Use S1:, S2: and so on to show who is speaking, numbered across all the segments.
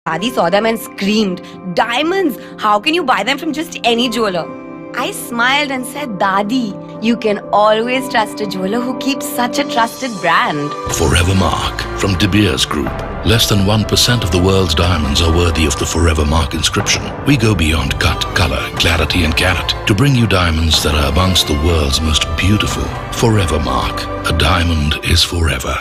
S1: Dadi saw them and screamed, "Diamonds! How can you buy them from just any jeweler?" I smiled and said, "Dadi, you can always trust a jeweler who keeps such a trusted brand."
S2: Forever Mark from De Beers Group. Less than 1% of the world's diamonds are worthy of the Forever Mark inscription. We go beyond cut, color, clarity and carat to bring you diamonds that are amongst the world's most beautiful. Forever Mark. A diamond is forever.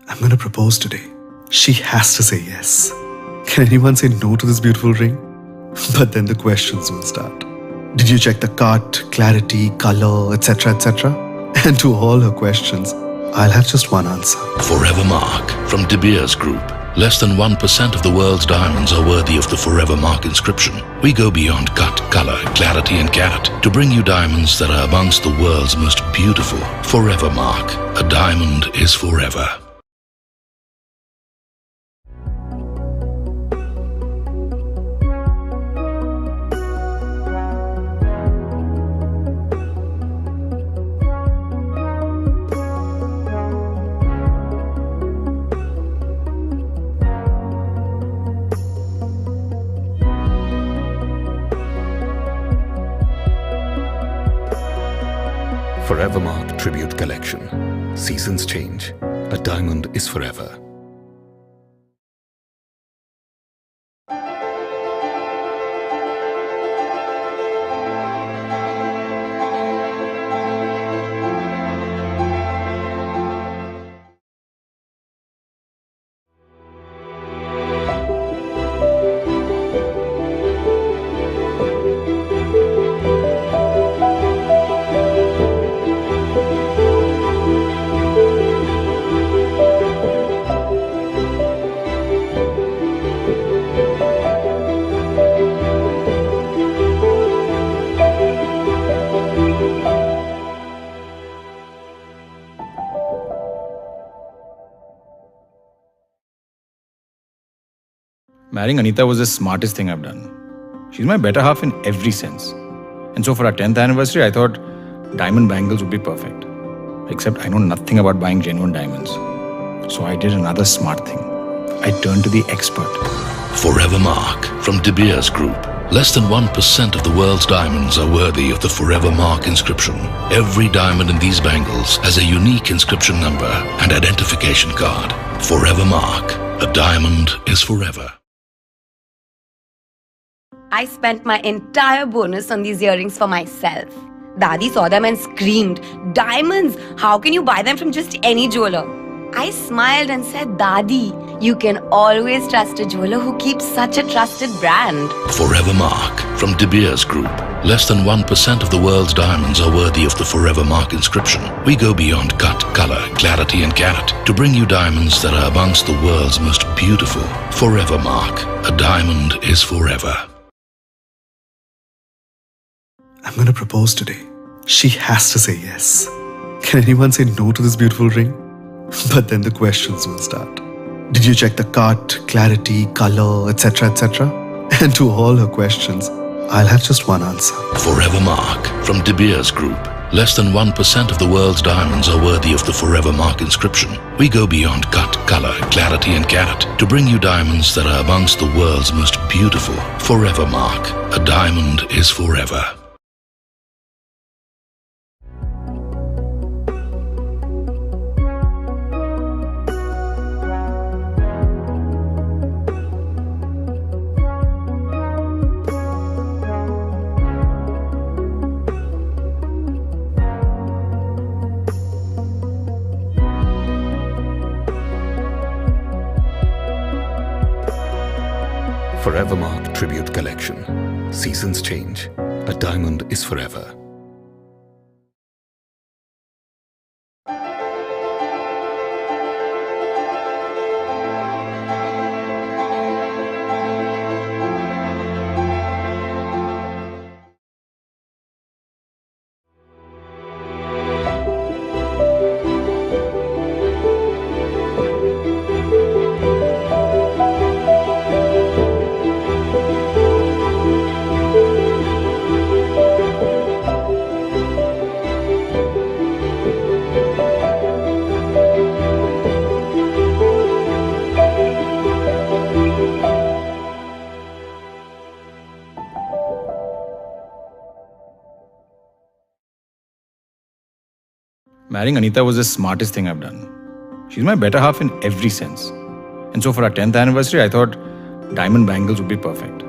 S3: I'm gonna propose today. She has to say yes. Can anyone say no to this beautiful ring? But then the questions will start. Did you check the cut, clarity, color, etc., etc.? And to all her questions, I'll have just one answer.
S2: Forever Mark from De Beers Group. Less than 1% of the world's diamonds are worthy of the Forever Mark inscription. We go beyond cut, color, clarity and carat to bring you diamonds that are amongst the world's most beautiful. Forever Mark. A diamond is forever.
S4: Forever Mark Tribute Collection. Seasons change. A diamond is forever.
S5: Marrying Anita was the smartest thing I've done. She's my better half in every sense. And so for our 10th anniversary, I thought diamond bangles would be perfect. Except I know nothing about buying genuine diamonds. So I did another smart thing. I turned to the expert.
S2: Forever Mark from De Beers Group. Less than 1% of the world's diamonds are worthy of the Forever Mark inscription. Every diamond in these bangles has a unique inscription number and identification card. Forever Mark. A diamond is forever.
S1: I spent my entire bonus on these earrings for myself. Dadi saw them and screamed, "Diamonds! How can you buy them from just any jeweler?" I smiled and said, "Dadi, you can always trust a jeweler who keeps such a trusted brand."
S2: Forever Mark from De Beers Group. Less than 1% of the world's diamonds are worthy of the Forever Mark inscription. We go beyond cut, color, clarity and carat to bring you diamonds that are amongst the world's most beautiful. Forever Mark. A diamond is forever.
S3: I'm gonna propose today. She has to say yes. Can anyone say no to this beautiful ring? But then the questions will start. Did you check the cut, clarity, color, etc., etc.? And to all her questions, I'll have just one answer.
S2: Forever Mark from De Beers Group. Less than 1% of the world's diamonds are worthy of the Forever Mark inscription. We go beyond cut, color, clarity and carat to bring you diamonds that are amongst the world's most beautiful. Forever Mark. A diamond is forever.
S4: Forever Mark Tribute Collection. Seasons change. A diamond is forever.
S5: Marrying Anita was the smartest thing I've done. She's my better half in every sense. And so for our 10th anniversary, I thought diamond bangles would be perfect.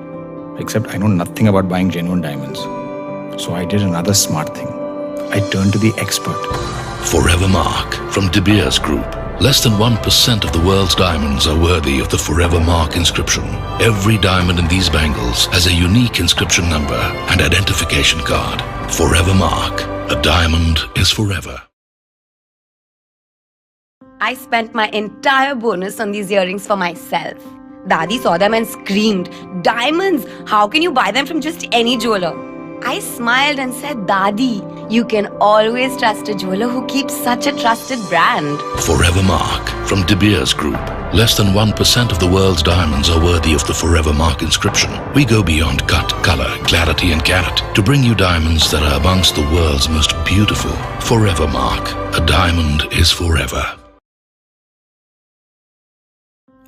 S5: Except I know nothing about buying genuine diamonds. So I did another smart thing. I turned to the expert.
S2: Forever Mark from De Beers Group. Less than 1% of the world's diamonds are worthy of the Forever Mark inscription. Every diamond in these bangles has a unique inscription number and identification card. Forever Mark. A diamond is forever.
S1: I spent my entire bonus on these earrings for myself. Dadi saw them and screamed, "Diamonds! How can you buy them from just any jeweler?" I smiled and said, "Dadi, you can always trust a jeweler who keeps such a trusted brand."
S2: Forever Mark from De Beers Group. Less than 1% of the world's diamonds are worthy of the Forever Mark inscription. We go beyond cut, color, clarity and carat to bring you diamonds that are amongst the world's most beautiful. Forever Mark. A diamond is forever.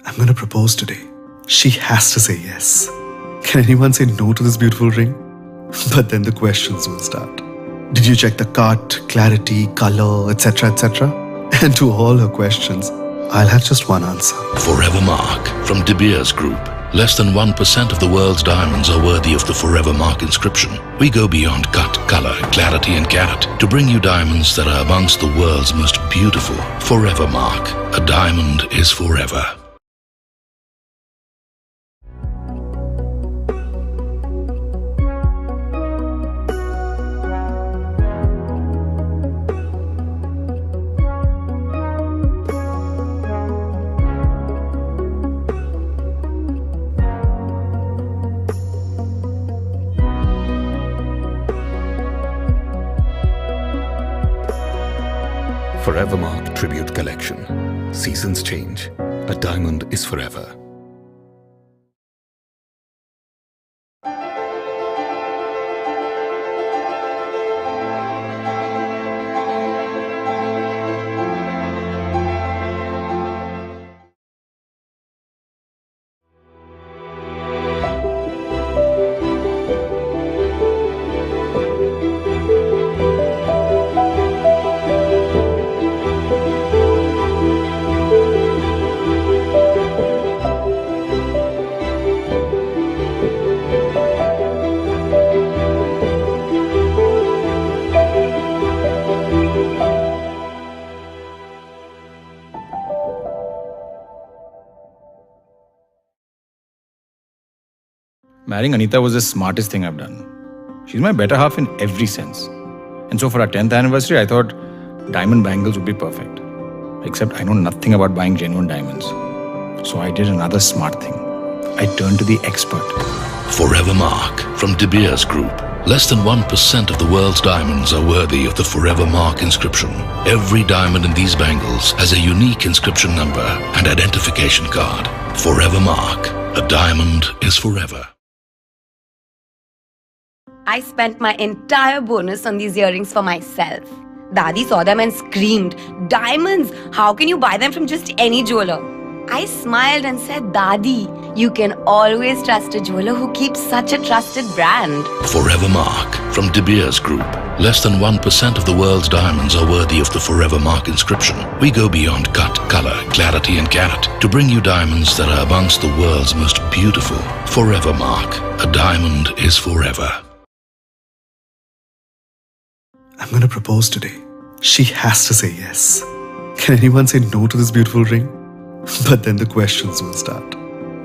S3: I'm gonna propose today. She has to say yes. Can anyone say no to this beautiful ring? But then the questions will start. Did you check the cut, clarity, color, etc., etc.? And to all her questions, I'll have just one answer.
S2: Forever Mark from De Beers Group. Less than 1% of the world's diamonds are worthy of the Forever Mark inscription. We go beyond cut, color, clarity and carat to bring you diamonds that are amongst the world's most beautiful. Forever Mark. A diamond is forever.
S4: Forever Mark Tribute Collection. Seasons change. A diamond is forever.
S5: Marrying Anita was the smartest thing I've done. She's my better half in every sense. And so for our 10th anniversary, I thought diamond bangles would be perfect. Except I know nothing about buying genuine diamonds. So I did another smart thing. I turned to the expert.
S2: Forever Mark from De Beers Group. Less than 1% of the world's diamonds are worthy of the Forever Mark inscription. Every diamond in these bangles has a unique inscription number and identification card. Forever Mark. A diamond is forever.
S1: I spent my entire bonus on these earrings for myself. Dadi saw them and screamed, "Diamonds! How can you buy them from just any jeweler?" I smiled and said, "Dadi, you can always trust a jeweler who keeps such a trusted brand."
S2: Forever Mark from De Beers Group. Less than 1% of the world's diamonds are worthy of the Forever Mark inscription. We go beyond cut, color, clarity and carat to bring you diamonds that are amongst the world's most beautiful. Forever Mark. A diamond is forever.
S3: I'm gonna propose today. She has to say yes. Can anyone say no to this beautiful ring? But then the questions will start.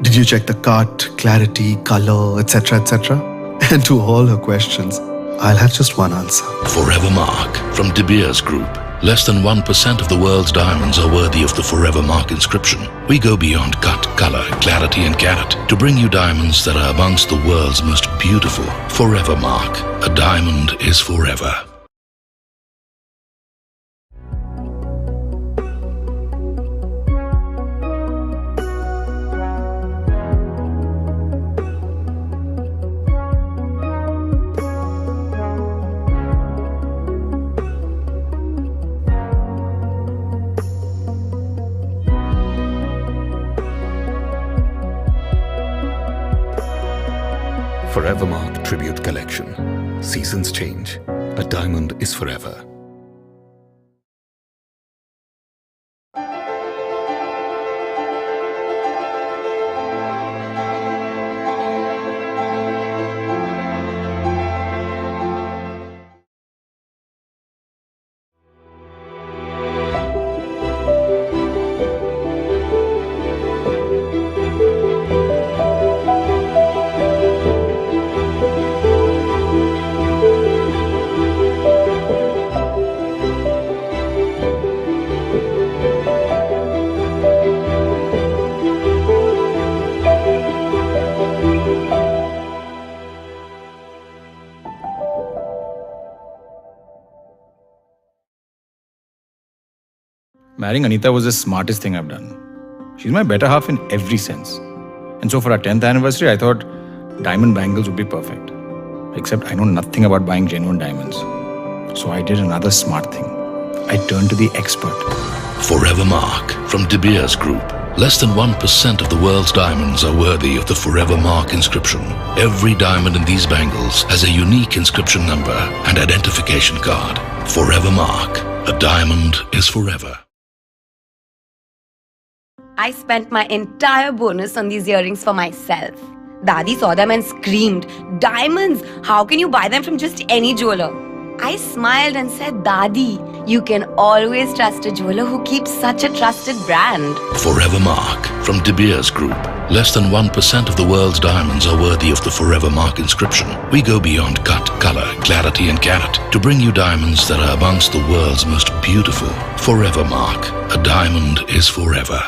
S3: Did you check the cut, clarity, color, etc., etc.? And to all her questions, I'll have just one answer.
S2: Forever Mark from De Beers Group. Less than 1% of the world's diamonds are worthy of the Forever Mark inscription. We go beyond cut, color, clarity and carat to bring you diamonds that are amongst the world's most beautiful. Forever Mark. A diamond is forever.
S4: Forever Mark Tribute Collection. Seasons change. A diamond is forever.
S5: Marrying Anita was the smartest thing I've done. She's my better half in every sense. And so for our 10th anniversary, I thought diamond bangles would be perfect. Except I know nothing about buying genuine diamonds. So I did another smart thing. I turned to the expert.
S2: Forever Mark from De Beers Group. Less than 1% of the world's diamonds are worthy of the Forever Mark inscription. Every diamond in these bangles has a unique inscription number and identification card. Forever Mark. A diamond is forever.
S1: I spent my entire bonus on these earrings for myself. Dadi saw them and screamed, "Diamonds! How can you buy them from just any jeweler?" I smiled and said, "Dadi, you can always trust a jeweler who keeps such a trusted brand."
S2: Forever Mark from De Beers Group. Less than 1% of the world's diamonds are worthy of the Forever Mark inscription. We go beyond cut, color, clarity and carat to bring you diamonds that are amongst the world's most beautiful. Forever Mark. A diamond is forever.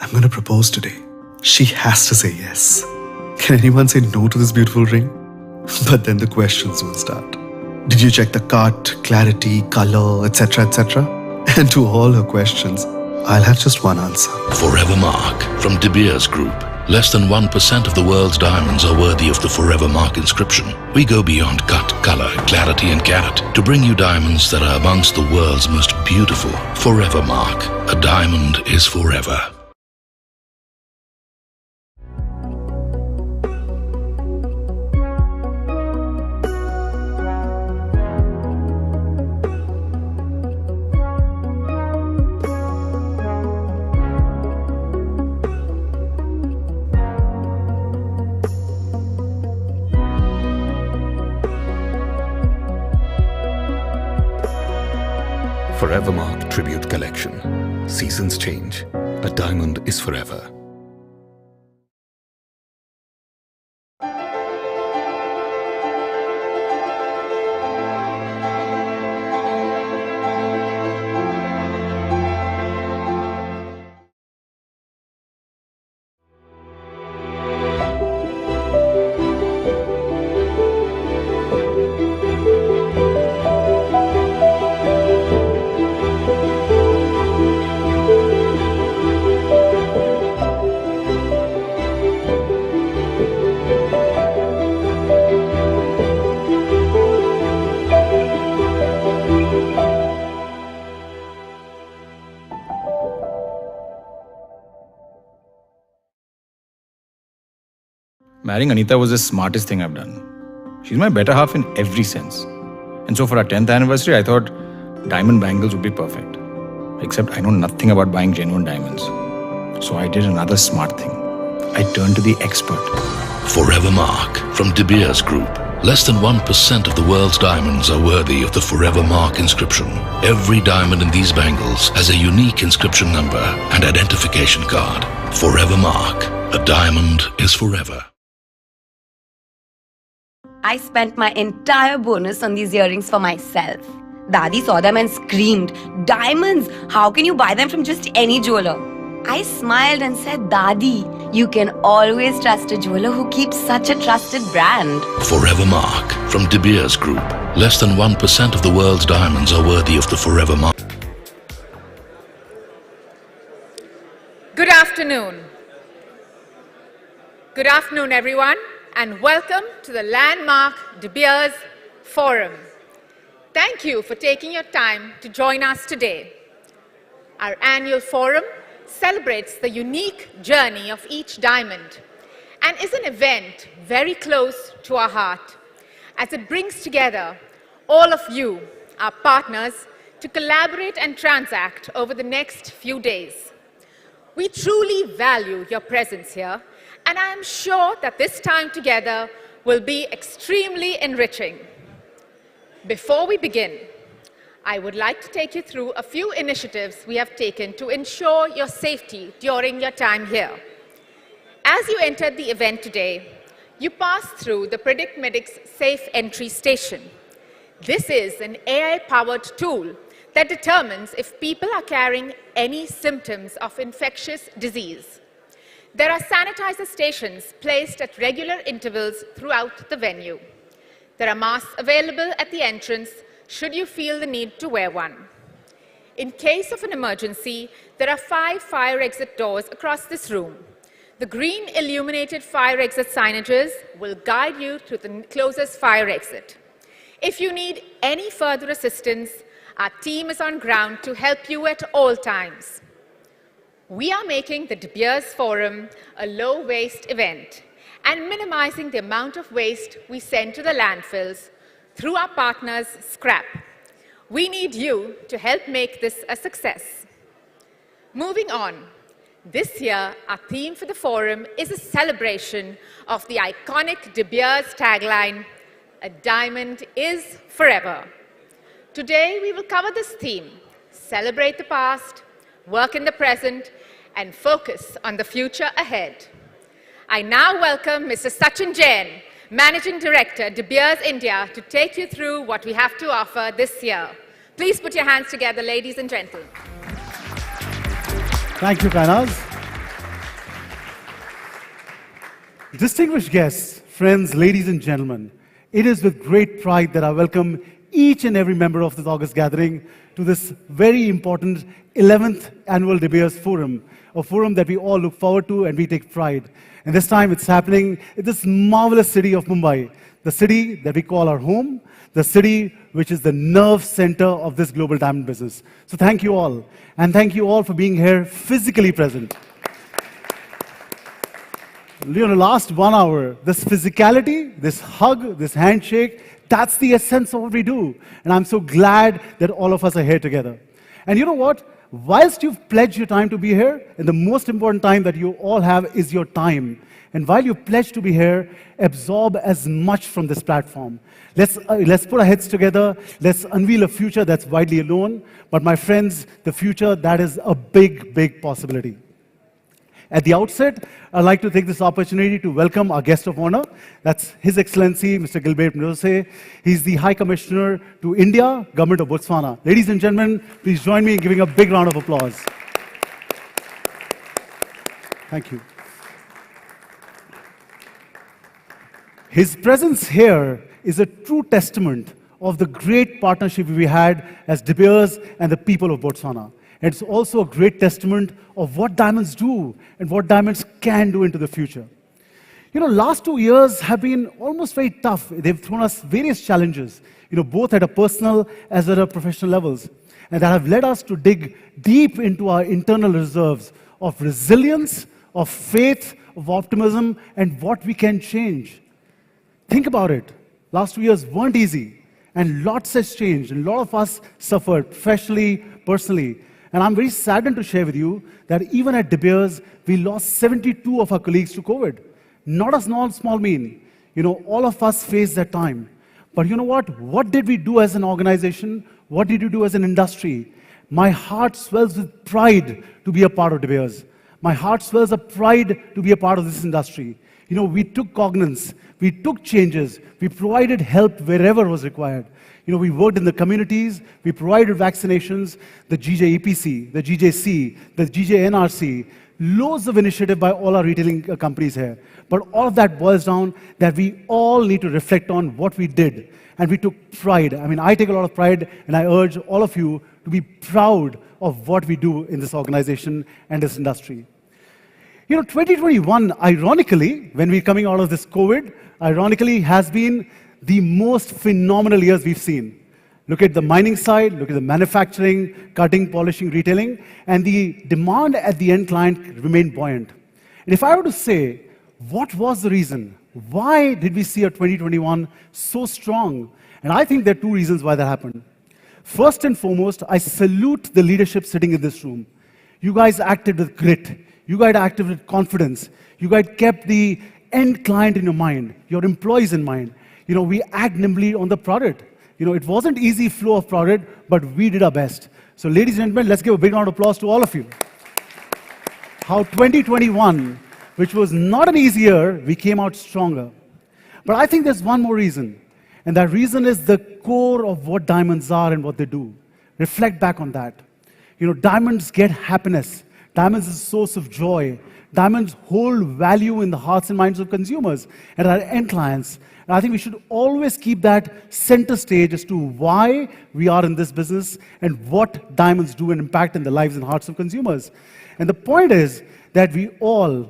S3: I'm going to propose today. She has to say yes. Can anyone say no to this beautiful ring? But then the questions will start. Did you check the cut, clarity, color, etc., etc.? And to all her questions, I'll have just one answer.
S2: Forever Mark from De Beers Group. Less than 1% of the world's diamonds are worthy of the Forever Mark inscription. We go beyond cut, color, clarity and carat to bring you diamonds that are amongst the world's most beautiful. Forever Mark. A diamond is forever.
S4: Forever Mark Tribute Collection. Seasons change. A diamond is forever.
S5: Marrying Anita was the smartest thing I've done. She's my better half in every sense. And so for our 10th anniversary, I thought diamond bangles would be perfect. Except I know nothing about buying genuine diamonds. So I did another smart thing. I turned to the expert.
S2: Forever Mark from De Beers Group. Less than 1% of the world's diamonds are worthy of the Forever Mark inscription. Every diamond in these bangles has a unique inscription number and identification card. Forever Mark. A diamond is forever.
S1: I spent my entire bonus on these earrings for myself. Dadi saw them and screamed, "Diamonds! How can you buy them from just any jeweler?" I smiled and said, "Dadi, you can always trust a jeweler who keeps such a trusted brand."
S2: Forever Mark from De Beers Group. Less than 1% of the world's diamonds are worthy of the Forever Mark.
S6: Good afternoon. Good afternoon, everyone, and welcome to the landmark De Beers Forum. Thank you for taking your time to join us today. Our annual forum celebrates the unique journey of each diamond and is an event very close to our heart as it brings together all of you, our partners, to collaborate and transact over the next few days. We truly value your presence here, and I am sure that this time together will be extremely enriching. Before we begin, I would like to take you through a few initiatives we have taken to ensure your safety during your time here. As you entered the event today, you passed through the Predict Medic's Safe Entry Station. This is an AI-powered tool that determines if people are carrying any symptoms of infectious disease. There are sanitizer stations placed at regular intervals throughout the venue. There are masks available at the entrance should you feel the need to wear one. In case of an emergency, there are 5 fire exit doors across this room. The green illuminated fire exit signages will guide you to the closest fire exit. If you need any further assistance, our team is on ground to help you at all times. We are making the De Beers Forum a low-waste event and minimizing the amount of waste we send to the landfills through our partners, Scrap. We need you to help make this a success. Moving on, this year our theme for the forum is a celebration of the iconic De Beers tagline, "A diamond is forever." Today we will cover this theme, celebrate the past, work in the present, and focus on the future ahead. I now welcome Mr. Sachin Jain, Managing Director, De Beers India, to take you through what we have to offer this year. Please put your hands together, ladies and gentlemen.
S7: Thank you, Kainaz. Distinguished guests, friends, ladies and gentlemen, it is with great pride that I welcome each and every member of this august gathering to this very important 11th Annual De Beers Forum, a forum that we all look forward to and we take pride. And this time it's happening in this marvelous city of Mumbai, the city that we call our home, the city which is the nerve center of this global diamond business. So thank you all, and thank you all for being here physically present. In the last 1 hour, this physicality, this hug, this handshake, that's the essence of what we do. And I'm so glad that all of us are here together. And you know what? Whilst you've pledged your time to be here, and the most important time that you all have is your time. And while you pledge to be here, absorb as much from this platform. Let's put our heads together. Let's unveil a future that's widely known. But my friends, the future, that is a big, big possibility. At the outset, I'd like to take this opportunity to welcome our guest of honor. That's His Excellency, Mr. Gilbert Mdose. He's the High Commissioner to India, Government of Botswana. Ladies and gentlemen, please join me in giving a big round of applause. Thank you. His presence here is a true testament of the great partnership we had as De Beers and the people of Botswana. And it's also a great testament of what diamonds do and what diamonds can do into the future. You know, last 2 years have been almost very tough. They've thrown us various challenges, both at a personal as well as professional levels. And that have led us to dig deep into our internal reserves of resilience, of faith, of optimism, and what we can change. Think about it. Last 2 years weren't easy, and lots has changed, and a lot of us suffered professionally, personally. And I'm very saddened to share with you that even at De Beers, we lost 72 of our colleagues to COVID. Not a small mean. All of us faced that time. But you know what? What did we do as an organization? What did we do as an industry? My heart swells with pride to be a part of De Beers. My heart swells with pride to be a part of this industry. We took cognizance, we took changes, we provided help wherever was required. We worked in the communities, we provided vaccinations, the GJEPC, the GJC, the GJNRC, loads of initiative by all our retailing companies here. But all of that boils down that we all need to reflect on what we did. And we took pride. I take a lot of pride, and I urge all of you to be proud of what we do in this organization and this industry. 2021, ironically, when we're coming out of this COVID, ironically has been the most phenomenal years we've seen. Look at the mining side, look at the manufacturing, cutting, polishing, retailing, and the demand at the end client remained buoyant. And if I were to say, what was the reason? Why did we see a 2021 so strong? And I think there are 2 reasons why that happened. First and foremost, I salute the leadership sitting in this room. You guys acted with grit. You guys acted with confidence. You guys kept the end client in your mind, your employees in mind. We act nimbly on the product. It wasn't easy flow of product, but we did our best. So ladies and gentlemen, let's give a big round of applause to all of you. How 2021, which was not an easy year, we came out stronger. But I think there's one more reason. And that reason is the core of what diamonds are and what they do. Reflect back on that. Diamonds get happiness. Diamonds is a source of joy. Diamonds hold value in the hearts and minds of consumers and our end clients. And I think we should always keep that center stage as to why we are in this business and what diamonds do and impact in the lives and hearts of consumers. And the point is that we all,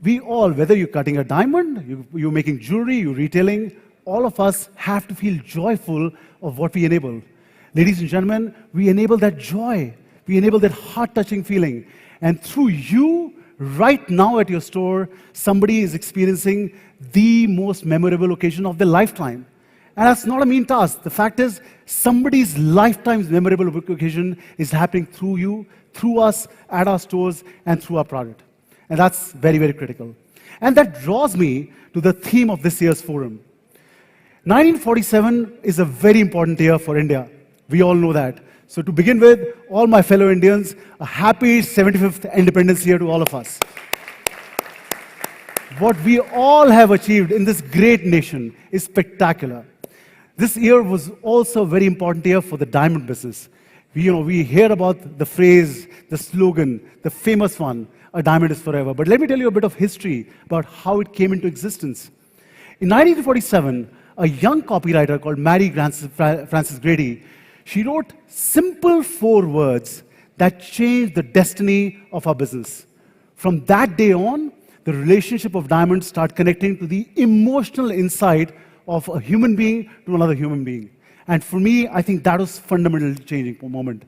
S7: whether you're cutting a diamond, you're making jewelry, you're retailing, all of us have to feel joyful of what we enable. Ladies and gentlemen, we enable that joy. We enable that heart-touching feeling. And through you, right now at your store, somebody is experiencing the most memorable occasion of their lifetime. And that's not a mean task. The fact is, somebody's lifetime's memorable occasion is happening through you, through us, at our stores, and through our product. And that's very, very critical. And that draws me to the theme of this year's forum. 1947 is a very important year for India. We all know that. So to begin with, all my fellow Indians, a happy 75th Independence Year to all of us. What we all have achieved in this great nation is spectacular. This year was also a very important year for the diamond business. We hear about the phrase, the slogan, the famous one, a diamond is forever. But let me tell you a bit of history about how it came into existence. In 1947, a young copywriter called Mary Frances Grady, she wrote simple 4 words that changed the destiny of our business. From that day on, the relationship of diamonds started connecting to the emotional insight of a human being to another human being. And for me, I think that was fundamental changing moment.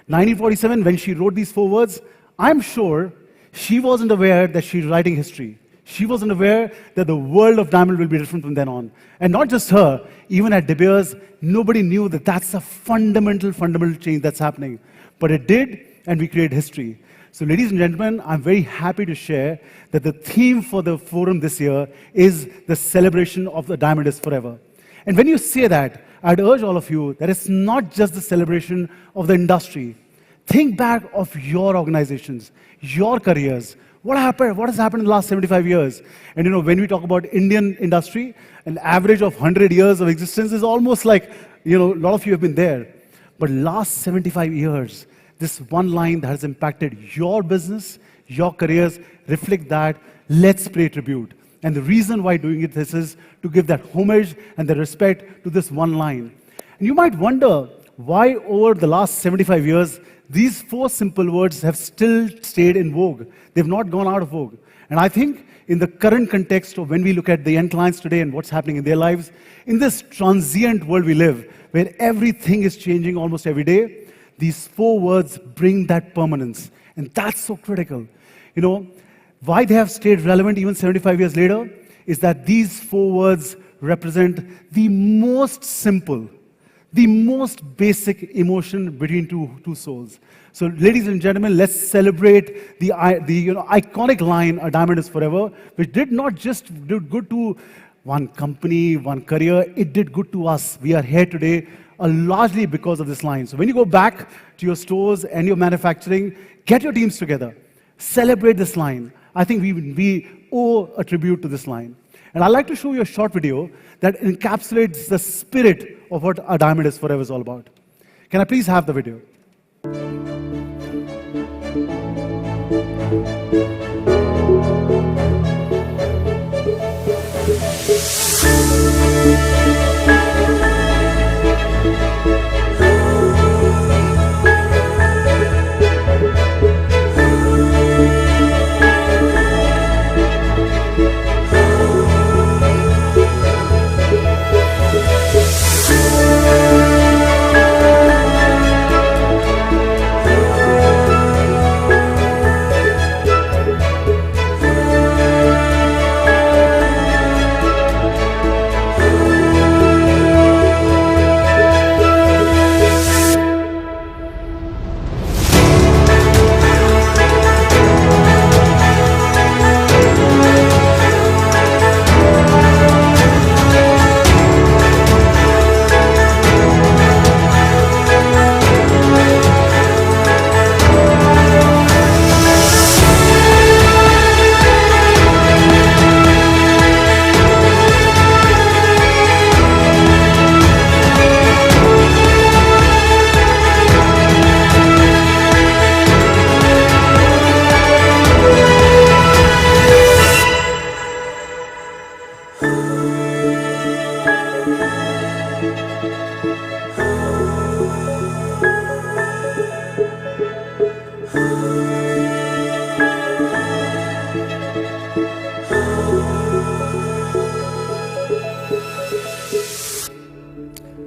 S7: 1947, when she wrote these 4 words, I'm sure she wasn't aware that she's writing history. She wasn't aware that the world of diamond will be different from then on. And not just her, even at De Beers, nobody knew that that's a fundamental change that's happening. But it did, and we created history. So ladies and gentlemen, I'm very happy to share that the theme for the forum this year is the celebration of the diamond is forever. And when you say that, I'd urge all of you that it's not just the celebration of the industry. Think back of your organizations, your careers. What happened? What has happened in the last 75 years? And when we talk about Indian industry, an average of 100 years of existence is almost like, a lot of you have been there. But last 75 years, this one line that has impacted your business, your careers, reflect that. Let's pay tribute. And the reason why doing this is to give that homage and the respect to this one line. And you might wonder why over the last 75 years, these 4 simple words have still stayed in vogue. They've not gone out of vogue. And I think in the current context of when we look at the end clients today and what's happening in their lives, in this transient world we live, where everything is changing almost every day, these 4 words bring that permanence. And that's so critical. Why they have stayed relevant even 75 years later is that these 4 words represent the most simple, the most basic emotion between two souls. So, ladies and gentlemen, let's celebrate the iconic line, "A diamond is forever," which did not just do good to one company, one career, it did good to us. We are here today largely because of this line. So when you go back to your stores and your manufacturing, get your teams together. Celebrate this line. I think we owe a tribute to this line. And I'd like to show you a short video that encapsulates the spirit of what A Diamond is Forever is all about. Can I please have the video?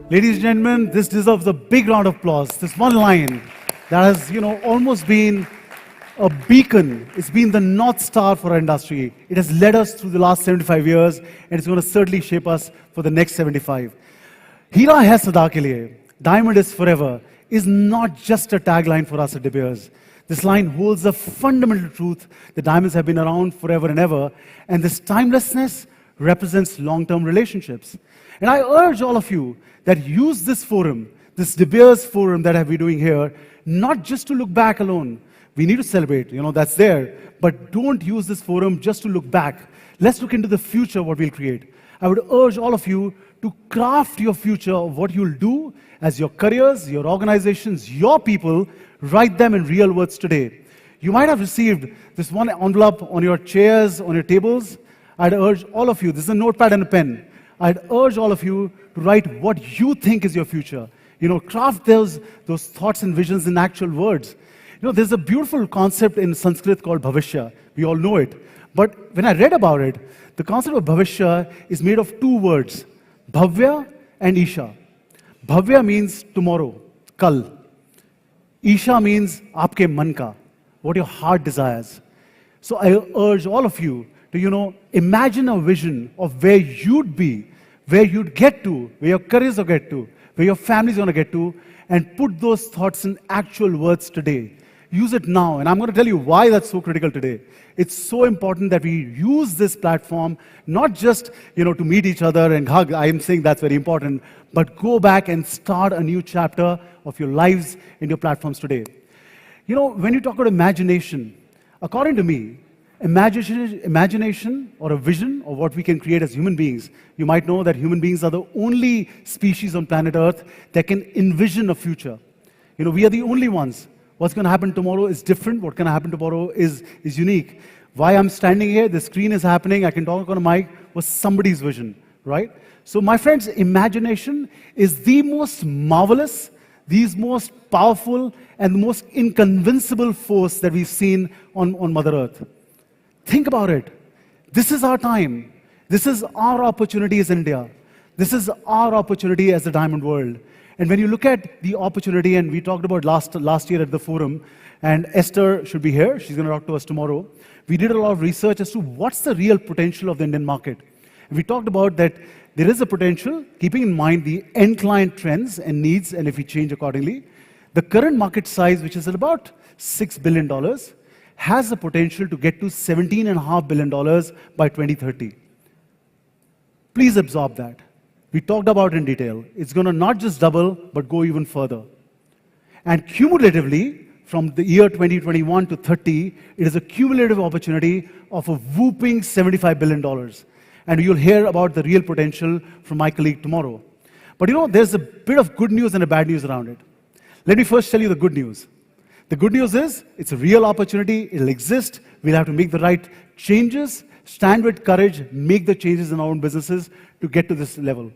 S7: Ladies and gentlemen, this deserves a big round of applause. This one line that has, almost been a beacon. It's been the North Star for our industry. It has led us through the last 75 years, and it's going to certainly shape us for the next 75. Hira hai sada ke liye, diamond is forever, is not just a tagline for us at De Beers. This line holds a fundamental truth that diamonds have been around forever and ever, and this timelessness represents long-term relationships. And I urge all of you that use this forum, this De Beers forum that I've been doing here, not just to look back alone. We need to celebrate, that's there, but don't use this forum just to look back. Let's look into the future, what we'll create. I would urge all of you to craft your future of what you'll do as your careers, your organizations, your people, write them in real words today. You might have received this one envelope on your chairs, on your tables. I'd urge all of you, this is a notepad and a pen. I'd urge all of you to write what you think is your future. Craft those thoughts and visions in actual words. There's a beautiful concept in Sanskrit called Bhavishya. We all know it. But when I read about it, the concept of Bhavishya is made of two words, Bhavya and Isha. Bhavya means tomorrow, kal. Isha means aapke man ka, what your heart desires. So I urge all of you to, imagine a vision of where you'd be, where you'd get to, where your careers will get to, where your family's going to get to, and put those thoughts in actual words today. Use it now, and I'm going to tell you why that's so critical today. It's so important that we use this platform, not just, to meet each other and hug. I am saying that's very important, but go back and start a new chapter of your lives in your platforms today. When you talk about imagination, according to me, imagination or a vision of what we can create as human beings, you might know that human beings are the only species on planet Earth that can envision a future. We are the only ones. What's going to happen tomorrow is different. What's going to happen tomorrow is unique. Why I'm standing here, the screen is happening, I can talk on a mic, was somebody's vision, right? So my friends, imagination is the most marvelous, the most powerful, and the most inconvincible force that we've seen on Mother Earth. Think about it. This is our time. This is our opportunity as India. This is our opportunity as the diamond world. And when you look at the opportunity, and we talked about last year at the forum, and Esther should be here, she's going to talk to us tomorrow. We did a lot of research as to what's the real potential of the Indian market. And we talked about that there is a potential, keeping in mind the end client trends and needs, and if we change accordingly. The current market size, which is at about $6 billion, has the potential to get to $17.5 billion by 2030. Please absorb that. We talked about it in detail. It's going to not just double, but go even further. And cumulatively, from the year 2021 to 30, it is a cumulative opportunity of a whooping $75 billion. And you'll hear about the real potential from my colleague tomorrow. But there's a bit of good news and a bad news around it. Let me first tell you the good news. The good news is, it's a real opportunity, it'll exist, we'll have to make the right changes, stand with courage, make the changes in our own businesses to get to this level.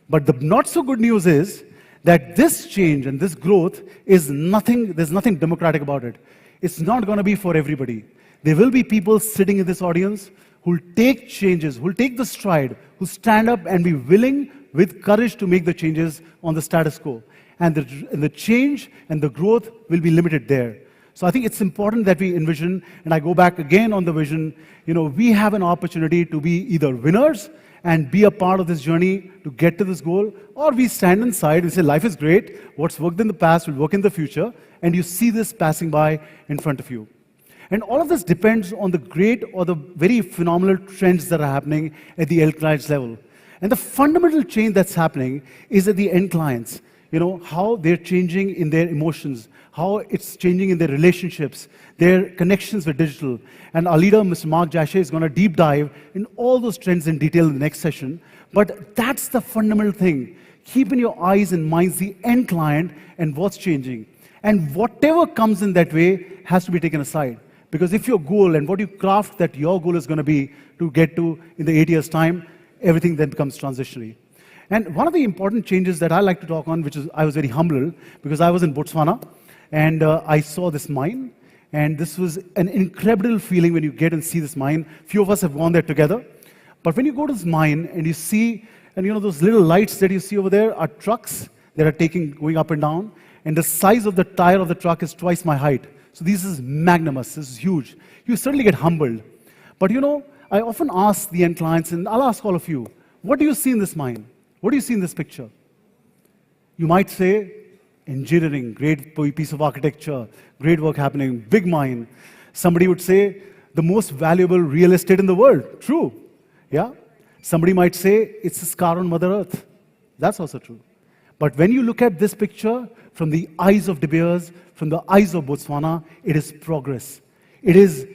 S7: But the not so good news is that this change and this growth is nothing, there's nothing democratic about it. It's not going to be for everybody. There will be people sitting in this audience who'll take changes, who'll take the stride, who stand up and be willing with courage to make the changes on the status quo. And the change and the growth will be limited there. So I think it's important that we envision, and I go back again on the vision, we have an opportunity to be either winners and be a part of this journey to get to this goal, or we stand inside and say, life is great, what's worked in the past will work in the future, and you see this passing by in front of you. And all of this depends on the great or the very phenomenal trends that are happening at the end clients level. And the fundamental change that's happening is at the end clients. How they're changing in their emotions, how it's changing in their relationships, their connections with digital. And our leader, Mr. Mark Jashay, is going to deep dive in all those trends in detail in the next session. But that's the fundamental thing. Keep in your eyes and minds the end client and what's changing. And whatever comes in that way has to be taken aside. Because if your goal and what you craft that your goal is going to be to get to in the 8 years' time, everything then becomes transitionary. And one of the important changes that I like to talk on, which is I was very humble, because I was in Botswana, and I saw this mine, and this was an incredible feeling when you get and see this mine. Few of us have gone there together. But when you go to this mine and you see And those little lights that you see over there are trucks that are going up and down. And the size of the tire of the truck is twice my height. So this is magnanimous, this is huge. You certainly get humbled. But I often ask the end clients, and I'll ask all of you, what do you see in this mine? What do you see in this picture? You might say, engineering, great piece of architecture, great work happening, big mine. Somebody would say, the most valuable real estate in the world. True. Yeah? Somebody might say, it's a scar on Mother Earth. That's also true. But when you look at this picture from the eyes of De Beers, from the eyes of Botswana, it is progress. It is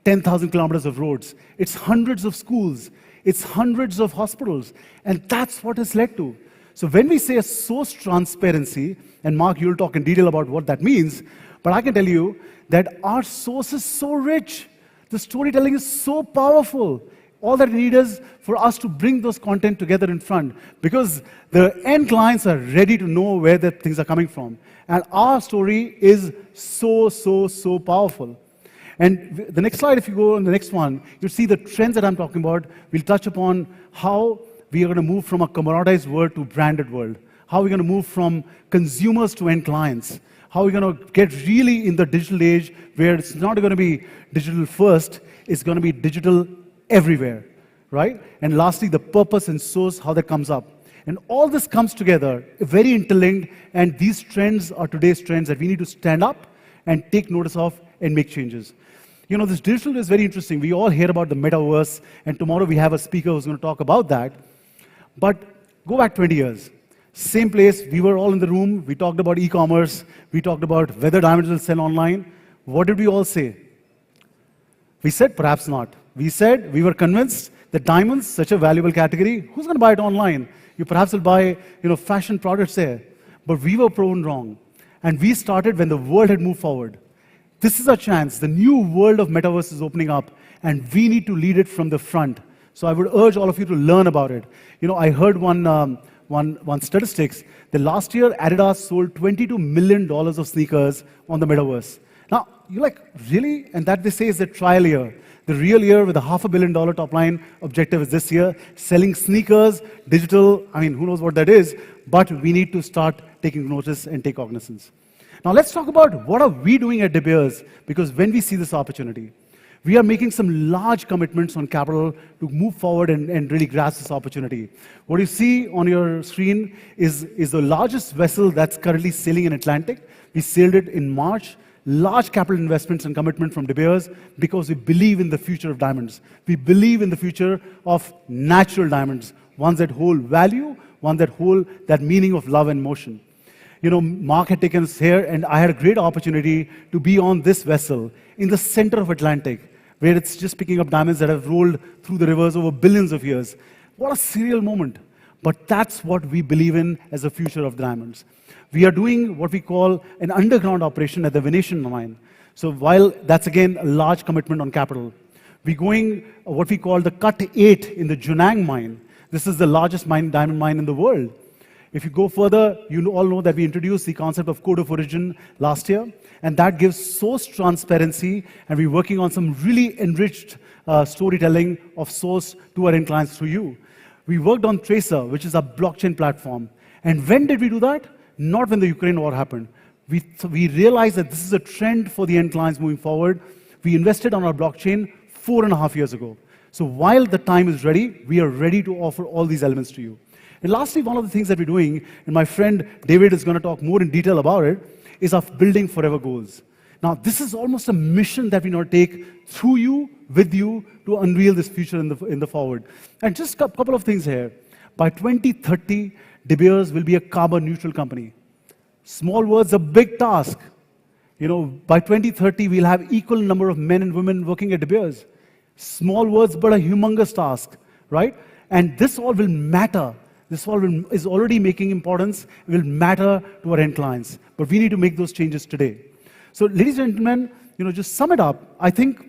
S7: 10,000 kilometers of roads. It's hundreds of schools. It's hundreds of hospitals. And that's what it's led to. So when we say a source transparency, and Mark, you'll talk in detail about what that means, but I can tell you that our source is so rich. The storytelling is so powerful. All that we need is for us to bring those content together in front, because the end clients are ready to know where the things are coming from. And our story is so, so, so powerful. And the next slide, if you go on the next one, you'll see the trends that I'm talking about. We'll touch upon how we are going to move from a commoditized world to branded world. How we're going to move from consumers to end clients. How we're going to get really in the digital age where it's not going to be digital first, it's going to be digital everywhere, right? And lastly, the purpose and source, how that comes up. And all this comes together, very interlinked, and these trends are today's trends that we need to stand up and take notice of and make changes. This digital is very interesting. We all hear about the metaverse, and tomorrow we have a speaker who's going to talk about that. But go back 20 years. Same place, we were all in the room, we talked about e-commerce, we talked about whether diamonds will sell online. What did we all say? We said, perhaps not. We said, we were convinced that diamonds, such a valuable category, who's going to buy it online? You perhaps will buy, fashion products there. But we were proven wrong. And we started when the world had moved forward. This is our chance. The new world of metaverse is opening up, and we need to lead it from the front. So I would urge all of you to learn about it. I heard one statistics. The last year, Adidas sold $22 million of sneakers on the metaverse. Now, you're like, really? And that they say is the trial year. The real year with a $500 million top line objective is this year. Selling sneakers, digital, who knows what that is, but we need to start taking notice and take cognizance. Now let's talk about what are we doing at De Beers, because when we see this opportunity, we are making some large commitments on capital to move forward and really grasp this opportunity. What you see on your screen is the largest vessel that's currently sailing in Atlantic. We sailed it in March. Large capital investments and commitment from De Beers because we believe in the future of diamonds. We believe in the future of natural diamonds, ones that hold value, ones that hold that meaning of love and motion. Mark had taken us here, and I had a great opportunity to be on this vessel in the center of Atlantic, where it's just picking up diamonds that have rolled through the rivers over billions of years. What a surreal moment. But that's what we believe in as the future of diamonds. We are doing what we call an underground operation at the Venetian mine. So while that's, again, a large commitment on capital, we're going what we call the Cut 8 in the Junang mine. This is the largest diamond mine in the world. If you go further, you all know that we introduced the concept of code of origin last year, and that gives source transparency, and we're working on some really enriched storytelling of source to our end clients through you. We worked on Tracer, which is a blockchain platform. And when did we do that? Not when the Ukraine war happened. We realized that this is a trend for the end clients moving forward. We invested on our blockchain 4.5 years ago. So while the time is ready, we are ready to offer all these elements to you. And lastly, one of the things that we're doing, and my friend David is going to talk more in detail about it, is of building forever goals. Now, this is almost a mission that we now take through you, with you, to unveil this future in the forward. And just a couple of things here. By 2030, De Beers will be a carbon neutral company. Small words, a big task. By 2030, we'll have equal number of men and women working at De Beers. Small words, but a humongous task, right? And this all will matter. This all is already making importance, will matter to our end clients. But we need to make those changes today. So, ladies and gentlemen, just sum it up. I think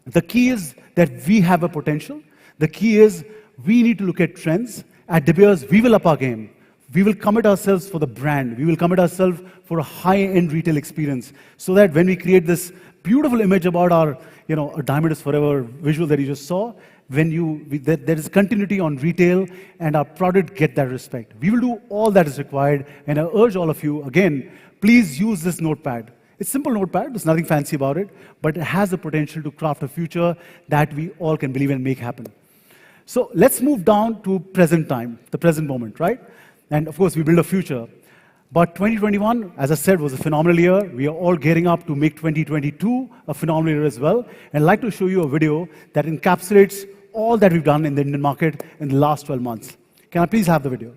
S7: the key is that we have a potential. The key is we need to look at trends. At De Beers, we will up our game. We will commit ourselves for the brand. We will commit ourselves for a high-end retail experience, so that when we create this beautiful image about our, a diamond is forever visual that you just saw, there is continuity on retail and our product get that respect. We will do all that is required, and I urge all of you, again, please use this notepad. It's simple notepad, there's nothing fancy about it, but it has the potential to craft a future that we all can believe and make happen. So let's move down to present time, the present moment, right? And of course, we build a future. But 2021, as I said, was a phenomenal year. We are all gearing up to make 2022 a phenomenal year as well. And I'd like to show you a video that encapsulates all that we've done in the Indian market in the last 12 months. Can I please have the video?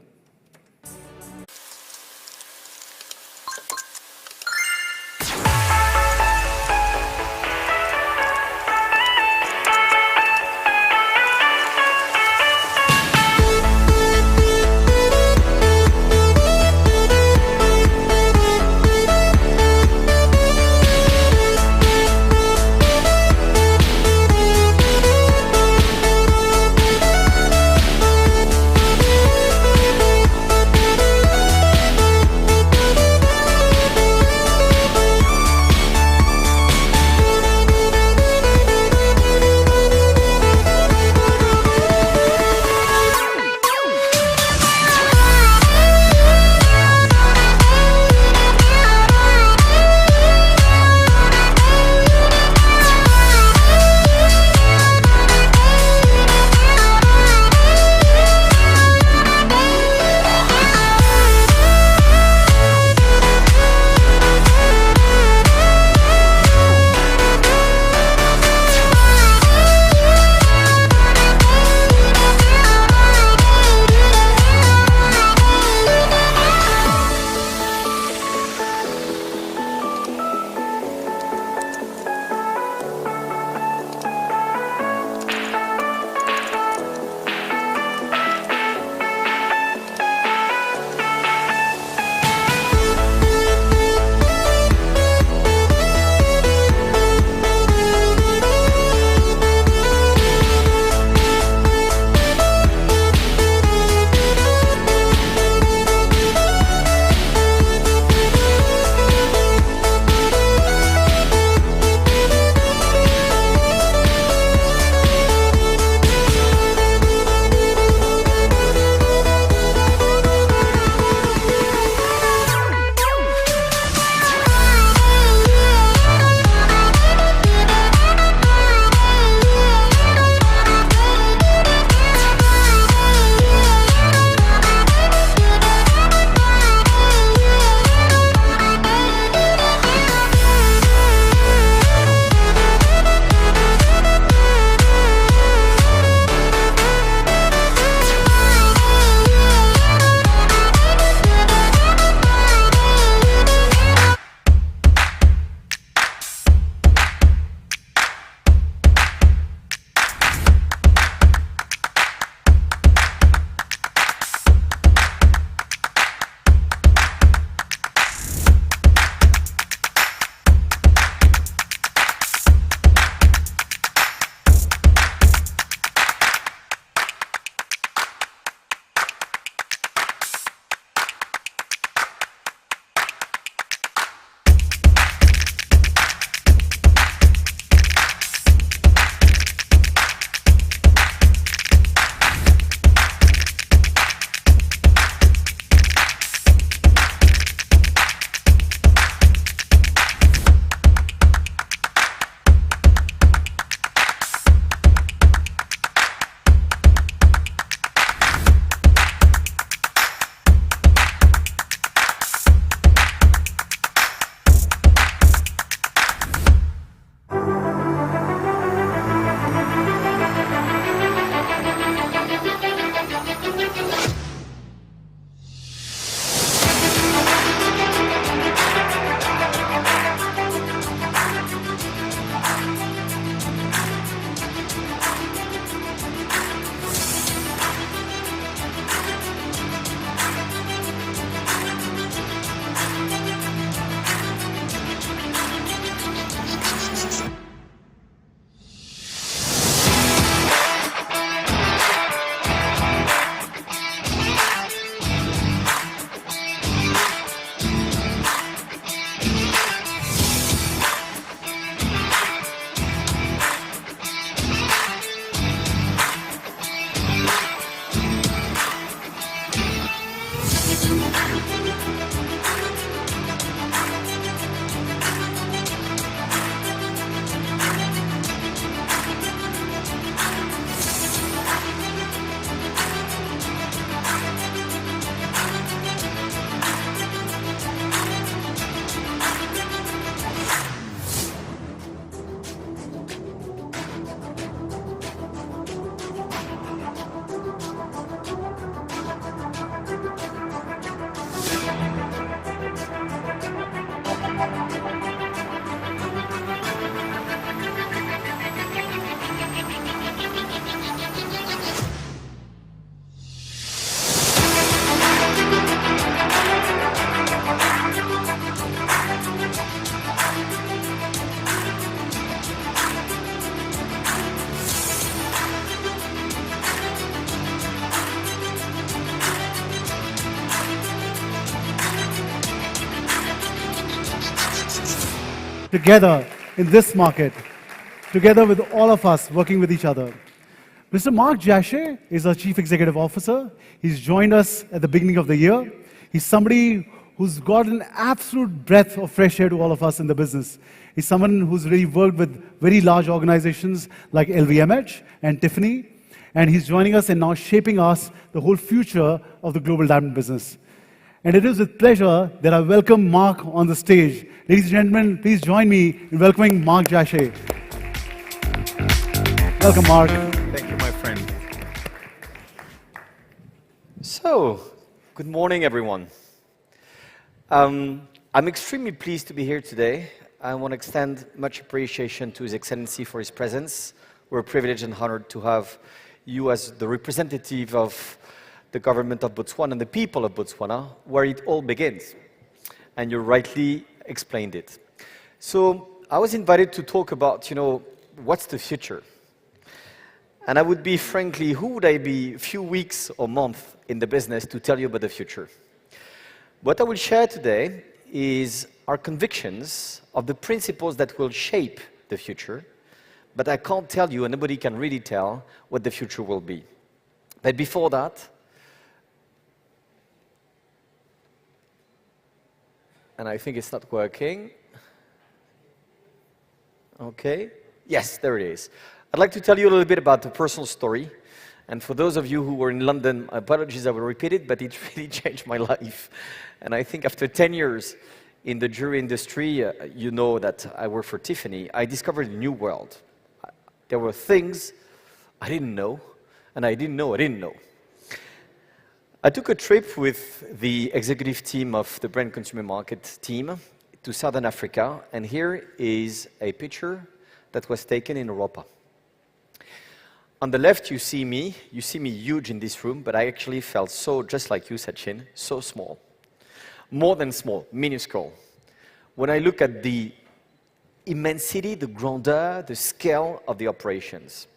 S7: together in this market, together with all of us working with each other. Mr. Mark Jachet is our Chief Executive Officer. He's joined us at the beginning of the year. He's somebody who's got an absolute breath of fresh air to all of us in the business. He's someone who's really worked with very large organizations like LVMH and Tiffany, and he's joining us and now shaping us the whole future of the global diamond business. And it is with pleasure that I welcome Mark on the stage. Ladies and gentlemen, please join me in welcoming Mark Jachet. Welcome, Mark.
S8: Thank you, my friend. So, good morning, everyone. I'm extremely pleased to be here today. I want to extend much appreciation to His Excellency for his presence. We're privileged and honored to have you as the representative of the government of Botswana and the people of Botswana, where it all begins. And you rightly explained it. So, I was invited to talk about, what's the future? And I would be, frankly, who would I be a few weeks or months in the business to tell you about the future? What I will share today is our convictions of the principles that will shape the future, but I can't tell you, and nobody can really tell, what the future will be. But before that, and I think it's not working. Okay. Yes, there it is. I'd like to tell you a little bit about the personal story. And for those of you who were in London, apologies, I will repeat it, but it really changed my life. And I think after 10 years in the jewelry industry, you know that I work for Tiffany, I discovered a new world. There were things I didn't know, and I didn't know I didn't know. I took a trip with the executive team of the brand consumer market team to Southern Africa, and here is a picture that was taken in Europa. On the left, you see me huge in this room, but I actually felt so, just like you, Sachin, so small. More than small, minuscule. When I look at the immensity, the grandeur, the scale of the operations.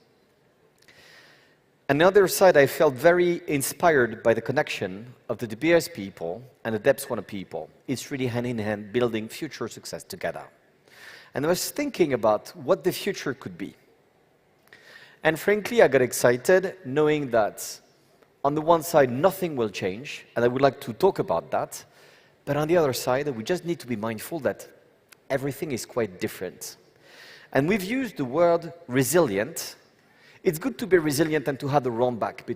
S8: On the other side, I felt very inspired by the connection of the De Beers people and the Botswana people. It's really hand in hand building future success together. And I was thinking about what the future could be. And frankly, I got excited knowing that on the one side, nothing will change, and I would like to talk about that. But on the other side, we just need to be mindful that everything is quite different. And we've used the word resilient. It's good to be resilient and to have the run back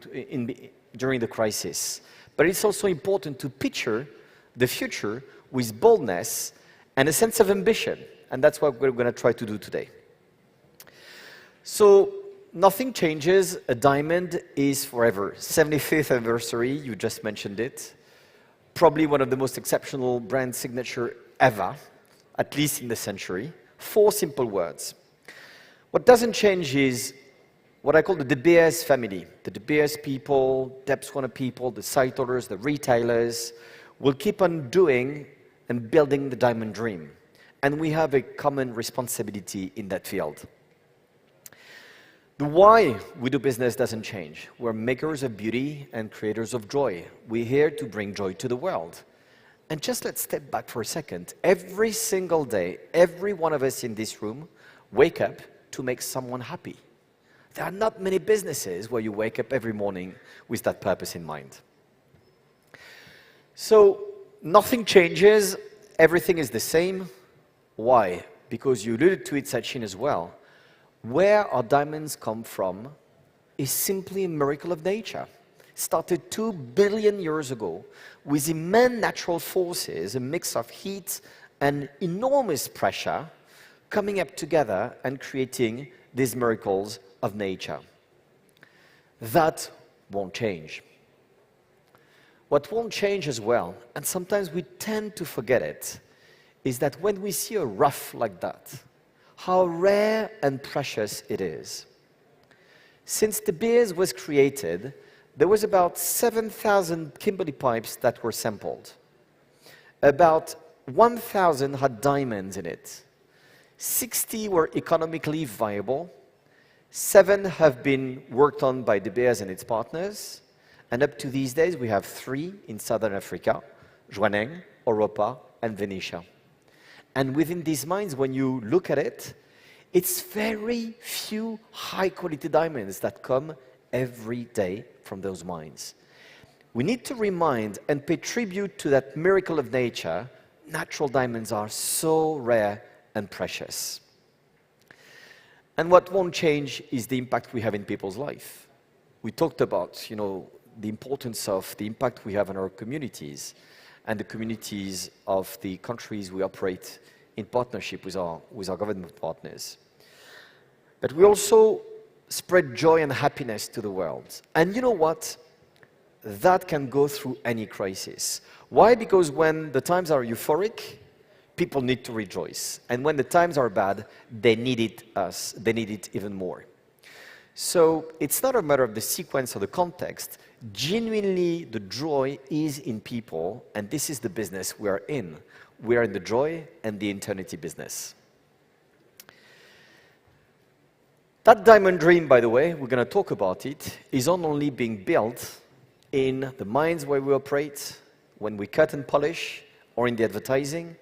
S8: during the crisis. But it's also important to picture the future with boldness and a sense of ambition. And that's what we're going to try to do today. So, nothing changes. A diamond is forever. 75th anniversary, you just mentioned it. Probably one of the most exceptional brand signature ever, at least in the century. 4 simple words. What doesn't change is what I call the De Beers family. The De Beers people, Botswana people, the site holders, the retailers will keep on doing and building the diamond dream. And we have a common responsibility in that field. The why we do business doesn't change. We're makers of beauty and creators of joy. We're here to bring joy to the world. And just let's step back for a second. Every single day, every one of us in this room wake up to make someone happy. There are not many businesses where you wake up every morning with that purpose in mind. So nothing changes, everything is the same. Why? Because you alluded to it, Sachin, as well. Where our diamonds come from is simply a miracle of nature. It started 2 billion years ago with immense natural forces, a mix of heat and enormous pressure coming up together and creating these miracles of nature. That won't change. What won't change as well, and sometimes we tend to forget it, is that when we see a rough like that, how rare and precious it is. Since De Beers was created, there was about 7,000 Kimberley pipes that were sampled. About 1,000 had diamonds in it. 60 were economically viable. 7 have been worked on by De Beers and its partners. And up to these days, we have 3 in Southern Africa, Jwaneng, Oropa, and Venetia. And within these mines, when you look at it, it's very few high-quality diamonds that come every day from those mines. We need to remind and pay tribute to that miracle of nature. Natural diamonds are so rare and precious. And what won't change is the impact we have in people's life. We talked about, the importance of the impact we have on our communities and the communities of the countries we operate in partnership with our government partners. But we also spread joy and happiness to the world. And you know what? That can go through any crisis. Why? Because when the times are euphoric, people need to rejoice. And when the times are bad, they need it even more. So it's not a matter of the sequence or the context. Genuinely, the joy is in people, and this is the business we are in. We are in the joy and the eternity business. That diamond dream, by the way, we're going to talk about it, is not only being built in the mines where we operate, when we cut and polish, or in the advertising,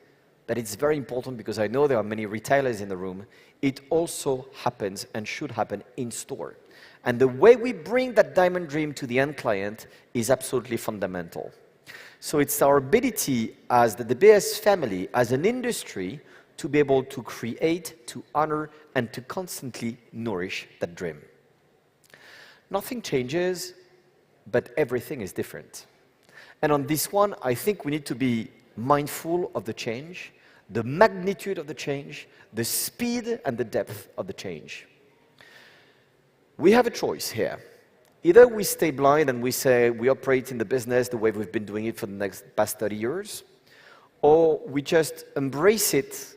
S8: but it's very important because I know there are many retailers in the room. It also happens and should happen in store. And the way we bring that diamond dream to the end client is absolutely fundamental. So it's our ability as the De Beers family, as an industry, to be able to create, to honor, and to constantly nourish that dream. Nothing changes, but everything is different. And on this one, I think we need to be mindful of the change, the magnitude of the change, the speed and the depth of the change. We have a choice here. Either we stay blind and we say we operate in the business the way we've been doing it for the past 30 years, or we just embrace it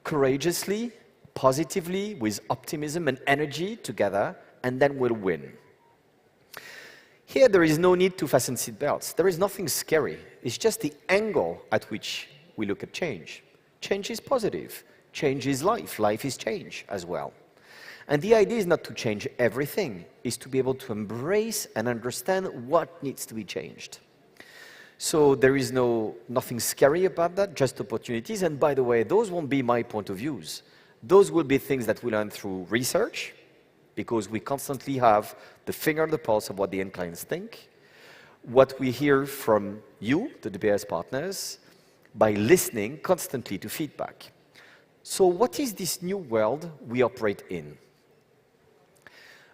S8: courageously, positively, with optimism and energy together, and then we'll win. Here, there is no need to fasten seatbelts. There is nothing scary. It's just the angle at which we look at change. Change is positive. Change is life. Life is change as well. And the idea is not to change everything, is to be able to embrace and understand what needs to be changed. So there is nothing scary about that, just opportunities. And by the way, those won't be my point of views. Those will be things that we learn through research, because we constantly have the finger on the pulse of what the end clients think, what we hear from you, the De Beers partners, by listening constantly to feedback. So what is this new world we operate in?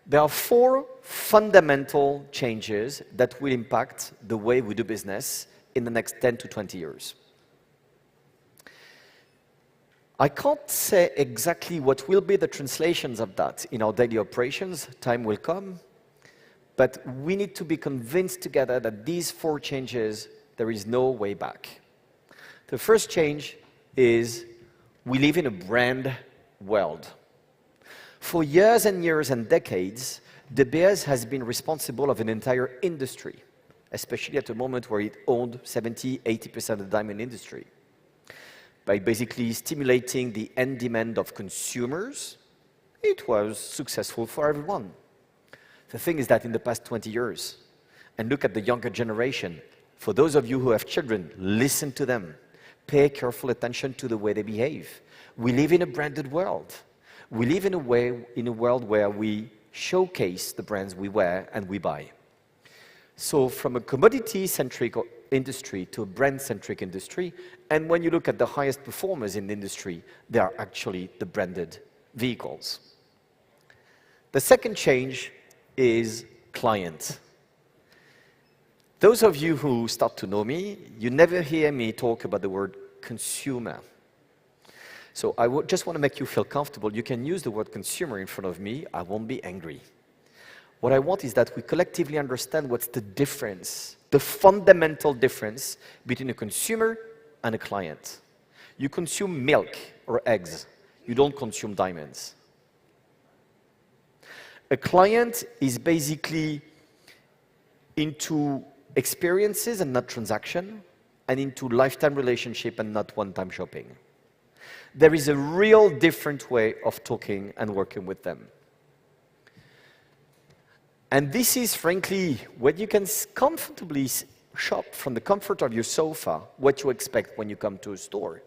S8: There are 4 fundamental changes that will impact the way we do business in the next 10 to 20 years. I can't say exactly what will be the translations of that in our daily operations. Time will come. But we need to be convinced together that these 4 changes, there is no way back. The first change is we live in a brand world. For years and years and decades, De Beers has been responsible of an entire industry, especially at a moment where it owned 70–80% of the diamond industry. By basically stimulating the end demand of consumers, it was successful for everyone. The thing is that in the past 20 years, and look at the younger generation, for those of you who have children, listen to them. Pay careful attention to the way they behave. We live in a branded world. We live in a world where we showcase the brands we wear and we buy. So from a commodity-centric industry to a brand-centric industry, and when you look at the highest performers in the industry, they are actually the branded vehicles. The second change is client. Those of you who start to know me, you never hear me talk about the word consumer. So I just want to make you feel comfortable. You can use the word consumer in front of me. I won't be angry. What I want is that we collectively understand what's the difference, the fundamental difference between a consumer and a client. You consume milk or eggs. You don't consume diamonds. A client is basically into experiences and not transaction, and into lifetime relationship and not one-time shopping. There is a real different way of talking and working with them. And this is, frankly, what you can comfortably shop from the comfort of your sofa, what you expect when you come to a store.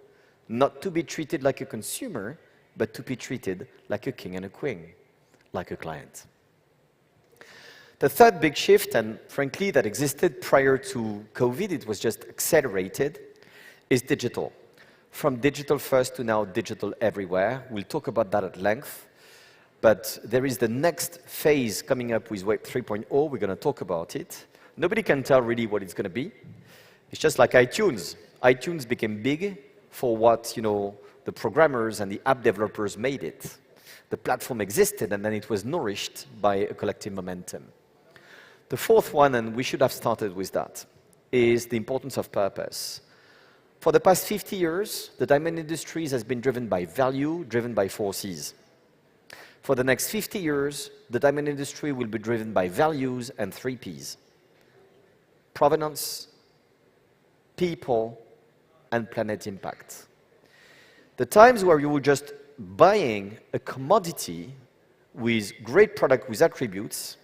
S8: not to be treated like a consumer, but to be treated like a king and a queen, like a client. The third big shift, and frankly that existed prior to COVID, it was just accelerated, is digital. From digital first to now digital everywhere. We'll talk about that at length. But there is the next phase coming up with Web 3.0. We're going to talk about it. Nobody can tell really what it's going to be. It's just like iTunes. iTunes became big for what, the programmers and the app developers made it. The platform existed, and then it was nourished by a collective momentum. The fourth one, and we should have started with that, is the importance of purpose. For the past 50 years, the diamond industry has been driven by value, driven by 4 Cs. For the next 50 years, the diamond industry will be driven by values and 3 Ps. Provenance, people, and planet impact. The times where you were just buying a commodity with great product with attributes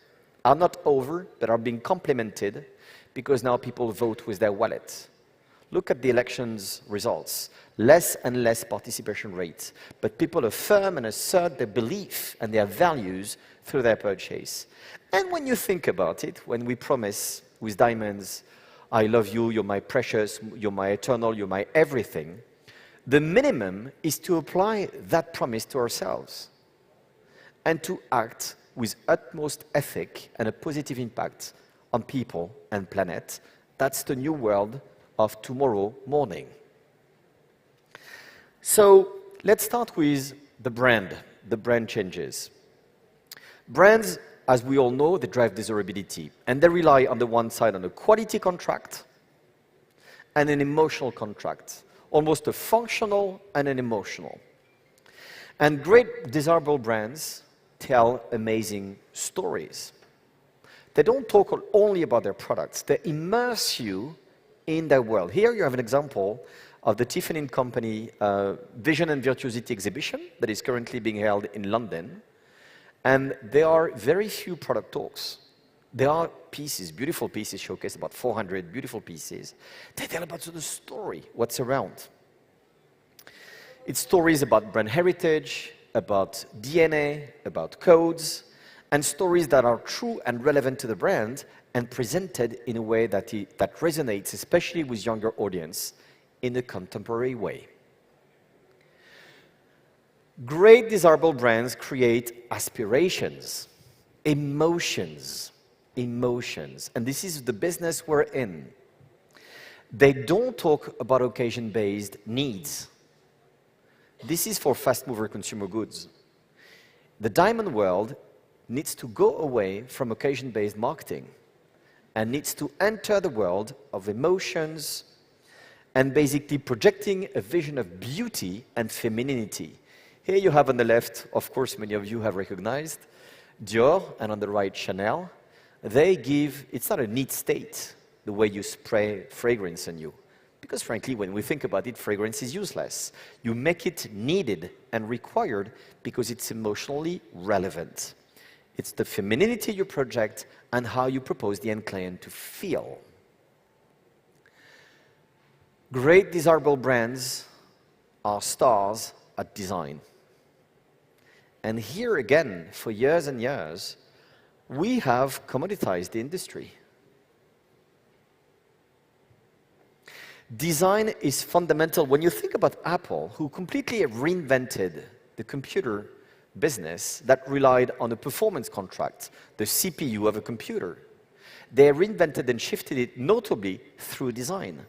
S8: are not over, but are being complemented because now people vote with their wallet. Look at the elections results. Less and less participation rates, but people affirm and assert their belief and their values through their purchase. And when you think about it, when we promise with diamonds, I love you, you're my precious, you're my eternal, you're my everything, the minimum is to apply that promise to ourselves and to act with utmost ethic and a positive impact on people and planet. That's the new world of tomorrow morning. So let's start with the brand changes. Brands, as we all know, they drive desirability, and they rely on the one side on a quality contract and an emotional contract, almost a functional and an emotional. And great desirable brands tell amazing stories. They don't talk only about their products, they immerse you in their world. Here you have an example of the Tiffany & Company Vision and Virtuosity exhibition that is currently being held in London. And there are very few product talks. There are pieces, beautiful pieces showcased, about 400 beautiful pieces. They tell about the story, what's around. It's stories about brand heritage, about DNA, about codes, and stories that are true and relevant to the brand and presented in a way that resonates, especially with younger audience, in a contemporary way. Great desirable brands create aspirations, emotions, and this is the business we're in. They don't talk about occasion-based needs. This is for fast-mover consumer goods. The diamond world needs to go away from occasion-based marketing and needs to enter the world of emotions and basically projecting a vision of beauty and femininity. Here you have on the left, of course, many of you have recognized, Dior, and on the right, Chanel. They give, it's not a neat state, the way you spray fragrance on you. Because frankly, when we think about it, fragrance is useless. You make it needed and required because it's emotionally relevant. It's the femininity you project and how you propose the end client to feel. Great desirable brands are stars at design. And here again, for years and years, we have commoditized the industry. Design is fundamental. When you think about Apple, who completely reinvented the computer business that relied on a performance contract, the CPU of a computer, they reinvented and shifted it notably through design.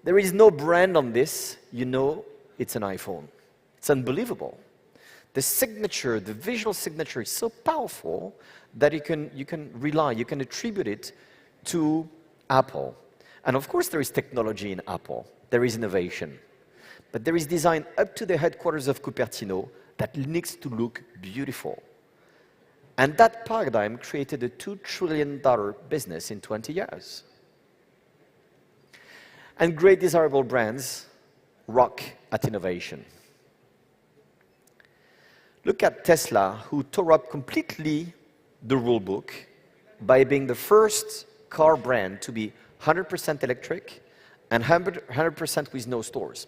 S8: There is no brand on this, you know it's an iPhone. It's unbelievable. The signature, the visual signature is so powerful that you can rely, you can attribute it to Apple. And of course there is technology in Apple, there is innovation. But there is design up to the headquarters of Cupertino that needs to look beautiful. And that paradigm created a $2 trillion business in 20 years. And great desirable brands rock at innovation. Look at Tesla, who tore up completely the rule book by being the first car brand to be 100% electric and 100% with no stores.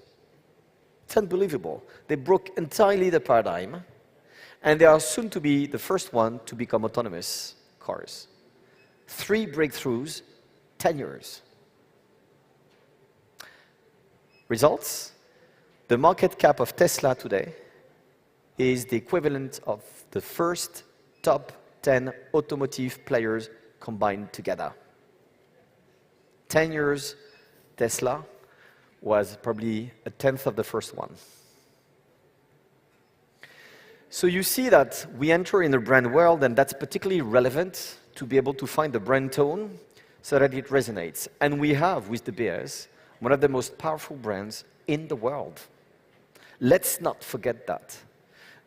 S8: It's unbelievable. They broke entirely the paradigm, and they are soon to be the first one to become autonomous cars. 3 breakthroughs, 10 years. Results? The market cap of Tesla today is the equivalent of the first top 10 automotive players combined together. 10 years, Tesla was probably a tenth of the first one. So you see that we enter in the brand world, and that's particularly relevant to be able to find the brand tone so that it resonates. And we have, with De Beers, one of the most powerful brands in the world. Let's not forget that.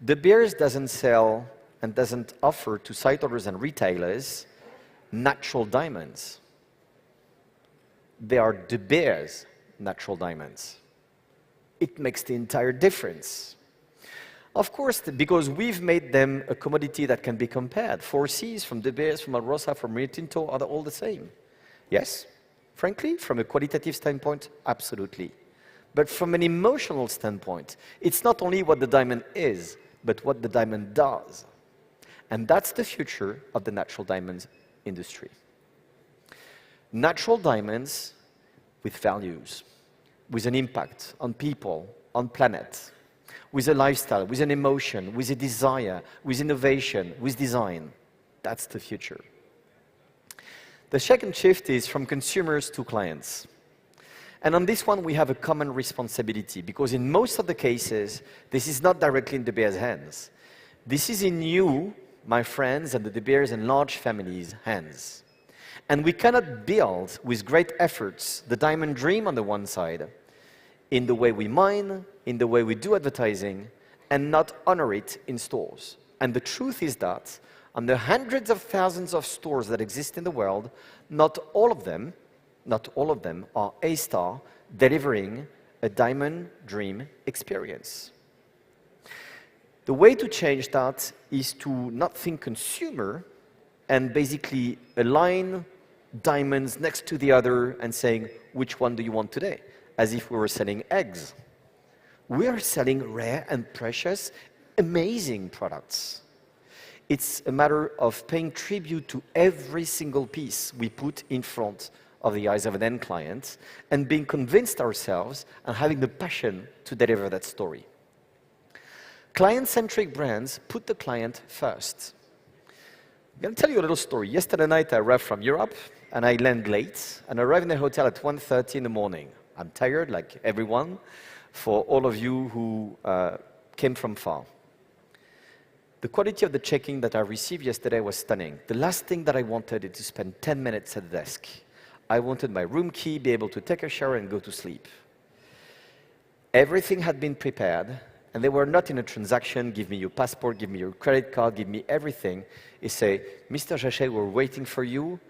S8: De Beers doesn't sell and doesn't offer to site owners and retailers natural diamonds. They are De Beers natural diamonds. It makes the entire difference. Of course, because we've made them a commodity that can be compared. 4Cs from De Beers, from Alrosa, from Rio Tinto are all the same. Yes, frankly, from a qualitative standpoint, absolutely. But from an emotional standpoint, it's not only what the diamond is, but what the diamond does. And that's the future of the natural diamonds industry. Natural diamonds with values, with an impact on people, on planet, with a lifestyle, with an emotion, with a desire, with innovation, with design. That's the future. The second shift is from consumers to clients. And on this one, we have a common responsibility, because in most of the cases, this is not directly in De Beers' hands. This is in you, my friends, and the De Beers and large families' hands. And we cannot build, with great efforts, the diamond dream on the one side, in the way we mine, in the way we do advertising, and not honor it in stores. And the truth is that, on the hundreds of thousands of stores that exist in the world, not all of them are A-star, delivering a diamond dream experience. The way to change that is to not think consumer and basically align diamonds next to the other and saying, which one do you want today? As if we were selling eggs. We are selling rare and precious, amazing products. It's a matter of paying tribute to every single piece we put in front of the eyes of an end client and being convinced ourselves and having the passion to deliver that story. Client-centric brands put the client first. I'm going to tell you a little story. Yesterday night I arrived from Europe and I landed late and arrived in the hotel at 1:30 in the morning. I'm tired, like everyone, for all of you who came from far. The quality of the check-in that I received yesterday was stunning. The last thing that I wanted is to spend 10 minutes at the desk. I wanted my room key, be able to take a shower and go to sleep. Everything had been prepared, and they were not in a transaction, give me your passport, give me your credit card, give me everything. They say, Mr. Jachet, we're waiting for you.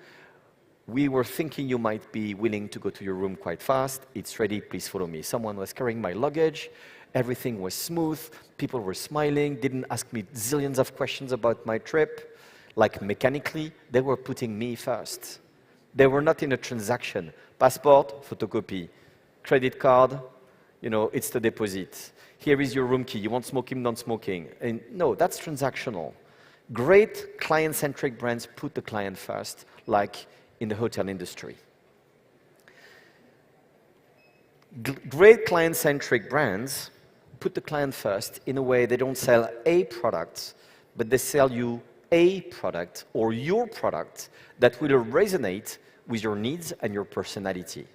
S8: We were thinking you might be willing to go to your room quite fast. It's ready, please follow me. Someone was carrying my luggage. Everything was smooth. People were smiling, didn't ask me zillions of questions about my trip. Like mechanically, they were putting me first. They were not in a transaction. Passport, photocopy. Credit card, it's the deposit. Here is your room key. You want smoking, non-smoking. And no, that's transactional. Great client-centric brands put the client first, like in the hotel industry. Great client-centric brands put the client first in a way they don't sell a product, but they sell you a product or your product that will resonate with your needs and your personality.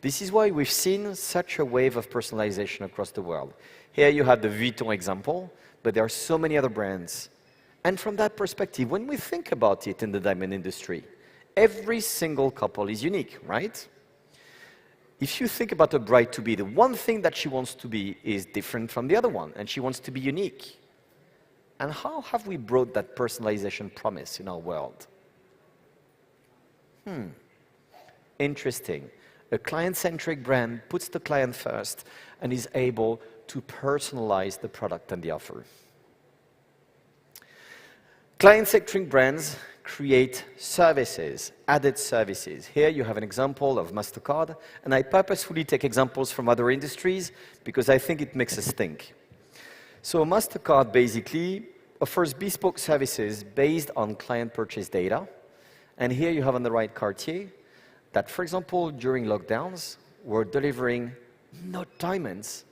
S8: This is why we've seen such a wave of personalization across the world. Here you have the Vuitton example, but there are so many other brands. And from that perspective, when we think about it in the diamond industry, every single couple is unique, right? If you think about a bride-to-be, the one thing that she wants to be is different from the other one, and she wants to be unique. And how have we brought that personalization promise in our world? Interesting. A client-centric brand puts the client first and is able to personalize the product and the offer. Client-centric brands create services, added services. Here you have an example of MasterCard, and I purposefully take examples from other industries because I think it makes us think. So MasterCard basically offers bespoke services based on client purchase data. And here you have on the right Cartier that, for example, during lockdowns, were delivering not diamonds.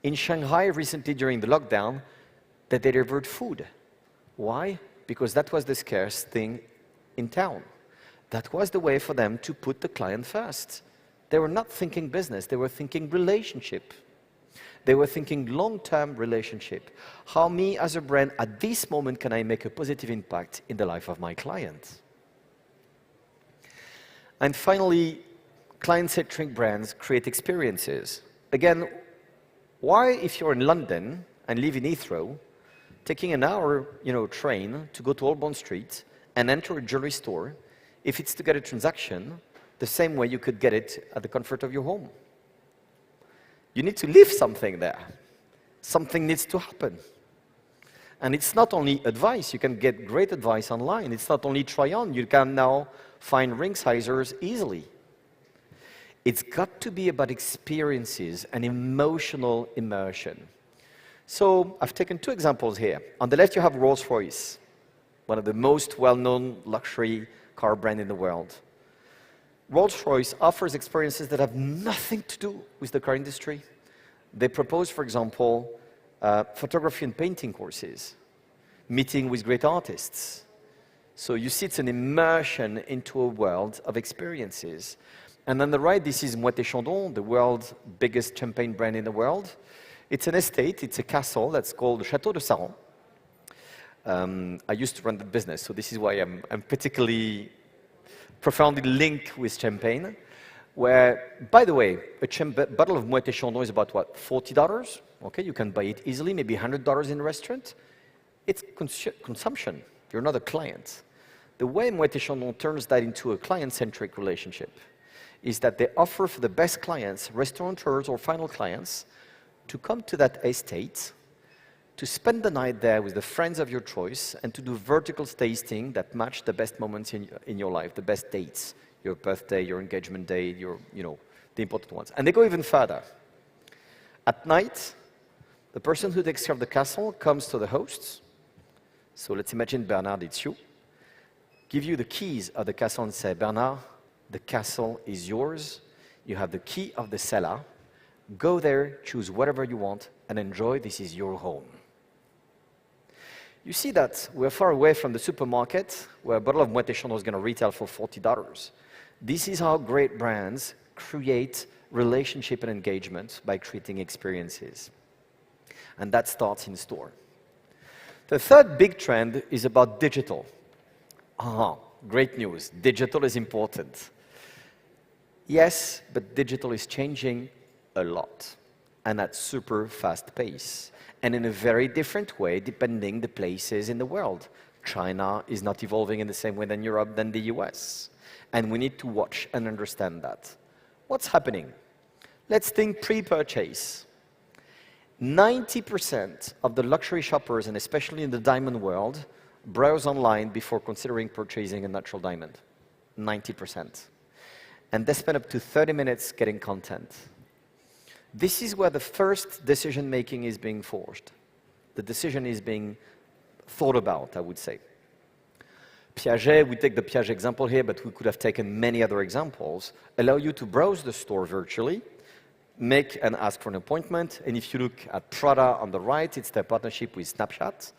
S8: In Shanghai recently during the lockdown, they delivered food. Why? Because that was the scarce thing in town. That was the way for them to put the client first. They were not thinking business, they were thinking relationship. They were thinking long-term relationship. How me as a brand at this moment can I make a positive impact in the life of my client? And finally, client-centric brands create experiences. Again, why if you're in London and live in Heathrow, taking an hour train to go to Old Bond Street and enter a jewelry store, if it's to get a transaction, the same way you could get it at the comfort of your home? You need to leave something there. Something needs to happen. And it's not only advice, you can get great advice online. It's not only try on, you can now find ring sizers easily. It's got to be about experiences and emotional immersion. So I've taken two examples here. On the left you have Rolls-Royce, one of the most well-known luxury car brands in the world. Rolls-Royce offers experiences that have nothing to do with the car industry. They propose, for example, photography and painting courses, meeting with great artists. So you see it's an immersion into a world of experiences. And on the right, this is Moët & Chandon, the world's biggest champagne brand in the world. It's an estate, it's a castle that's called the Château de Saran. I used to run the business, so this is why I'm particularly profoundly linked with champagne, where, by the way, a bottle of Moët & Chandon is about, what, $40? Okay, you can buy it easily, maybe $100 in a restaurant. It's consumption. You're not a client. The way Moët & Chandon turns that into a client-centric relationship is that they offer for the best clients, restaurateurs or final clients, to come to that estate, to spend the night there with the friends of your choice, and to do vertical tasting that match the best moments in your life, the best dates, your birthday, your engagement day, the important ones. And they go even further. At night, the person who takes care of the castle comes to the hosts. So let's imagine Bernard, it's you. Give you the keys of the castle and say, Bernard, the castle is yours. You have the key of the cellar. Go there, choose whatever you want, and enjoy. This is your home. You see that we're far away from the supermarket where a bottle of Moët & Chandon is going to retail for $40. This is how great brands create relationship and engagement by creating experiences. And that starts in store. The third big trend is about digital. Great news. Digital is important. Yes, but digital is changing a lot, and at super fast pace, and in a very different way depending the places in the world. China is not evolving in the same way than Europe, than the US, and we need to watch and understand that. What's happening? Let's think pre-purchase. 90% of the luxury shoppers, and especially in the diamond world, browse online before considering purchasing a natural diamond. 90%. And they spend up to 30 minutes getting content. This is where the first decision-making is being forged. The decision is being thought about, I would say. Piaget, we take the Piaget example here, but we could have taken many other examples, allow you to browse the store virtually, make and ask for an appointment, and if you look at Prada on the right, it's their partnership with Snapchat,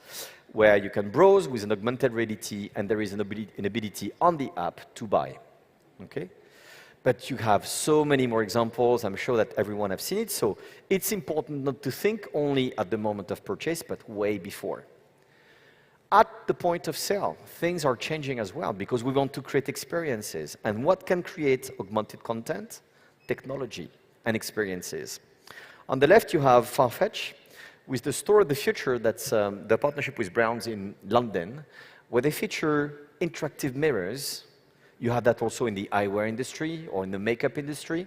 S8: where you can browse with an augmented reality, and there is an ability on the app to buy. Okay? But you have so many more examples. I'm sure that everyone has seen it. So it's important not to think only at the moment of purchase, but way before. At the point of sale, things are changing as well because we want to create experiences. And what can create augmented content? Technology and experiences. On the left, you have Farfetch with the Store of the Future. That's the partnership with Browns in London, where they feature interactive mirrors. You have that also in the eyewear industry or in the makeup industry,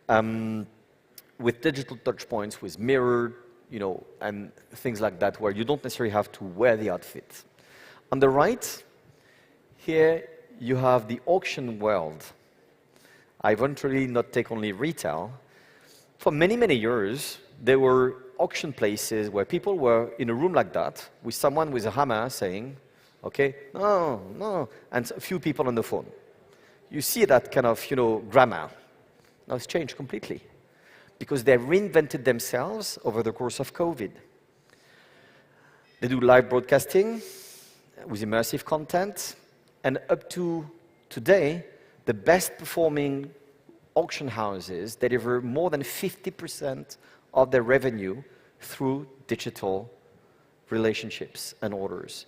S8: with digital touch points, with mirror, and things like that, where you don't necessarily have to wear the outfit. On the right, Here you have the auction world. I voluntarily not take only retail. For many, many years, there were auction places where people were in a room like that with someone with a hammer saying, okay, no, no, and a few people on the phone. You see that kind of, grammar. Now it's changed completely because they reinvented themselves over the course of COVID. They do live broadcasting with immersive content, and up to today, the best performing auction houses deliver more than 50% of their revenue through digital relationships and orders.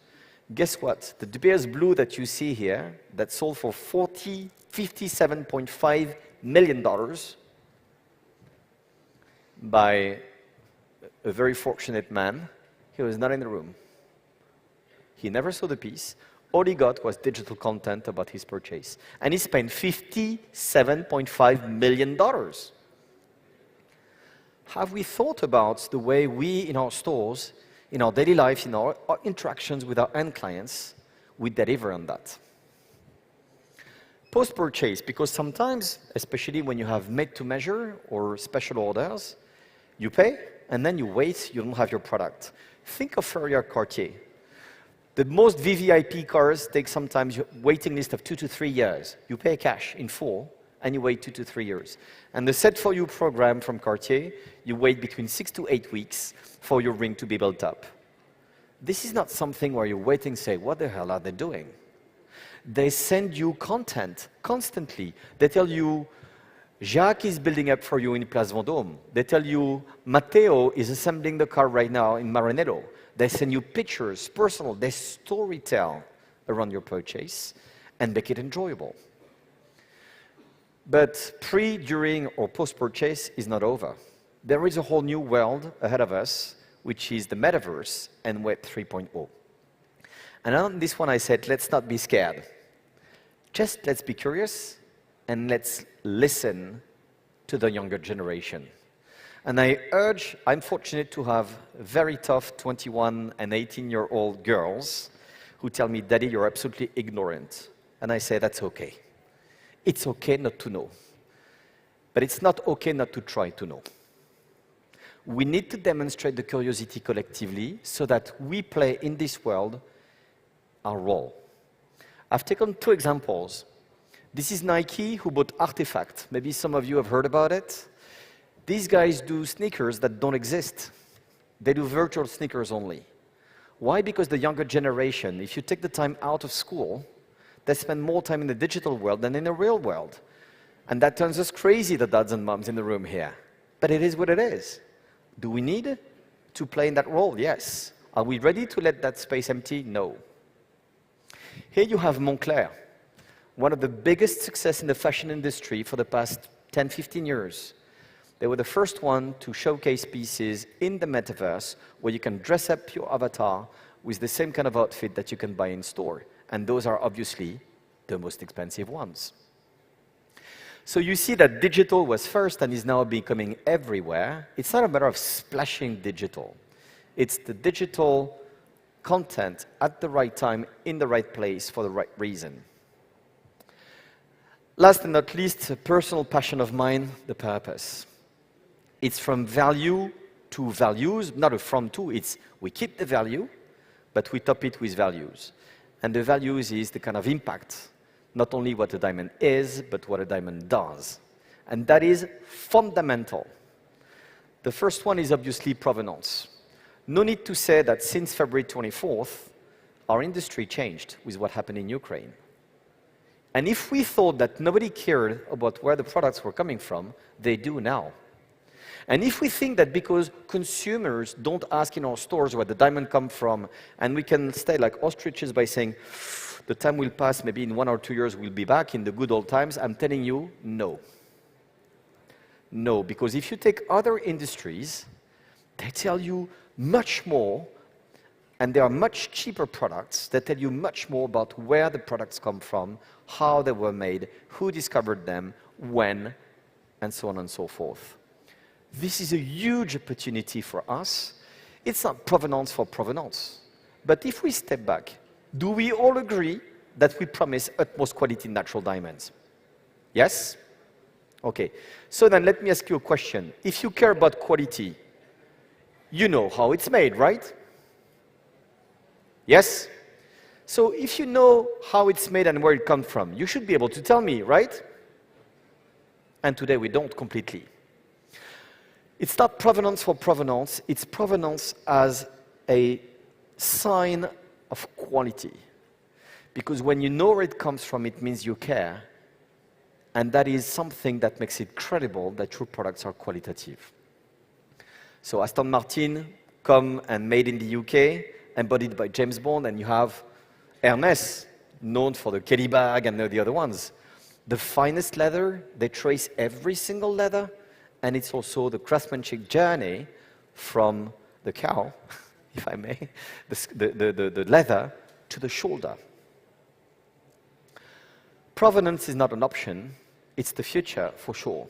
S8: Guess what? The De Beers Blue that you see here, that sold for $57.5 million by a very fortunate man, he was not in the room. He never saw the piece. All he got was digital content about his purchase. And he spent $57.5 million. Have we thought about the way we, in our stores, in our daily lives, in our interactions with our end clients, we deliver on that? Post-purchase, because sometimes, especially when you have made-to-measure or special orders, you pay, and then you wait, you don't have your product. Think of Ferrier Cartier. The most VVIP cars take sometimes a waiting list of 2 to 3 years. You pay cash in full, and you wait 2 to 3 years. And the Set For You program from Cartier, you wait between 6 to 8 weeks for your ring to be built up. This is not something where you're waiting and say, what the hell are they doing? They send you content constantly. They tell you, Jacques is building up for you in Place Vendôme. They tell you, Matteo is assembling the car right now in Maranello. They send you pictures, personal, they storytell around your purchase and make it enjoyable. But pre, during, or post-purchase is not over. There is a whole new world ahead of us, which is the metaverse and Web 3.0. And on this one I said, let's not be scared. Just let's be curious and let's listen to the younger generation. And I urge, I'm fortunate to have very tough 21 and 18-year-old girls who tell me, Daddy, you're absolutely ignorant. And I say, that's okay. It's okay not to know. But it's not okay not to try to know. We need to demonstrate the curiosity collectively so that we play in this world our role. I've taken 2 examples. This is Nike, who bought Artifact. Maybe some of you have heard about it. These guys do sneakers that don't exist. They do virtual sneakers only. Why? Because the younger generation, if you take the time out of school, they spend more time in the digital world than in the real world. And that turns us crazy, the dads and moms in the room here. But it is what it is. Do we need to play in that role? Yes. Are we ready to let that space empty? No. Here you have Moncler, one of the biggest success in the fashion industry for the past 10, 15 years. They were the first one to showcase pieces in the metaverse where you can dress up your avatar with the same kind of outfit that you can buy in store. And those are obviously the most expensive ones. So you see that digital was first and is now becoming everywhere. It's not a matter of splashing digital. It's the digital content at the right time, in the right place, for the right reason. Last and not least, a personal passion of mine, the purpose. It's from value to values, not a from to, it's we keep the value, but we top it with values. And the values is the kind of impact, not only what a diamond is, but what a diamond does. And that is fundamental. The first one is obviously provenance. No need to say that since February 24th, our industry changed with what happened in Ukraine. And if we thought that nobody cared about where the products were coming from, they do now. And if we think that because consumers don't ask in our stores where the diamond comes from, and we can stay like ostriches by saying, the time will pass, maybe in 1 or 2 years we'll be back in the good old times, I'm telling you, no. No, because if you take other industries, they tell you much more, and they are much cheaper products that tell you much more about where the products come from, how they were made, who discovered them, when, and so on and so forth. This is a huge opportunity for us. It's not provenance for provenance. But if we step back, do we all agree that we promise utmost quality natural diamonds. Yes? Okay. So then let me ask you a question. If you care about quality, you know how it's made, right? Yes? So if you know how it's made and where it comes from, you should be able to tell me, right? And today we don't completely. It's not provenance for provenance, it's provenance as a sign of quality. Because when you know where it comes from, it means you care. And that is something that makes it credible that your products are qualitative. So Aston Martin, come and made in the UK, embodied by James Bond, and you have Hermès, known for the Kelly bag and the other ones. The finest leather, they trace every single leather, and it's also the craftsmanship journey from the cow, if I may, the leather to the shoulder. Provenance is not an option, it's the future for sure.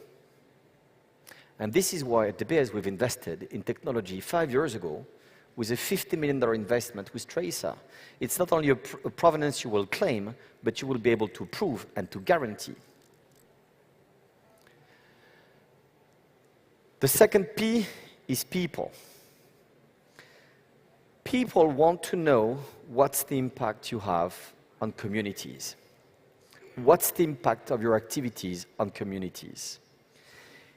S8: And this is why at De Beers we've invested in technology 5 years ago with a $50 million investment with Tracer. It's not only a provenance you will claim, but you will be able to prove and to guarantee. The second P is people. People want to know what's the impact you have on communities. What's the impact of your activities on communities?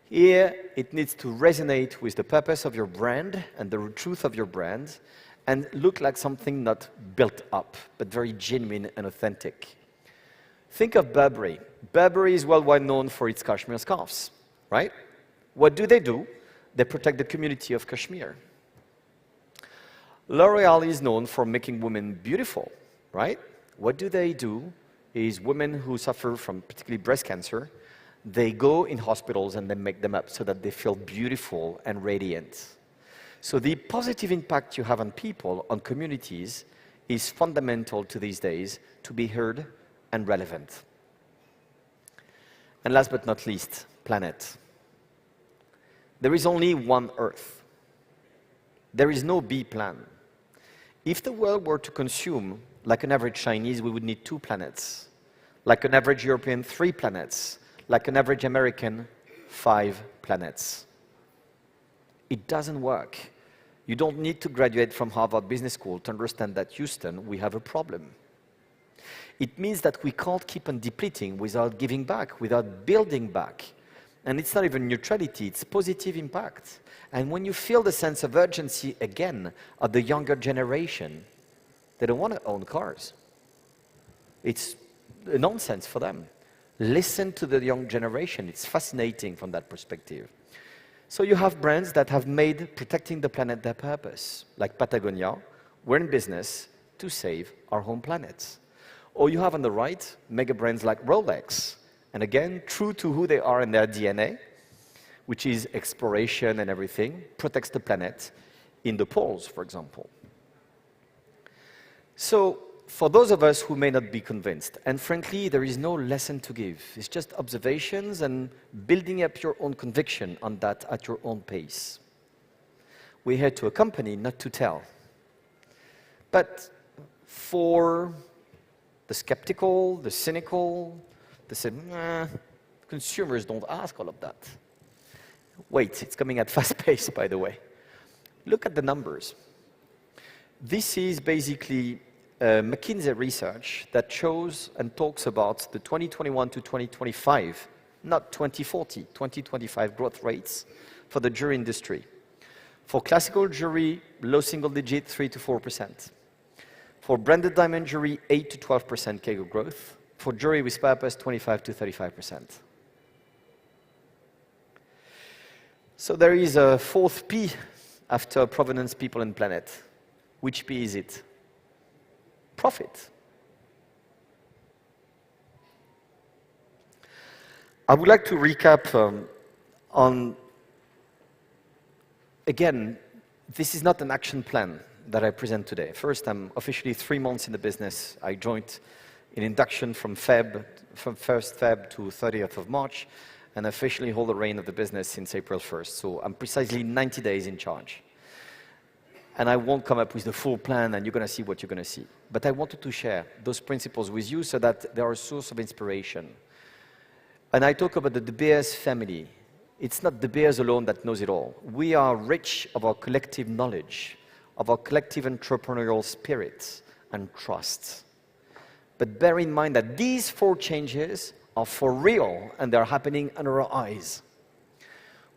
S8: Here, it needs to resonate with the purpose of your brand and the truth of your brand and look like something not built up, but very genuine and authentic. Think of Burberry. Burberry is well known for its cashmere scarves, right? What do? They protect the community of Kashmir. L'Oreal is known for making women beautiful, right? What do? Is women who suffer from particularly breast cancer, they go in hospitals and they make them up so that they feel beautiful and radiant. So the positive impact you have on people, on communities, is fundamental to these days to be heard and relevant. And last but not least, planet. There is only one Earth. There is no B plan. If the world were to consume like an average Chinese, we would need 2 planets. Like an average European, 3 planets. Like an average American, 5 planets. It doesn't work. You don't need to graduate from Harvard Business School to understand that, Houston, we have a problem. It means that we can't keep on depleting without giving back, without building back. And it's not even neutrality, it's positive impact. And when you feel the sense of urgency again of the younger generation, they don't want to own cars. It's nonsense for them. Listen to the young generation. It's fascinating from that perspective. So you have brands that have made protecting the planet their purpose. Like Patagonia, we're in business to save our home planet. Or you have on the right, mega brands like Rolex. And again, true to who they are in their DNA, which is exploration and everything, protects the planet in the poles, for example. So, for those of us who may not be convinced, and frankly, there is no lesson to give. It's just observations and building up your own conviction on that at your own pace. We're here to accompany, not to tell. But for the skeptical, the cynical, they say, consumers don't ask all of that. Wait, it's coming at fast pace, by the way. Look at the numbers. This is basically McKinsey research that shows and talks about the 2021 to 2025, not 2040, 2025 growth rates for the jewelry industry. For classical jewelry, low single digit, 3 to 4%. For branded diamond jewelry, 8 to 12% CAGR growth. For jewelry with purpose, 25 to 35%. So there is a 4th P after provenance, people, and planet. Which P is it? Profit. I would like to recap on, again, this is not an action plan that I present today. First, I'm officially 3 months in the business. I joined in induction from 1st Feb to 30th of March, and officially hold the reign of the business since April 1st. So I'm precisely 90 days in charge. and I won't come up with the full plan, and you're going to see what you're going to see. But I wanted to share those principles with you so that they are a source of inspiration. And I talk about the De Beers family. It's not De Beers alone that knows it all. We are rich of our collective knowledge, of our collective entrepreneurial spirit and trust. But bear in mind that these 4 changes are for real, and they're happening under our eyes.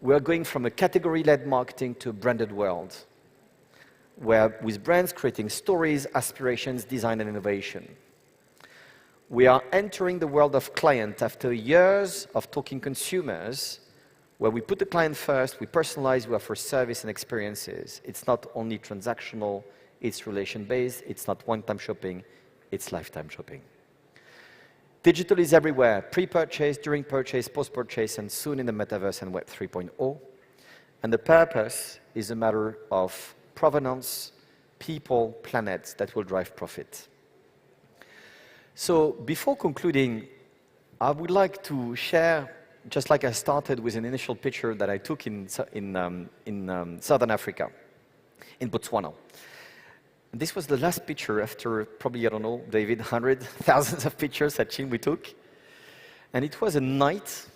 S8: We're going from a category-led marketing to a branded world, where with brands creating stories, aspirations, design, and innovation. We are entering the world of client after years of talking consumers, where we put the client first, we personalize, we offer service and experiences. It's not only transactional, it's relation-based, it's not one-time shopping, it's lifetime shopping. Digital is everywhere, pre-purchase, during purchase, post-purchase, and soon in the metaverse and Web 3.0. And the purpose is a matter of provenance, people, planet that will drive profit. So before concluding, I would like to share, just like I started with an initial picture that I took in Southern Africa, in Botswana. This was the last picture after probably, I don't know, David, hundreds, thousands of pictures that we took. And it was a night,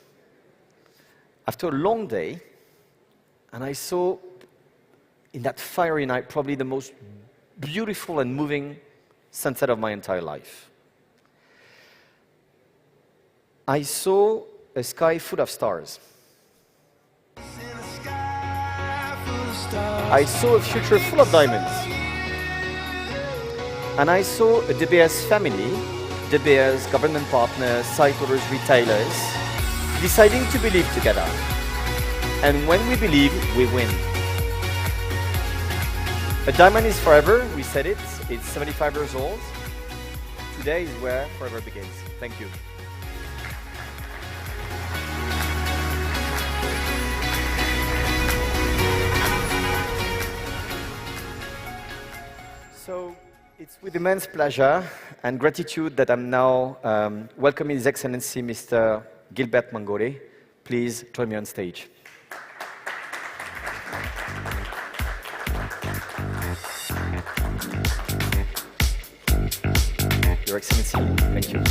S8: after a long day, and I saw in that fiery night probably the most beautiful and moving sunset of my entire life. I saw a sky full of stars. I saw a future full of diamonds. And I saw a De Beers family, De Beers, government partners, site owners, retailers, deciding to believe together. And when we believe, we win. A diamond is forever, we said it, it's 75 years old. Today is where forever begins. Thank you. So, it's with immense pleasure and gratitude that I'm now welcoming His Excellency Mr. Gilbert Mangore. Please join me on stage. Your Excellency, thank you.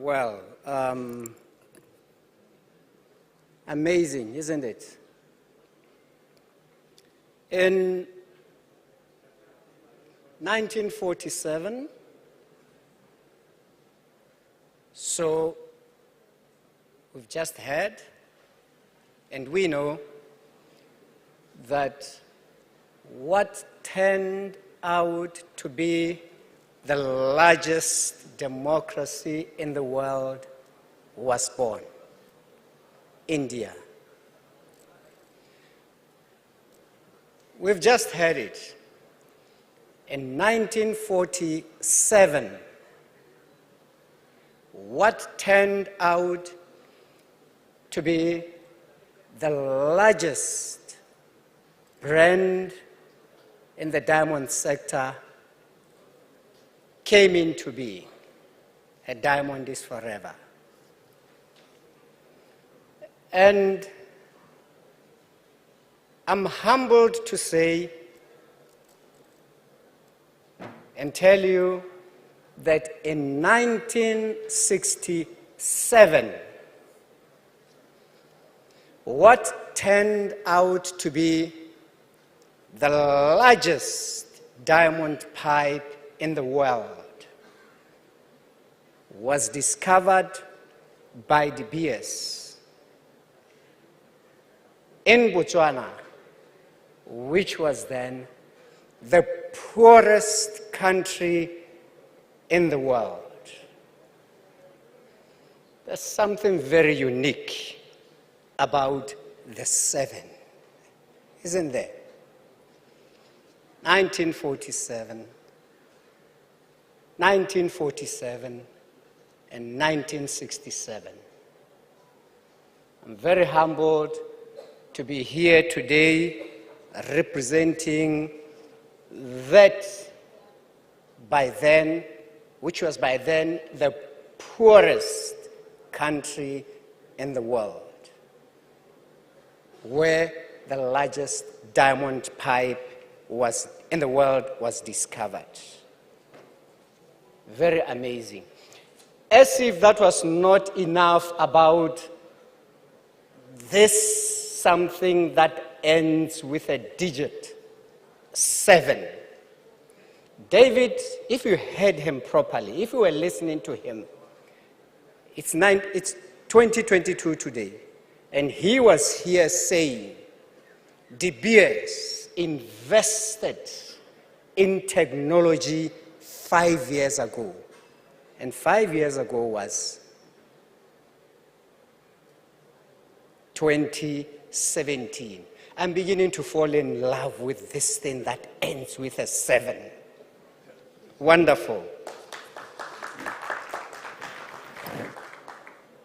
S9: Well. Amazing, isn't it? In 1947, so we've just heard, and we know that what turned out to be the largest democracy in the world was born, India. We've just heard it. In 1947, what turned out to be the largest brand in the diamond sector came into being. A diamond is forever. And I'm humbled to say and tell you that in 1967, what turned out to be the largest diamond pipe in the world was discovered by De Beers in Botswana, which was then the poorest country in the world. There's something very unique about the 7, isn't there? 1947, and 1967. I'm very humbled to be here today representing that which was by then the poorest country in the world, where the largest diamond pipe in the world was discovered. Very amazing. As if that was not enough about this something that ends with a digit 7. David, if you heard him properly, if you were listening to him, it's 2022 today, and he was here saying De Beers invested in technology 5 years ago. And 5 years ago was 2017. I'm beginning to fall in love with this thing that ends with a 7. Wonderful.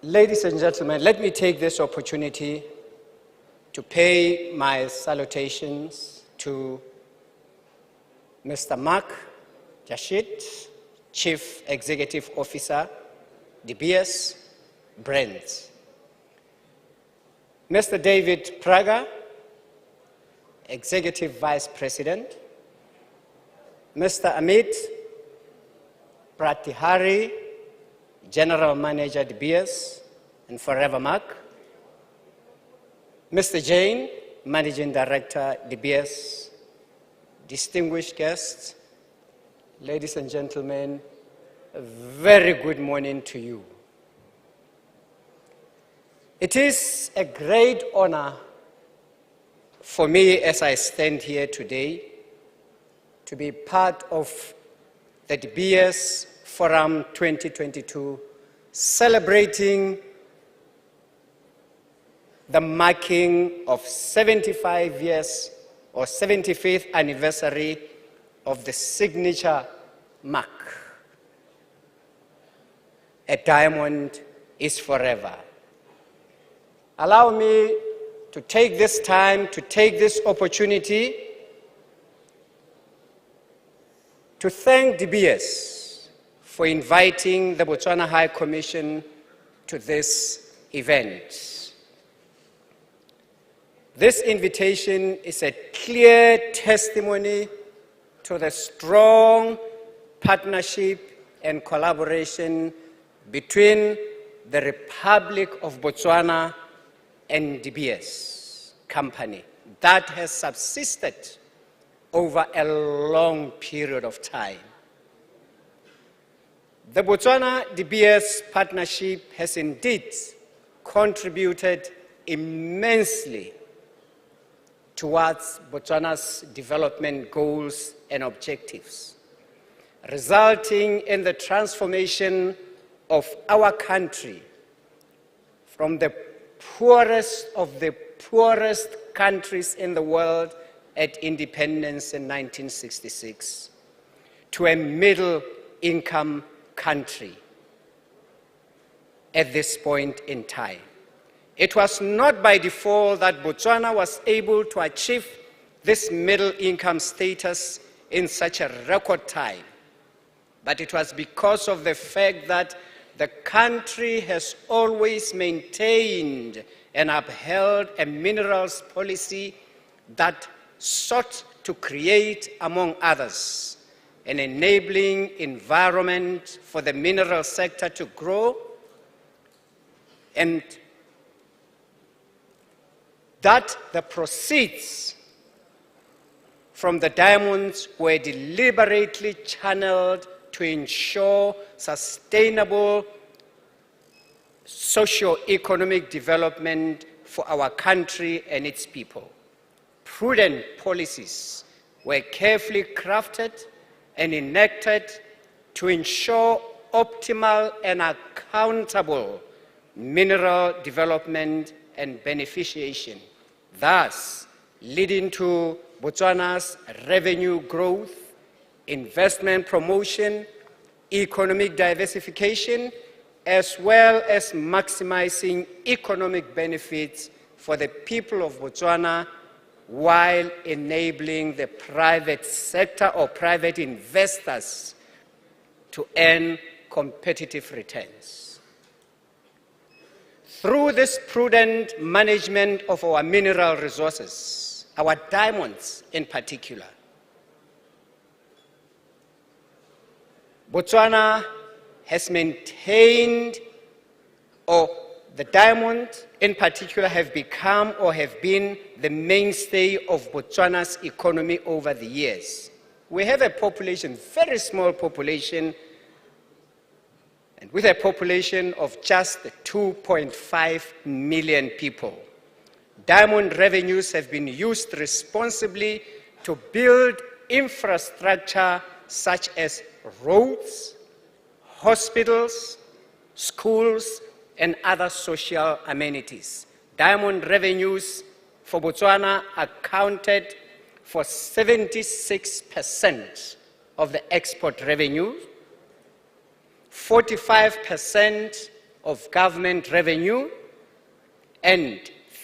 S9: Ladies and gentlemen, let me take this opportunity to pay my salutations to Mr. Mark Jashid, Chief Executive Officer, De Beers Brands. Mr. David Praga, Executive Vice President. Mr. Amit Pratihari, General Manager, De Beers and Forever Mark. Mr. Jain, Managing Director, De Beers. Distinguished guests, ladies and gentlemen, a very good morning to you. It is a great honor for me as I stand here today to be part of the De Beers Forum 2022, celebrating the marking of 75 years or 75th anniversary of the signature mark. A diamond is forever. Allow me to take this time, to take this opportunity to thank De Beers for inviting the Botswana High Commission to this event. This invitation is a clear testimony to the strong partnership and collaboration between the Republic of Botswana and De Beers Company that has subsisted over a long period of time. The Botswana De Beers partnership has indeed contributed immensely towards Botswana's development goals and objectives, resulting in the transformation of our country from the poorest of the poorest countries in the world at independence in 1966 to a middle-income country at this point in time. It was not by default that Botswana was able to achieve this middle-income status in such a record time, but it was because of the fact that the country has always maintained and upheld a minerals policy that sought to create, among others, an enabling environment for the mineral sector to grow, and that the proceeds from the diamonds were deliberately channeled to ensure sustainable socio-economic development for our country and its people. Prudent policies were carefully crafted and enacted to ensure optimal and accountable mineral development and beneficiation, thus leading to Botswana's revenue growth, investment promotion, economic diversification, as well as maximizing economic benefits for the people of Botswana while enabling the private sector or private investors to earn competitive returns. Through this prudent management of our mineral resources, our diamonds in particular, Botswana has maintained, or the diamond in particular have become or have been the mainstay of Botswana's economy over the years. We have a population, very small population, and with a population of just 2.5 million people. Diamond revenues have been used responsibly to build infrastructure such as roads, hospitals, schools, and other social amenities. Diamond revenues for Botswana accounted for 76% of the export revenue, 45% of government revenue, and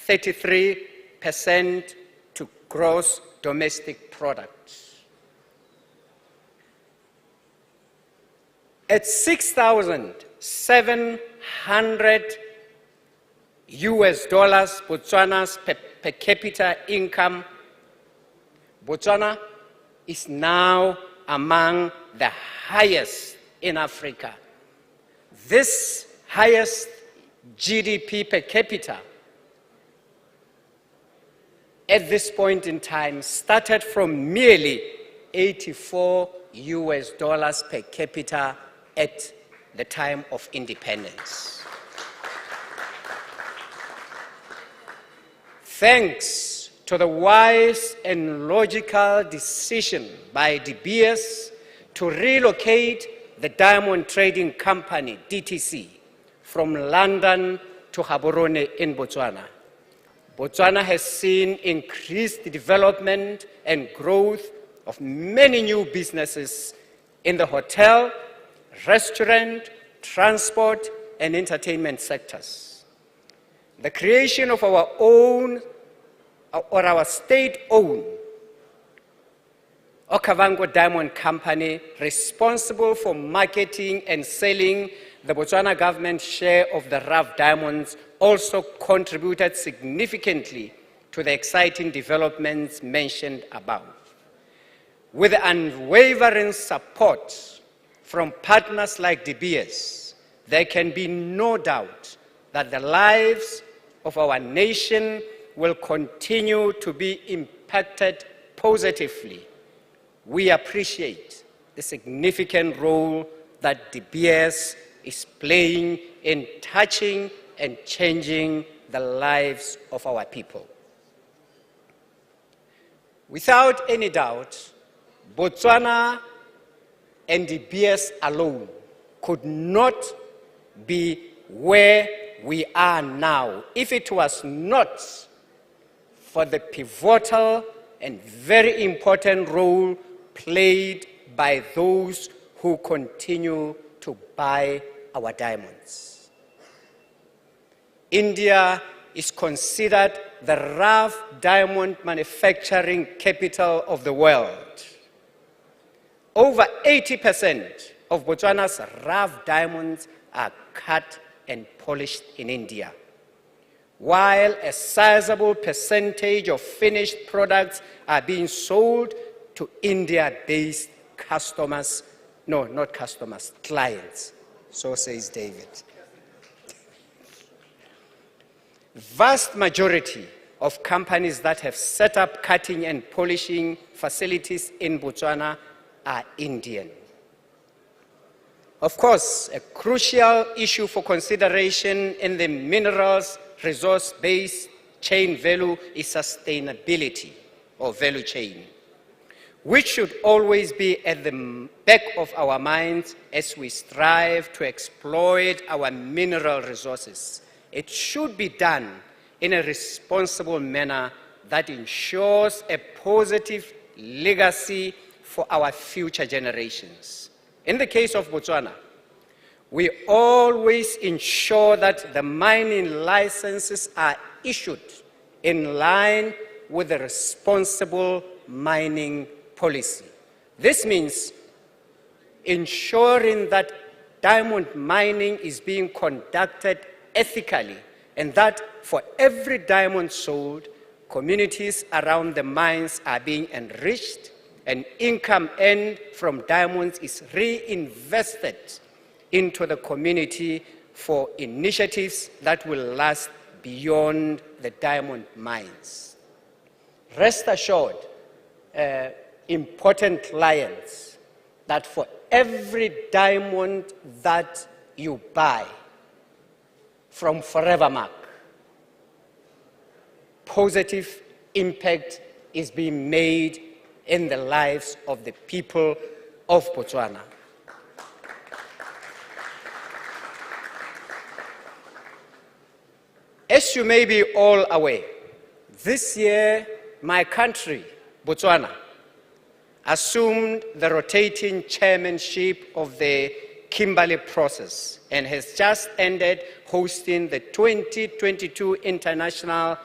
S9: 33% to gross domestic product. At 6,700 US dollars, Botswana's per capita income, Botswana is now among the highest in Africa. This highest GDP per capita at this point in time started from merely 84 US dollars per capita at the time of independence. Thanks to the wise and logical decision by De Beers to relocate the Diamond Trading Company, DTC, from London to Gaborone in Botswana, Botswana has seen increased development and growth of many new businesses in the hotel, restaurant, transport, and entertainment sectors. The creation of our own, or our state-owned, Okavango Diamond Company, responsible for marketing and selling the Botswana government share of the rough diamonds, also contributed significantly to the exciting developments mentioned above. With the unwavering support from partners like De Beers, there can be no doubt that the lives of our nation will continue to be impacted positively. We appreciate the significant role that De Beers is playing in touching and changing the lives of our people. Without any doubt, Botswana and De Beers alone could not be where we are now if it was not for the pivotal and very important role played by those who continue to buy our diamonds. India is considered the rough diamond manufacturing capital of the world. Over 80% of Botswana's rough diamonds are cut and polished in India, while a sizable percentage of finished products are being sold to India-based customers, no, not customers, clients, so says David. Vast majority of companies that have set up cutting and polishing facilities in Botswana are Indian. Of course, a crucial issue for consideration in the minerals resource-based chain value is sustainability or value chain, which should always be at the back of our minds as we strive to exploit our mineral resources. It should be done in a responsible manner that ensures a positive legacy for our future generations. In the case of Botswana, we always ensure that the mining licenses are issued in line with the responsible mining policy. This means ensuring that diamond mining is being conducted ethically, and that for every diamond sold, communities around the mines are being enriched, and income earned from diamonds is reinvested into the community for initiatives that will last beyond the diamond mines. Rest assured, important clients, that for every diamond that you buy from Forevermark, positive impact is being made in the lives of the people of Botswana. As you may be all aware, this year my country, Botswana, assumed the rotating chairmanship of the Kimberley process and has just ended hosting the 2022 international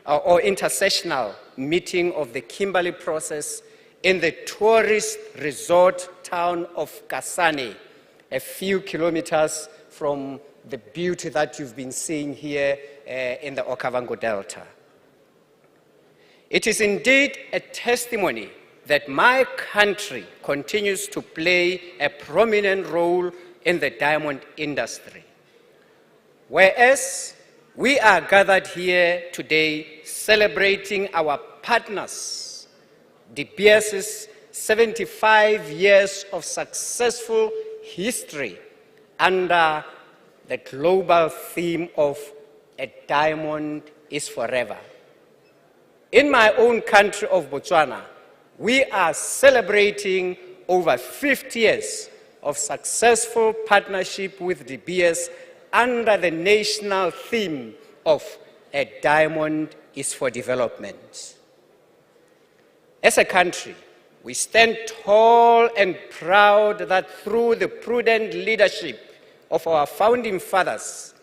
S9: or intersessional meeting of the Kimberley process in the tourist resort town of Kasane, a few kilometers from the beauty that you've been seeing here in the Okavango Delta. It is indeed a testimony that my country continues to play a prominent role in the diamond industry. Whereas we are gathered here today celebrating our partners, De Beers' 75 years of successful history under the global theme of "A Diamond is Forever." In my own country of Botswana, we are celebrating over 50 years of successful partnership with De Beers under the national theme of "A Diamond is for Development." As a country, we stand tall and proud that through the prudent leadership of our founding fathers,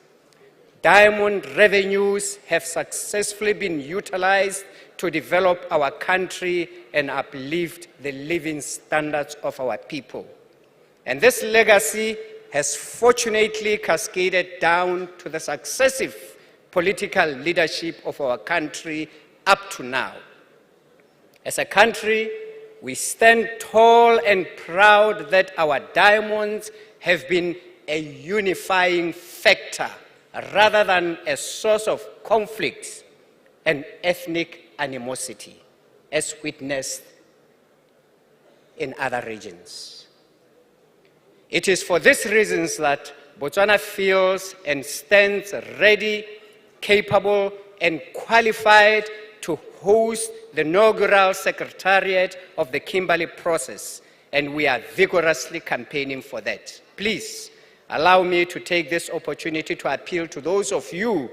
S9: diamond revenues have successfully been utilized to develop our country and uplift the living standards of our people. And this legacy has fortunately cascaded down to the successive political leadership of our country up to now. As a country, we stand tall and proud that our diamonds have been a unifying factor rather than a source of conflict and ethnic animosity, as witnessed in other regions. It is for these reasons that Botswana feels and stands ready, capable, and qualified to host the inaugural secretariat of the Kimberley process, and we are vigorously campaigning for that. Please allow me to take this opportunity to appeal to those of you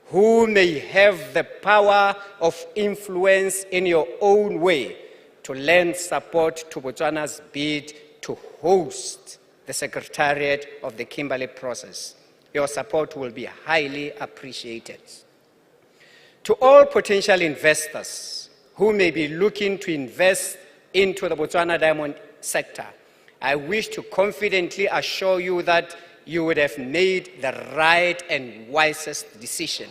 S9: who may have the power of influence in your own way to lend support to Botswana's bid to host the secretariat of the Kimberley process. Your support will be highly appreciated. To all potential investors who may be looking to invest into the Botswana diamond sector, I wish to confidently assure you that you would have made the right and wisest decision.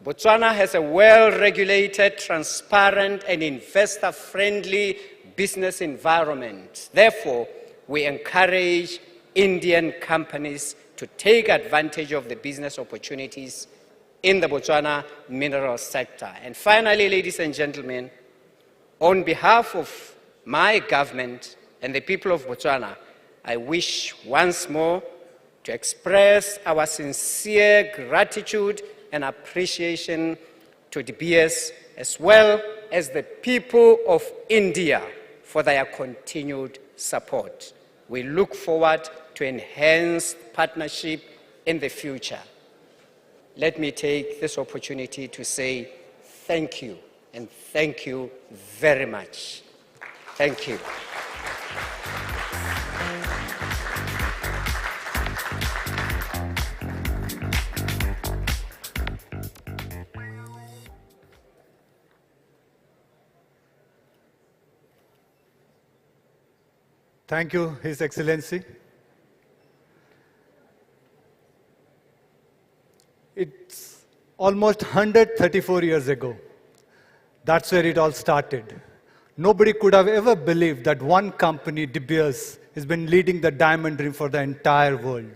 S9: Botswana has a well-regulated, transparent, and investor-friendly business environment. Therefore, we encourage Indian companies to take advantage of the business opportunities in the Botswana mineral sector. And finally, ladies and gentlemen, on behalf of my government and the people of Botswana, I wish once more to express our sincere gratitude and appreciation to De Beers, as well as the people of India, for their continued support. We look forward to enhanced partnership in the future. Let me take this opportunity to say thank you, and thank you very much. Thank you.
S10: Thank you, His Excellency. It's almost 134 years ago. That's where it all started. Nobody could have ever believed that one company, De Beers, has been leading the diamond dream for the entire world.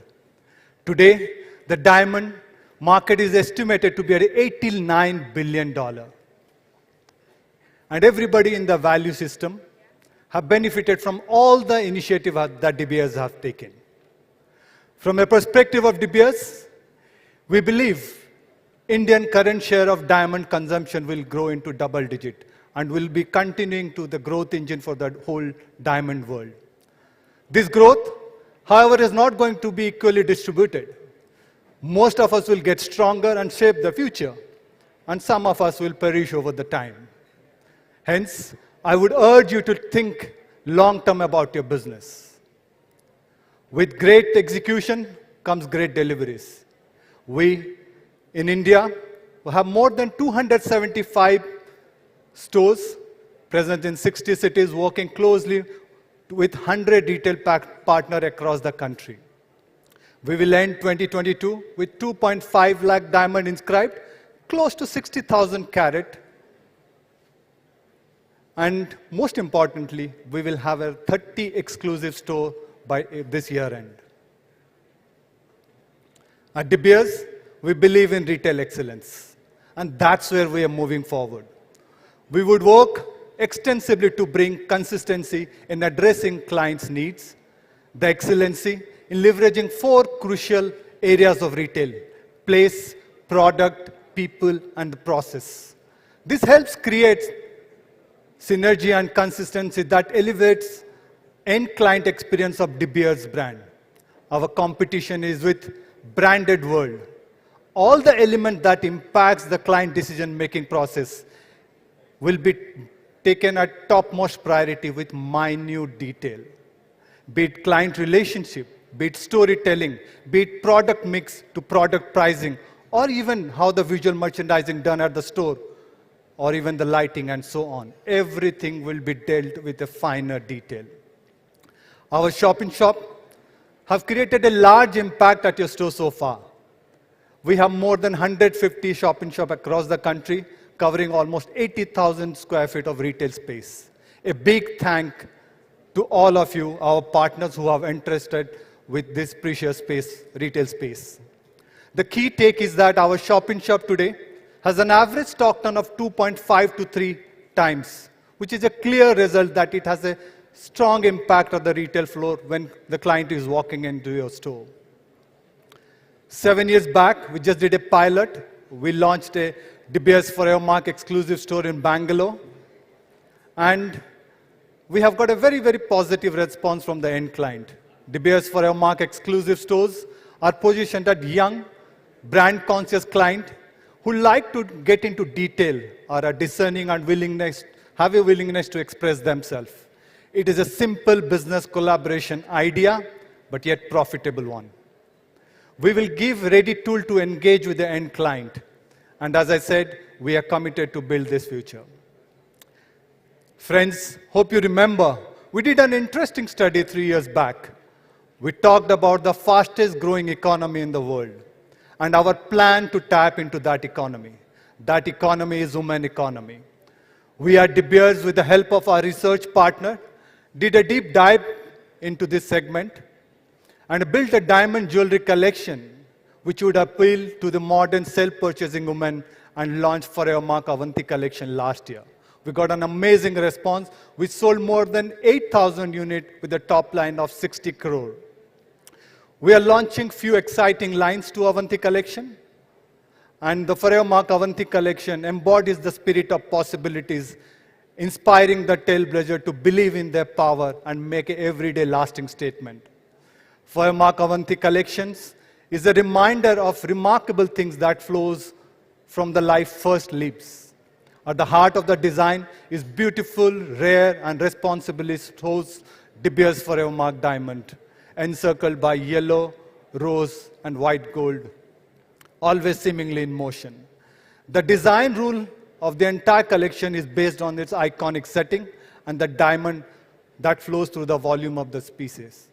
S10: Today, the diamond market is estimated to be at $89 billion. And everybody in the value system have benefited from all the initiative that De Beers have taken. From a perspective of De Beers, we believe Indian current share of diamond consumption will grow into double digit and will be continuing to the growth engine for the whole diamond world. This growth, however, is not going to be equally distributed. Most of us will get stronger and shape the future, and some of us will perish over the time. Hence, I would urge you to think long-term about your business. With great execution comes great deliveries. We, in India, have more than 275 stores present in 60 cities, working closely with 100 retail partners across the country. We will end 2022 with 2.5 lakh diamond inscribed, close to 60,000 carat. And most importantly, we will have a 30 exclusive store by this year end. At De Beers, we believe in retail excellence, and that's where we are moving forward. We would work extensively to bring consistency in addressing clients' needs, the excellency in leveraging 4 crucial areas of retail: place, product, people, and the process. This helps create synergy and consistency that elevates end client experience of De Beers brand. Our competition is with branded world. All the elements that impacts the client decision-making process will be taken at topmost priority with minute detail. Be it client relationship, be it storytelling, be it product mix to product pricing, or even how the visual merchandising done at the store, or even the lighting and so on. Everything will be dealt with a finer detail. Our shop-in-shop have created a large impact at your store so far. We have more than 150 shop-in-shop across the country, covering almost 80,000 square feet of retail space. A big thank to all of you, our partners who have entrusted with this precious space, retail space. The key take is that our shop-in-shop today has an average stock turn of 2.5 to 3 times, which is a clear result that it has a strong impact on the retail floor when the client is walking into your store. 7 years back, we just did a pilot. We launched a De Beers Forever Mark exclusive store in Bangalore. And we have got a very, very positive response from the end client. De Beers Forever Mark exclusive stores are positioned at young, brand-conscious client who like to get into detail, or are discerning and have a willingness to express themselves. It is a simple business collaboration idea, but yet profitable one. We will give ready tool to engage with the end client. And as I said, we are committed to build this future. Friends, hope you remember, we did an interesting study 3 years back. We talked about the fastest growing economy in the world and our plan to tap into that economy. That economy is women economy. We at De Beers, with the help of our research partner, did a deep dive into this segment and built a diamond jewelry collection which would appeal to the modern self-purchasing women, and launched Forever Mark Avanti collection last year. We got an amazing response. We sold more than 8,000 units with a top line of 60 crore. We are launching few exciting lines to Avanti collection. And the Forever Mark Avanti collection embodies the spirit of possibilities, inspiring the trailblazer to believe in their power and make an everyday lasting statement. Forever Mark Avanti collections is a reminder of remarkable things that flows from the life first lives. At the heart of the design is beautiful, rare, and responsibly sourced De Beers Forever Mark diamond, encircled by yellow, rose, and white gold, always seemingly in motion. The design rule of the entire collection is based on its iconic setting and the diamond that flows through the volume of the species.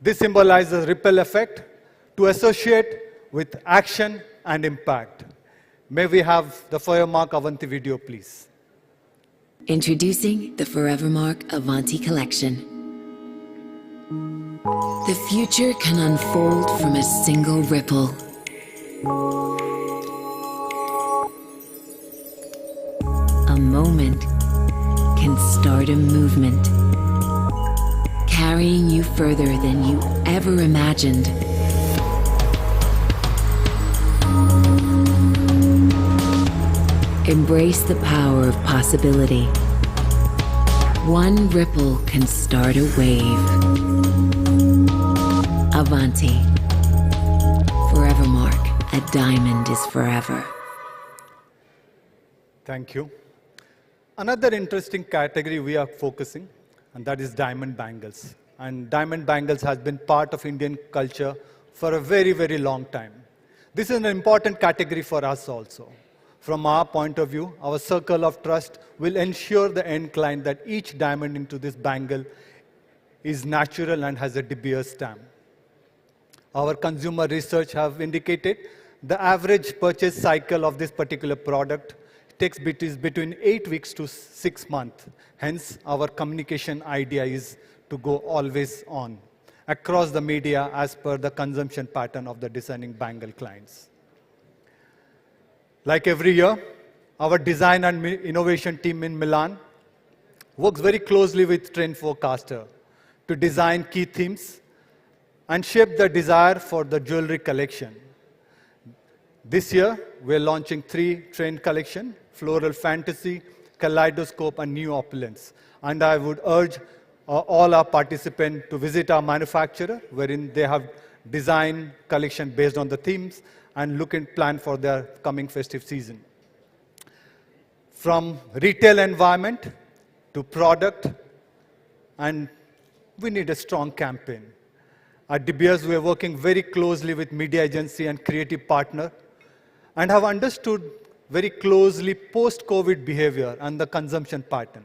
S10: This symbolizes ripple effect to associate with action and impact. May we have the Forevermark Avanti video, please.
S11: Introducing the Forevermark Avanti collection. The future can unfold from a single ripple. A moment can start a movement, carrying you further than you ever imagined. Embrace the power of possibility. One ripple can start a wave. Avanti. Forevermark. A diamond is forever.
S10: Thank you. Another interesting category we are focusing, and that is diamond bangles. And diamond bangles has been part of Indian culture for a very, very long time. This is an important category for us also. From our point of view, our circle of trust will ensure the end client that each diamond into this bangle is natural and has a De Beers stamp. Our consumer research have indicated the average purchase cycle of this particular product takes between 8 weeks to 6 months. Hence, our communication idea is to go always on across the media as per the consumption pattern of the discerning bangle clients. Like every year, our design and innovation team in Milan works very closely with Trend Forecaster to design key themes and shape the desire for the jewelry collection. This year, we're launching 3 trend collections: Floral Fantasy, Kaleidoscope, and New Opulence. And I would urge all our participants to visit our manufacturer, wherein they have design collection based on the themes and look and plan for their coming festive season. From retail environment to product, and we need a strong campaign. At De Beers, we are working very closely with media agency and creative partner and have understood very closely post-COVID behavior and the consumption pattern.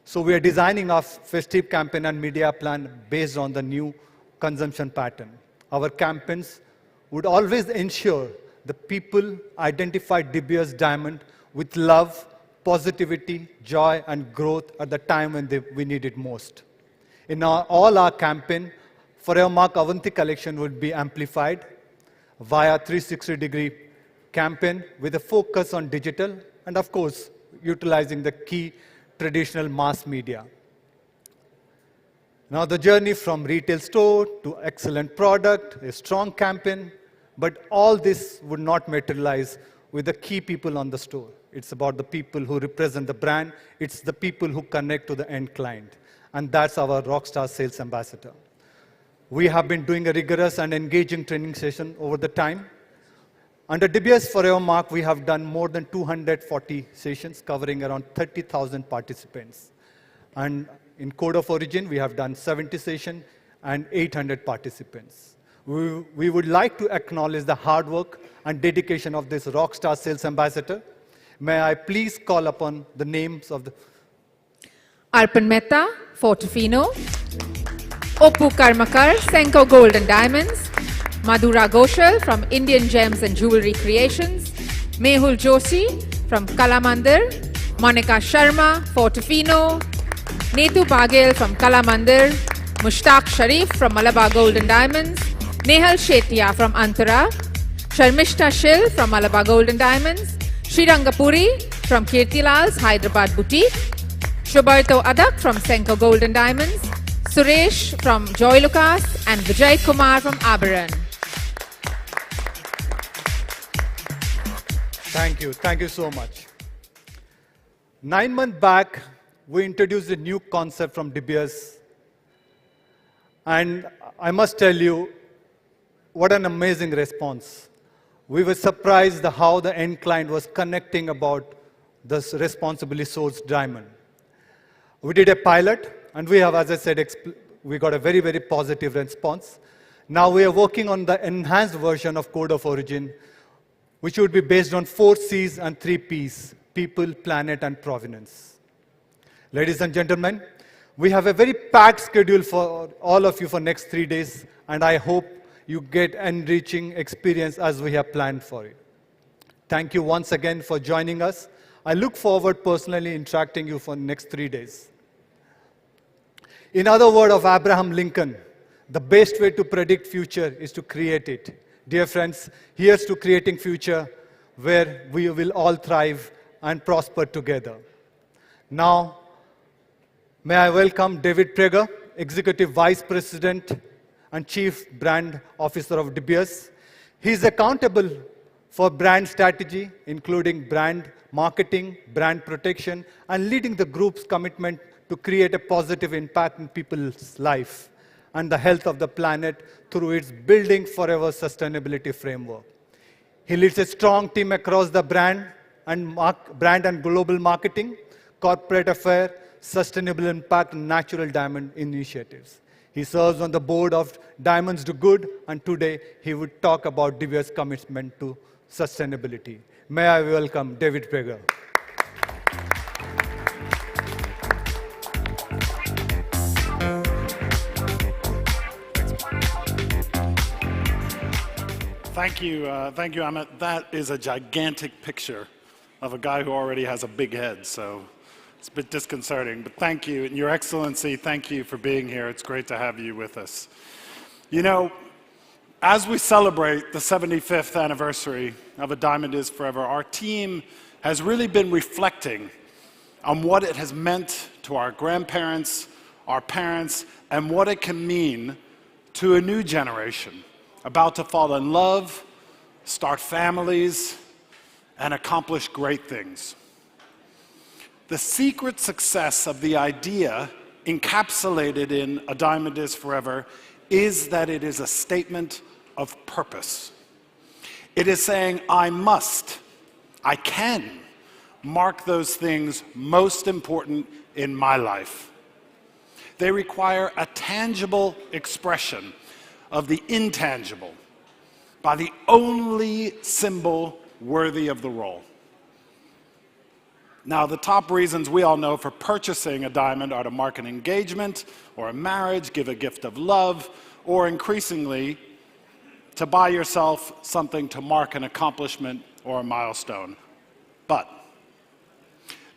S10: So we are designing our festive campaign and media plan based on the new consumption pattern. Our campaigns would always ensure the people identify De Beers diamond with love, positivity, joy, and growth at the time when we need it most. In all our campaign, Forevermark Avanti collection would be amplified via 360-degree campaign with a focus on digital and, of course, utilizing the key traditional mass media. Now, the journey from retail store to excellent product, a strong campaign, but all this would not materialize with the key people on the store. It's about the people who represent the brand. It's the people who connect to the end client. And that's our Rockstar Sales Ambassador. We have been doing a rigorous and engaging training session over the time. Under De Beers Forevermark, we have done more than 240 sessions covering around 30,000 participants. And in Code of Origin, we have done 70 sessions and 800 participants. We would like to acknowledge the hard work and dedication of this Rockstar Sales Ambassador. May I please call upon the names of the...
S6: Arpan Mehta, Fortofino. Oppu Karmakar, Senko Gold and Diamonds. Madhura Ghoshal from Indian Gems and Jewelry Creations. Mehul Joshi from Kalamandir. Monica Sharma, Fortofino. Netu Bagel from Kalamandir. Mushtaq Sharif from Malabar Gold and Diamonds. Nehal Shetia from Antara. Sharmishta Shil from Malabar Gold and Diamonds. Srirangapuri from Kirtilal's Hyderabad Boutique. Shubarto Adak from Senko Gold and Diamonds. Suresh from Joy Lucas and Vijay Kumar from Aberon.
S10: Thank you so much. 9 months back, we introduced a new concept from De Beers. And I must tell you, what an amazing response. We were surprised how the end client was connecting about this responsibly sourced diamond. We did a pilot, and we have, as I said, we got a very, very positive response. Now we are working on the enhanced version of Code of Origin, which would be based on 4 C's and 3 P's: people, planet, and provenance. Ladies and gentlemen, We have a very packed schedule for all of you for next 3 days, and I hope you get enriching experience as we have planned for you. Thank you once again for joining us. I look forward personally interacting you for next 3 days. In other words of Abraham Lincoln, the best way to predict future is to create it. Dear friends, here's to creating future where we will all thrive and prosper together. Now, may I welcome David Prager, Executive Vice President and Chief Brand Officer of De Beers. He is accountable for brand strategy, including brand marketing, brand protection, and leading the group's commitment to create a positive impact in people's life and the health of the planet through its Building Forever sustainability framework. He leads a strong team across the brand and global marketing, corporate affairs, sustainable impact, and natural diamond initiatives. He serves on the board of Diamonds Do Good, and today he would talk about De Beers' commitment to sustainability. May I welcome David Prager.
S12: Thank you, Amit. That is a gigantic picture of a guy who already has a big head, so it's a bit disconcerting. But thank you, and Your Excellency, thank you for being here. It's great to have you with us. You know, as we celebrate the 75th anniversary of A Diamond Is Forever, our team has really been reflecting on what it has meant to our grandparents, our parents, and what it can mean to a new generation about to fall in love, start families, and accomplish great things. The secret success of the idea encapsulated in A Diamond Is Forever is that it is a statement of purpose. It is saying, I must, I can mark those things most important in my life. They require a tangible expression of the intangible by the only symbol worthy of the role. Now, the top reasons we all know for purchasing a diamond are to mark an engagement or a marriage, give a gift of love, or increasingly, to buy yourself something to mark an accomplishment or a milestone. But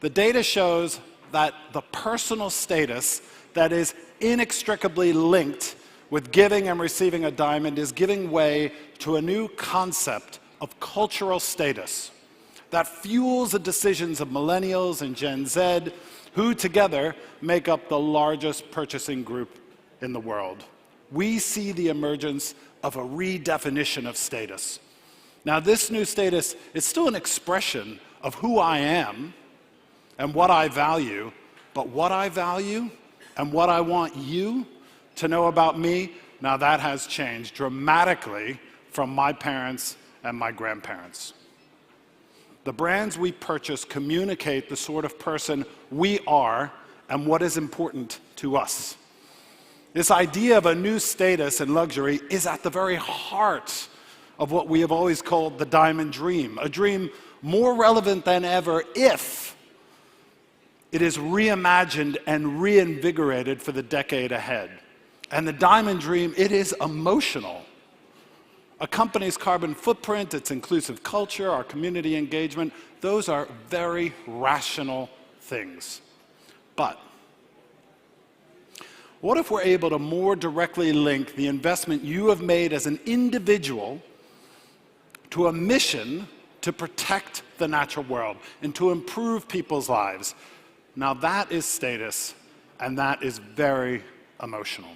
S12: the data shows that the personal status that is inextricably linked with giving and receiving a diamond is giving way to a new concept of cultural status that fuels the decisions of millennials and Gen Z, who together make up the largest purchasing group in the world. We see the emergence of a redefinition of status. Now, this new status is still an expression of who I am and what I value, but what I value and what I want you to know about me, now that has changed dramatically from my parents and my grandparents. The brands we purchase communicate the sort of person we are and what is important to us. This idea of a new status and luxury is at the very heart of what we have always called the diamond dream, a dream more relevant than ever if it is reimagined and reinvigorated for the decade ahead. And the diamond dream, it is emotional. A company's carbon footprint, its inclusive culture, our community engagement, those are very rational things. But what if we're able to more directly link the investment you have made as an individual to a mission to protect the natural world and to improve people's lives? Now that is status, and that is very emotional.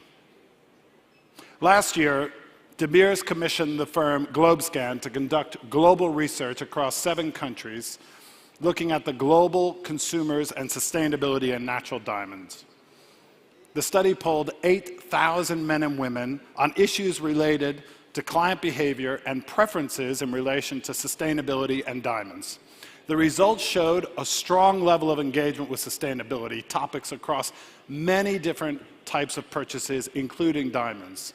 S12: Last year, De Beers commissioned the firm GlobeScan to conduct global research across 7 countries, looking at the global consumers and sustainability in natural diamonds. The study polled 8,000 men and women on issues related to client behavior and preferences in relation to sustainability and diamonds. The results showed a strong level of engagement with sustainability topics across many different types of purchases, including diamonds.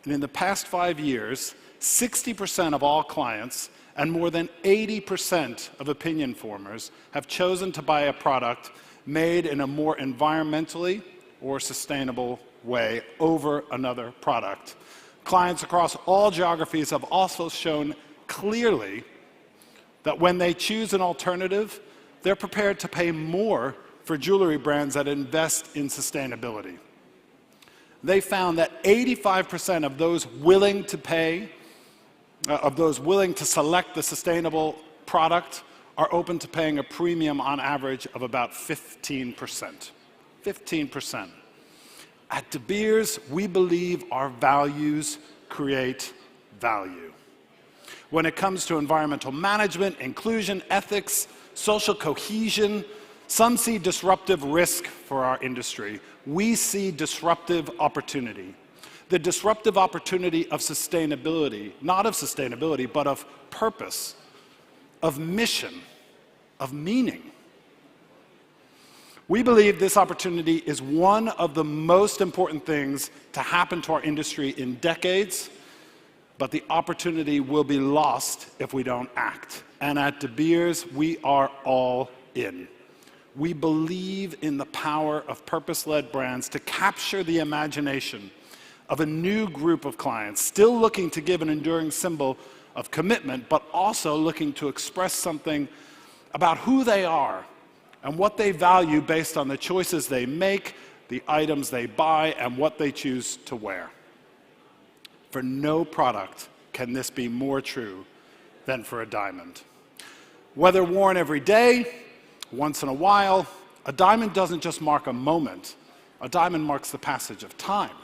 S12: And in the past 5 years, 60% of all clients and more than 80% of opinion formers have chosen to buy a product made in a more environmentally or sustainable way over another product. Clients across all geographies have also shown clearly that when they choose an alternative, they're prepared to pay more for jewelry brands that invest in sustainability. They found that 85% of those willing to pay, of those willing to select the sustainable product, are open to paying a premium on average of about 15%. 15%. At De Beers, we believe our values create value. When it comes to environmental management, inclusion, ethics, social cohesion, some see disruptive risk for our industry. We see disruptive opportunity. The disruptive opportunity of sustainability, not of sustainability, but of purpose, of mission, of meaning. We believe this opportunity is one of the most important things to happen to our industry in decades, but the opportunity will be lost if we don't act. And at De Beers, we are all in. We believe in the power of purpose-led brands to capture the imagination of a new group of clients, still looking to give an enduring symbol of commitment, but also looking to express something about who they are and what they value based on the choices they make, the items they buy, and what they choose to wear. For no product can this be more true than for a diamond. Whether worn every day, once in a while, a diamond doesn't just mark a moment. A diamond marks the passage of time.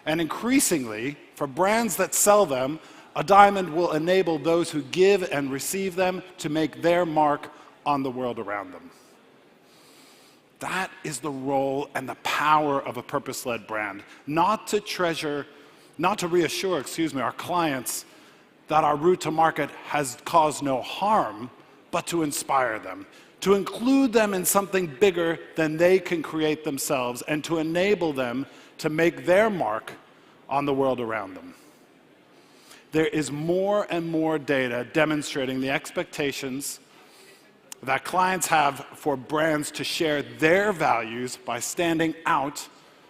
S12: And increasingly, for brands that sell them, a diamond will enable those who give and receive them to make their mark on the world around them. That is the role and the power of a purpose-led brand, not to reassure our clients that our route to market has caused no harm, but to inspire them, to include them in something bigger than they can create themselves, and to enable them to make their mark on the world around them. There is more and more data demonstrating the expectations that clients have for brands to share their values by standing out,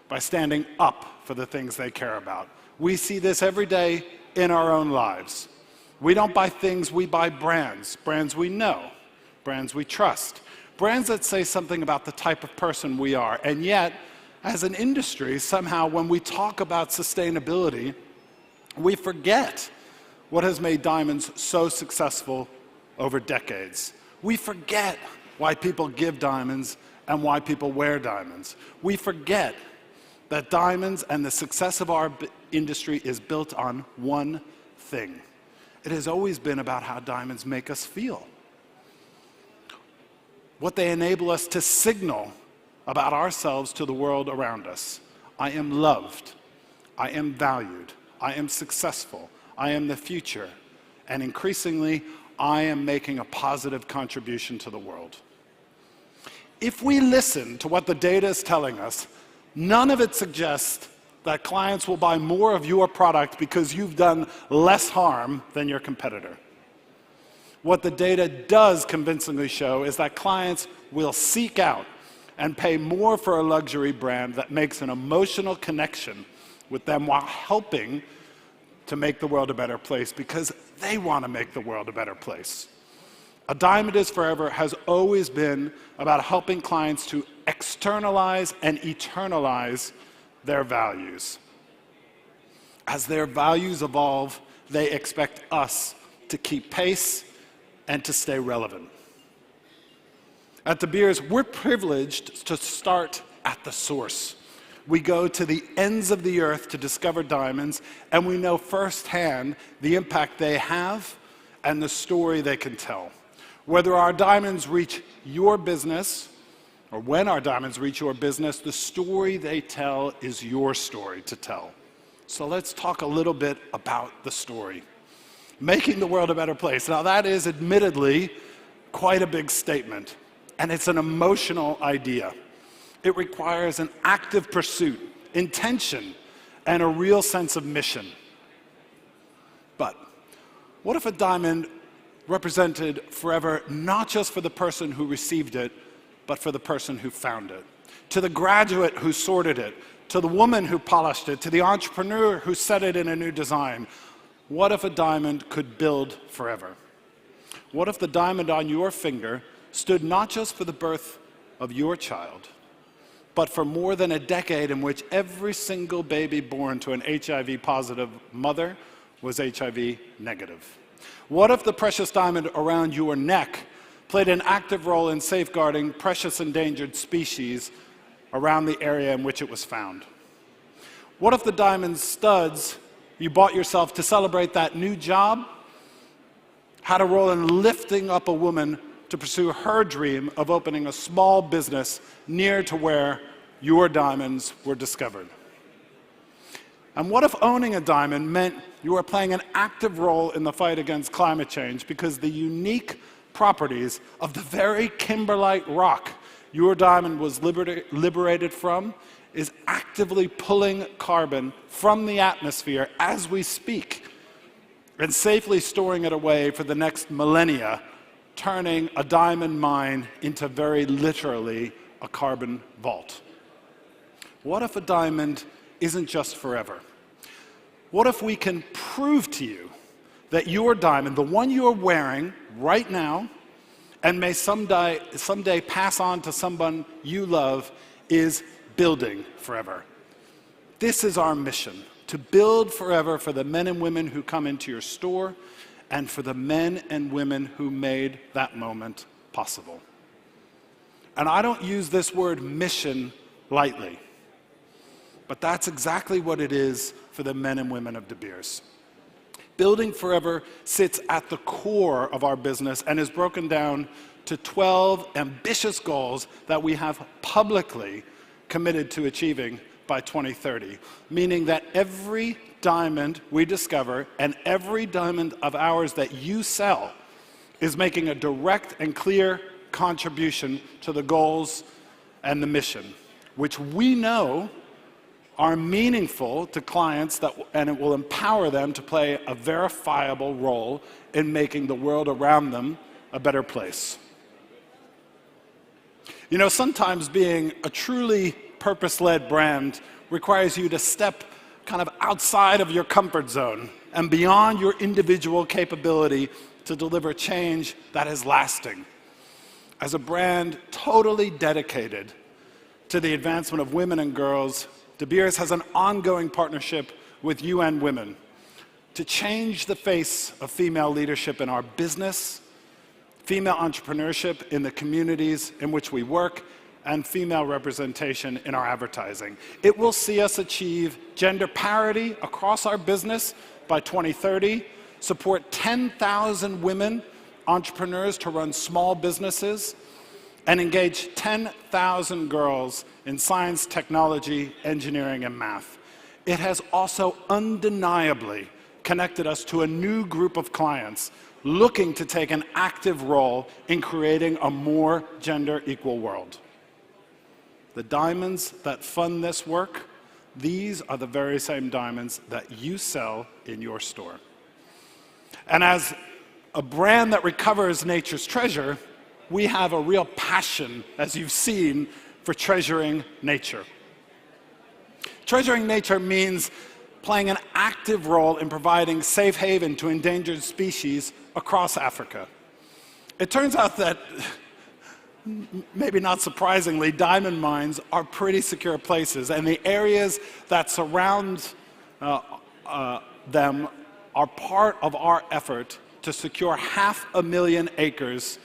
S12: by standing up for the things they care about. We see this every day in our own lives. We don't buy things, we buy brands. Brands we know, brands we trust, brands that say something about the type of person we are. And yet, as an industry, somehow when we talk about sustainability, we forget what has made diamonds so successful over decades. We forget why people give diamonds and why people wear diamonds. We forget that diamonds and the success of our industry is built on one thing. It has always been about how diamonds make us feel. What they enable us to signal about ourselves to the world around us. I am loved. I am valued. I am successful. I am the future. And increasingly, I am making a positive contribution to the world. If we listen to what the data is telling us, none of it suggests that clients will buy more of your product because you've done less harm than your competitor. What the data does convincingly show is that clients will seek out and pay more for a luxury brand that makes an emotional connection with them while helping to make the world a better place because they want to make the world a better place. A Diamond is Forever has always been about helping clients to externalize and eternalize their values. As their values evolve, they expect us to keep pace and to stay relevant. At De Beers, we're privileged to start at the source. We go to the ends of the earth to discover diamonds, and we know firsthand the impact they have and the story they can tell. Whether our diamonds reach your business, or when our diamonds reach your business, the story they tell is your story to tell. So let's talk a little bit about the story. Making the world a better place. Now that is admittedly quite a big statement, and it's an emotional idea. It requires an active pursuit, intention, and a real sense of mission. But what if a diamond represented forever not just for the person who received it, but for the person who found it? to the graduate who sorted it, to the woman who polished it, to the entrepreneur who set it in a new design. What if a diamond could build forever? What if the diamond on your finger stood not just for the birth of your child, but for more than a decade in which every single baby born to an HIV-positive mother was HIV negative? What if the precious diamond around your neck played an active role in safeguarding precious endangered species around the area in which it was found? What if the diamond studs you bought yourself to celebrate that new job had a role in lifting up a woman to pursue her dream of opening a small business near to where your diamonds were discovered? And what if owning a diamond meant you were playing an active role in the fight against climate change because the unique properties of the very kimberlite rock your diamond was liberated from is actively pulling carbon from the atmosphere as we speak and safely storing it away for the next millennia, turning a diamond mine into very literally a carbon vault? What if a diamond isn't just forever? What if we can prove to you that your diamond, the one you are wearing right now, and may someday pass on to someone you love, is building forever? This is our mission, to build forever for the men and women who come into your store and for the men and women who made that moment possible. And I don't use this word mission lightly, but that's exactly what it is for the men and women of De Beers. Building forever sits at the core of our business and is broken down to 12 ambitious goals that we have publicly committed to achieving by 2030, meaning that every diamond we discover and every diamond of ours that you sell is making a direct and clear contribution to the goals and the mission, which we know are meaningful to clients, and it will empower them to play a verifiable role in making the world around them a better place. You know, sometimes being a truly purpose-led brand requires you to step kind of outside of your comfort zone and beyond your individual capability to deliver change that is lasting. As a brand totally dedicated to the advancement of women and girls, De Beers has an ongoing partnership with UN Women to change the face of female leadership in our business, female entrepreneurship in the communities in which we work, and female representation in our advertising. It will see us achieve gender parity across our business by 2030, support 10,000 women entrepreneurs to run small businesses, and engage 10,000 girls in science, technology, engineering, and math. It has also undeniably connected us to a new group of clients looking to take an active role in creating a more gender-equal world. The diamonds that fund this work, these are the very same diamonds that you sell in your store. And as a brand that recovers nature's treasure, we have a real passion, as you've seen, for treasuring nature. Treasuring nature means playing an active role in providing safe haven to endangered species across Africa. It turns out that, maybe not surprisingly, diamond mines are pretty secure places, and the areas that surround them are part of our effort to secure 500,000 acres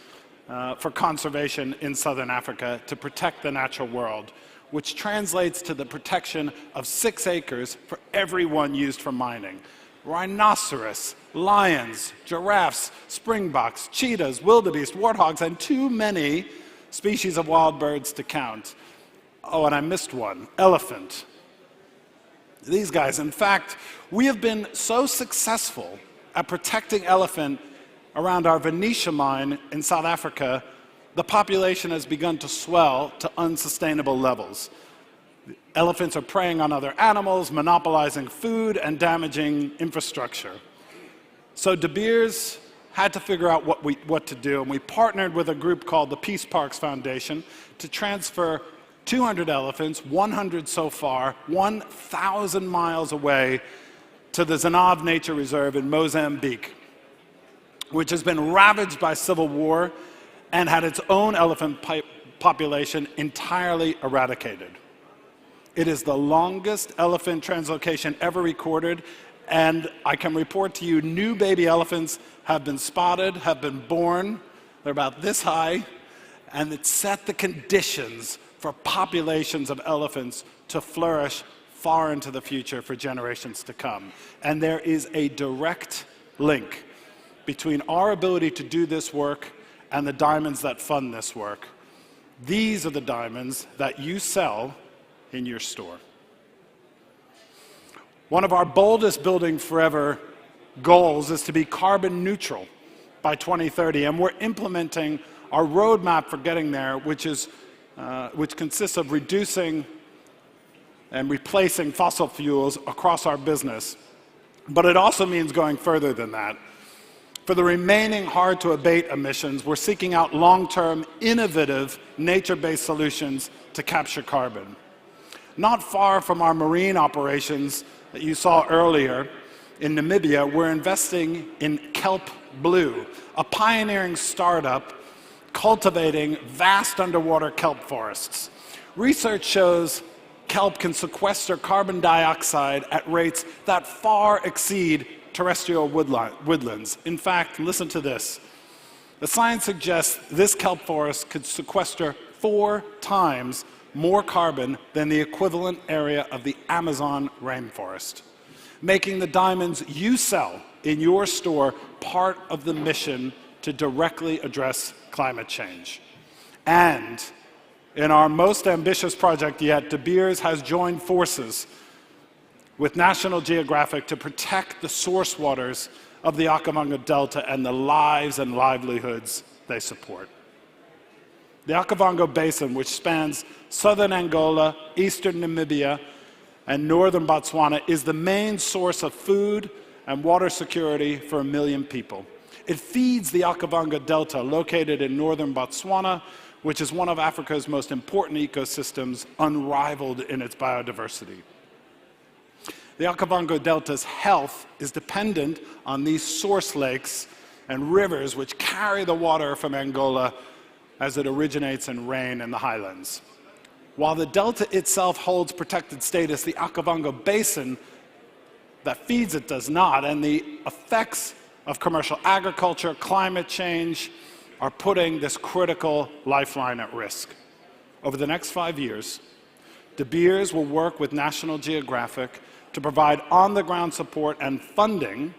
S12: for conservation in southern Africa to protect the natural world, which translates to the protection of 6 acres for every one used for mining. Rhinoceros, lions, giraffes, springboks, cheetahs, wildebeest, warthogs, and too many species of wild birds to count. Oh, and I missed one, elephant. These guys, in fact, we have been so successful at protecting elephant around our Venetia mine in South Africa, the population has begun to swell to unsustainable levels. Elephants are preying on other animals, monopolizing food, and damaging infrastructure. So De Beers had to figure out what to do, and we partnered with a group called the Peace Parks Foundation to transfer 200 elephants, 100 so far, 1,000 miles away to the Zanav Nature Reserve in Mozambique, which has been ravaged by civil war and had its own elephant population entirely eradicated. It is the longest elephant translocation ever recorded, and I can report to you new baby elephants have been spotted, have been born. They're about this high, and it set the conditions for populations of elephants to flourish far into the future for generations to come. And there is a direct link between our ability to do this work and the diamonds that fund this work. These are the diamonds that you sell in your store. One of our boldest Building Forever goals is to be carbon neutral by 2030, and we're implementing our roadmap for getting there, which consists of reducing and replacing fossil fuels across our business. But it also means going further than that. For the remaining hard-to-abate emissions, we're seeking out long-term, innovative, nature-based solutions to capture carbon. Not far from our marine operations that you saw earlier in Namibia, we're investing in Kelp Blue, a pioneering startup cultivating vast underwater kelp forests. Research shows kelp can sequester carbon dioxide at rates that far exceed terrestrial woodlands. In fact, listen to this. The science suggests this kelp forest could sequester 4 times more carbon than the equivalent area of the Amazon rainforest, making the diamonds you sell in your store part of the mission to directly address climate change. And in our most ambitious project yet, De Beers has joined forces with National Geographic to protect the source waters of the Okavango Delta and the lives and livelihoods they support. The Okavango Basin, which spans southern Angola, eastern Namibia, and northern Botswana, is the main source of food and water security for 1 million people. It feeds the Okavango Delta, located in northern Botswana, which is one of Africa's most important ecosystems, unrivaled in its biodiversity. The Okavango Delta's health is dependent on these source lakes and rivers which carry the water from Angola as it originates in rain in the highlands. While the delta itself holds protected status, the Okavango Basin that feeds it does not, and the effects of commercial agriculture, climate change, are putting this critical lifeline at risk. Over the next 5 years, De Beers will work with National Geographic to provide on-the-ground support and funding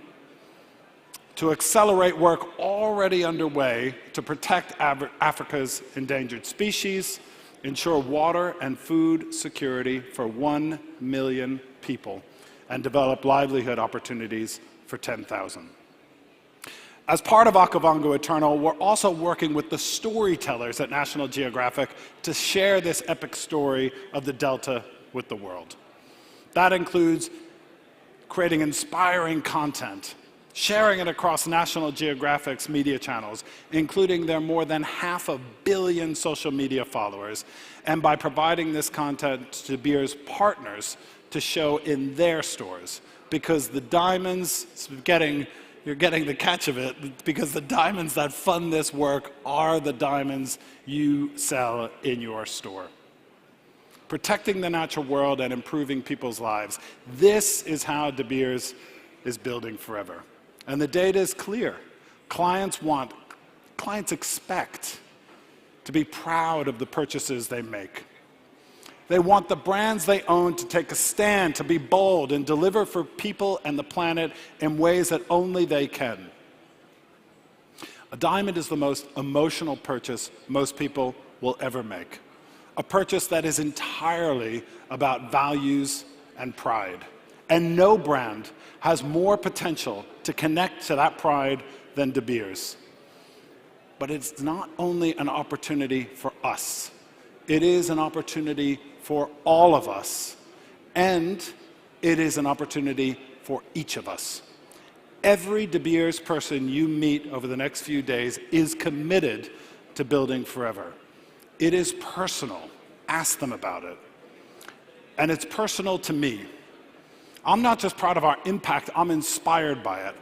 S12: to accelerate work already underway to protect Africa's endangered species, ensure water and food security for 1 million people, and develop livelihood opportunities for 10,000. As part of Okavango Eternal, we're also working with the storytellers at National Geographic to share this epic story of the Delta with the world. That includes creating inspiring content, sharing it across National Geographic's media channels, including their more than 500 million social media followers, and by providing this content to De Beers partners to show in their stores. Because the diamonds, you're getting the catch of it, because the diamonds that fund this work are the diamonds you sell in your store. Protecting the natural world and improving people's lives. This is how De Beers is building forever. And the data is clear. Clients expect to be proud of the purchases they make. They want the brands they own to take a stand, to be bold, and deliver for people and the planet in ways that only they can. A diamond is the most emotional purchase most people will ever make. A purchase that is entirely about values and pride. And no brand has more potential to connect to that pride than De Beers. But it's not only an opportunity for us. It is an opportunity for all of us. And it is an opportunity for each of us. Every De Beers person you meet over the next few days is committed to building forever. It is personal. ask them about it. And it's personal to me. I'm not just proud of our impact, I'm inspired by it.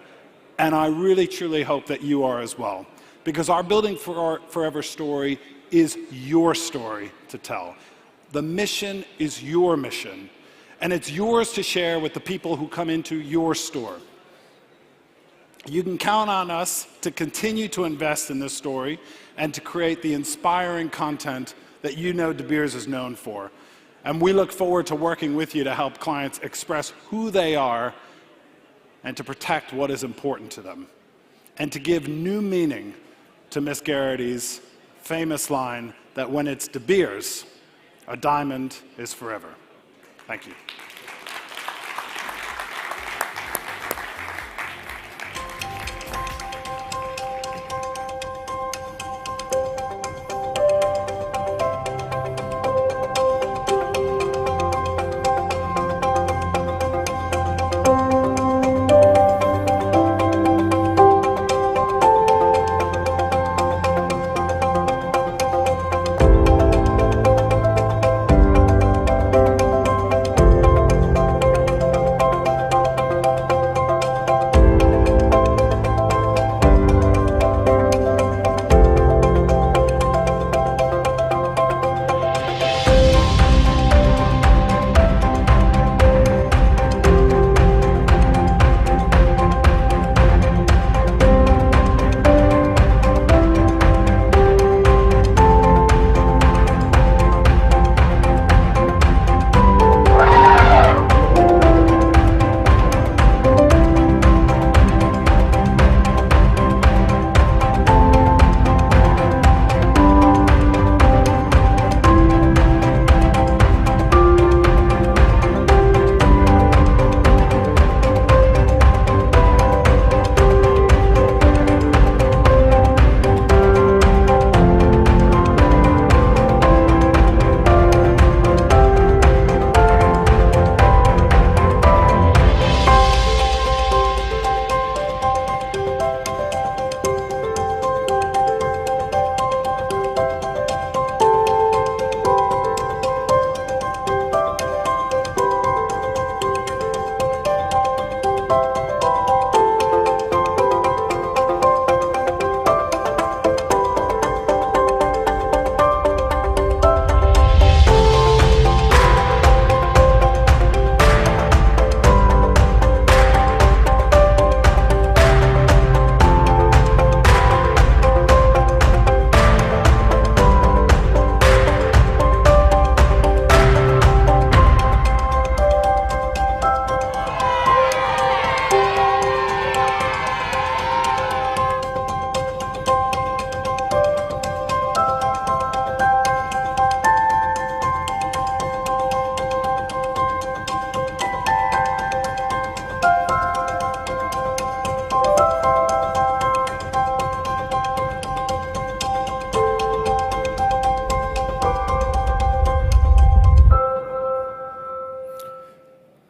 S12: And I really, truly hope that you are as well. Because our Building Forever story is your story to tell. The mission is your mission. And it's yours to share with the people who come into your store. You can count on us to continue to invest in this story and to create the inspiring content that you know De Beers is known for. And we look forward to working with you to help clients express who they are and to protect what is important to them, and to give new meaning to Miss Garrity's famous line that when it's De Beers, a diamond is forever. Thank you.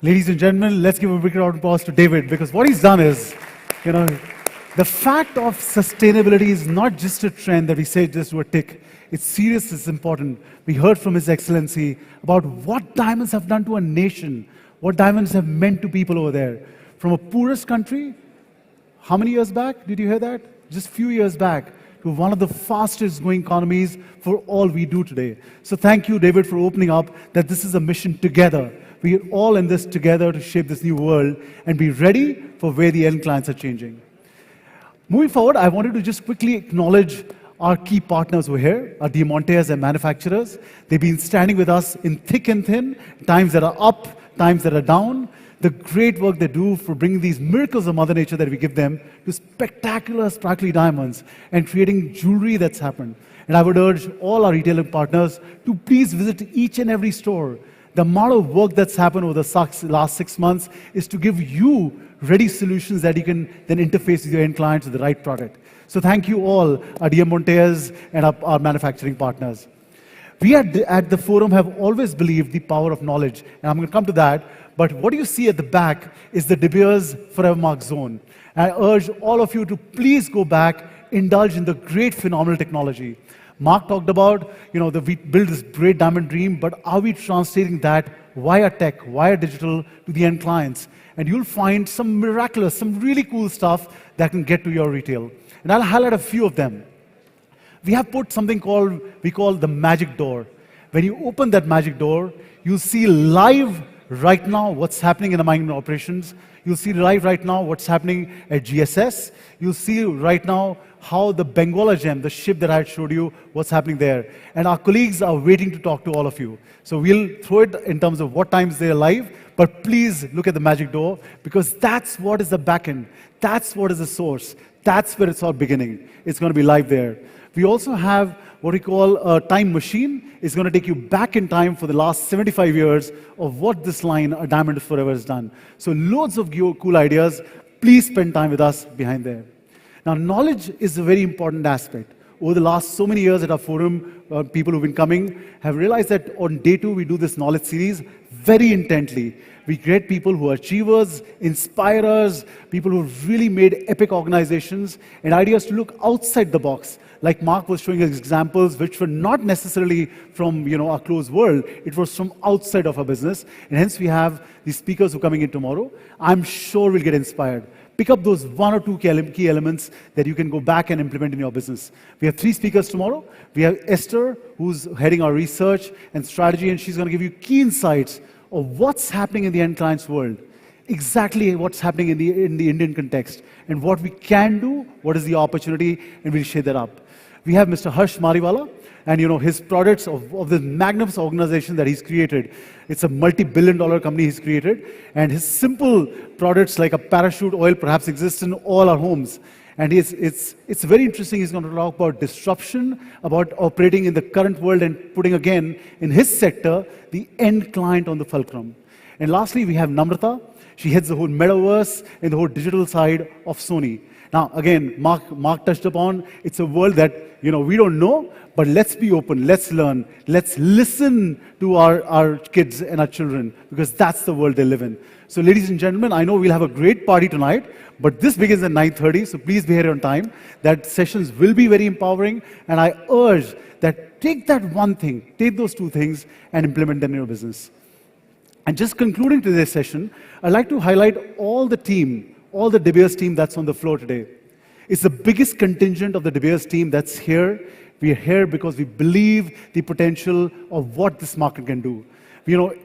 S7: Ladies and gentlemen, let's give a big round of applause to David, because what he's done is, the fact of sustainability is not just a trend that we say just to a tick. It's serious, it's important. We heard from His Excellency about what diamonds have done to a nation, what diamonds have meant to people over there. From a poorest country, how many years back did you hear that? Just a few years back, to one of the fastest growing economies for all we do today. So thank you, David, for opening up that this is a mission together. We are all in this together to shape this new world and be ready for where the end clients are changing. Moving forward, I wanted to just quickly acknowledge our key partners who are here, our Diamantes and manufacturers. They've been standing with us in thick and thin, times that are up, times that are down. The great work they do for bringing these miracles of Mother Nature that we give them to spectacular, sparkly diamonds and creating jewelry that's happened. And I would urge all our retailing partners to please visit each and every store. The amount of work that's happened over the last 6 months is to give you ready solutions that you can then interface with your end clients with the right product. So thank you all, our Diamantes and our manufacturing partners. We at the forum have always believed the power of knowledge, and I'm going to come to that. But what you see at the back is the De Beers Forever Mark Zone. And I urge all of you to please go back, indulge in the great phenomenal technology. Mark talked about, we build this great diamond dream, but are we translating that via tech, via digital to the end clients? And you'll find some miraculous, some really cool stuff that can get to your retail. And I'll highlight a few of them. We have put something we call the magic door. When you open that magic door, you'll see live right now what's happening in the mining operations. You'll see live right now what's happening at GSS. You'll see right now how the Bengola gem, the ship that I had showed you, what's happening there. And our colleagues are waiting to talk to all of you. So we'll throw it in terms of what times they're live, but please look at the magic door, because that's what is the backend. That's what is the source. That's where it's all beginning. It's going to be live there. We also have what we call a time machine. It's going to take you back in time for the last 75 years of what this line, A Diamond is Forever, has done. So loads of cool ideas. Please spend time with us behind there. Now, knowledge is a very important aspect. Over the last so many years at our forum, people who've been coming have realized that on day 2, we do this knowledge series very intently. We create people who are achievers, inspirers, people who've really made epic organizations, and ideas to look outside the box. Like Mark was showing us examples which were not necessarily from our closed world, it was from outside of our business. And hence we have these speakers who are coming in tomorrow. I'm sure we'll get inspired. Pick up those 1 or 2 key elements that you can go back and implement in your business. We have 3 speakers tomorrow. We have Esther, who's heading our research and strategy, and she's going to give you key insights of what's happening in the end client's world, exactly what's happening in the Indian context, and what we can do, what is the opportunity, and we'll share that up. We have Mr. Harsh Mariwala, and his products of this magnanimous organization that he's created. It's a multi-billion-dollar company he's created, and his simple products like a parachute oil perhaps exist in all our homes. And it's very interesting. He's going to talk about disruption, about operating in the current world and putting again in his sector the end client on the fulcrum. And lastly, we have Namrata. She heads the whole metaverse and the whole digital side of Sony. Now, again, Mark touched upon, it's a world that, we don't know, but let's be open, let's learn, let's listen to our kids and our children, because that's the world they live in. So, ladies and gentlemen, I know we'll have a great party tonight, but this begins at 9:30, so please be here on time. That sessions will be very empowering, and I urge that take that one thing, take those 2 things, and implement them in your business. And just concluding today's session, I'd like to highlight all the team, all the De Beers team that's on the floor today. It's the biggest contingent of the De Beers team that's here. We are here because we believe the potential of what this market can do.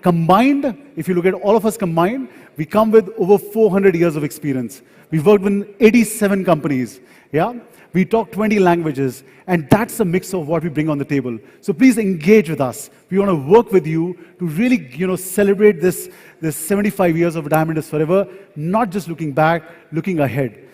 S7: Combined, if you look at all of us combined, we come with over 400 years of experience. We've worked with 87 companies. Yeah? We talk 20 languages, and that's a mix of what we bring on the table. So please engage with us. We want to work with you to really, celebrate this 75 years of Diamond is Forever, not just looking back, looking ahead.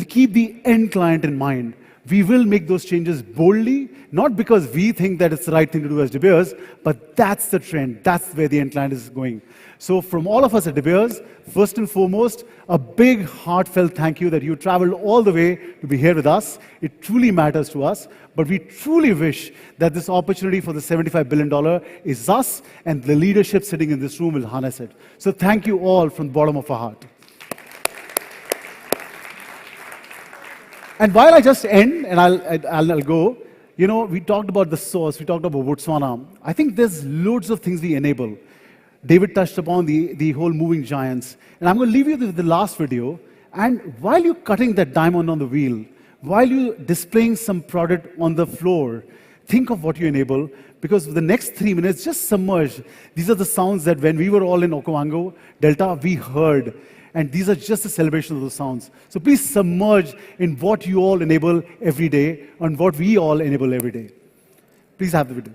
S7: Keep the end client in mind. We will make those changes boldly, not because we think that it's the right thing to do as De Beers, but that's the trend. That's where the end client is going. So from all of us at De Beers, first and foremost, a big heartfelt thank you that you traveled all the way to be here with us. It truly matters to us, but we truly wish that this opportunity for the $75 billion is us, and the leadership sitting in this room will harness it. So thank you all from the bottom of our heart. And while I just end, and I'll go, we talked about the source, we talked about Botswana. I think there's loads of things we enable. David touched upon the whole moving giants. And I'm going to leave you with the last video. And while you're cutting that diamond on the wheel, while you're displaying some product on the floor, think of what you enable, because for the next 3 minutes, just submerge. These are the sounds that when we were all in Okavango Delta, we heard. And these are just a celebration of those sounds. So please submerge in what you all enable every day and what we all enable every day. Please have the video.